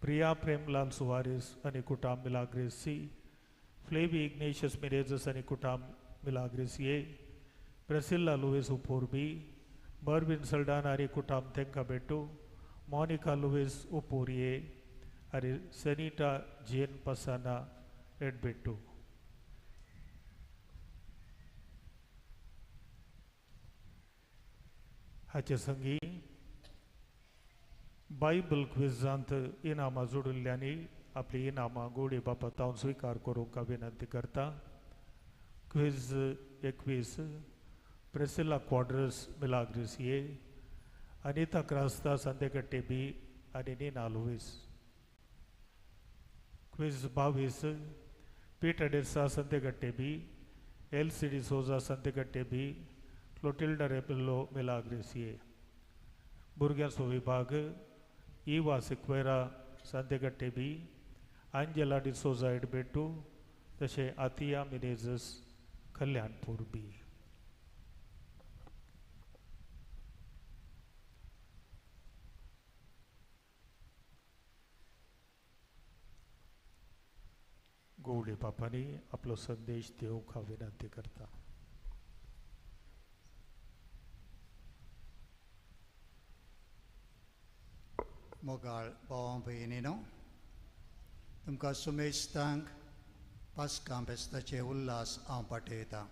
प्रिया प्रेमलाल सुवारिस आनी कुटाम मिलाग्रेस सी, फ्लेवी इग्नेशियस मिरेजस आनी कुटाम मिलाग्रेस ए, प्रेसिल्ला लुवेस उपोर बी, मर्विन सल्डाना आनी कुटाम तेंका बेटू, मोनिका लुवेस उपोरिये आनी सेनिटा जेन पसाना एडबेटू. हाचे संगी बायबल क्विजांत इनामां जोडिल्ल्यांनी आपली इनामां गोडी बापत हांव स्विकार करूंक विनंती करता. क्विज 21 प्रेसिला क्वाड्रस मिलाग्रिस ए, अनिता क्रास्ता संतेकट्टे बी आनी Neena Lewis. Quiz 22 Peter Desa संतेकट्टे बी, एलसीडी सोजा संतेकट्टे बी, क्लोटिल्डा रेपिल्लो मिलाग्रिस ए. भुरग्यांचो विभाग इवा सिक्वेरा संतेकट्टे बी, आंजेला डिसोजा एडबेटू तशें आतिया मिनेझस कल्याणपूर बी. गवळी बापानी आपलो संदेश दिवंक हांव विनंती करता. मोगाळ भावां भयणीनो, तुमकां सुमेस्तांक पास्कां बेस्ताचे उल्हास हांव पाठयतां.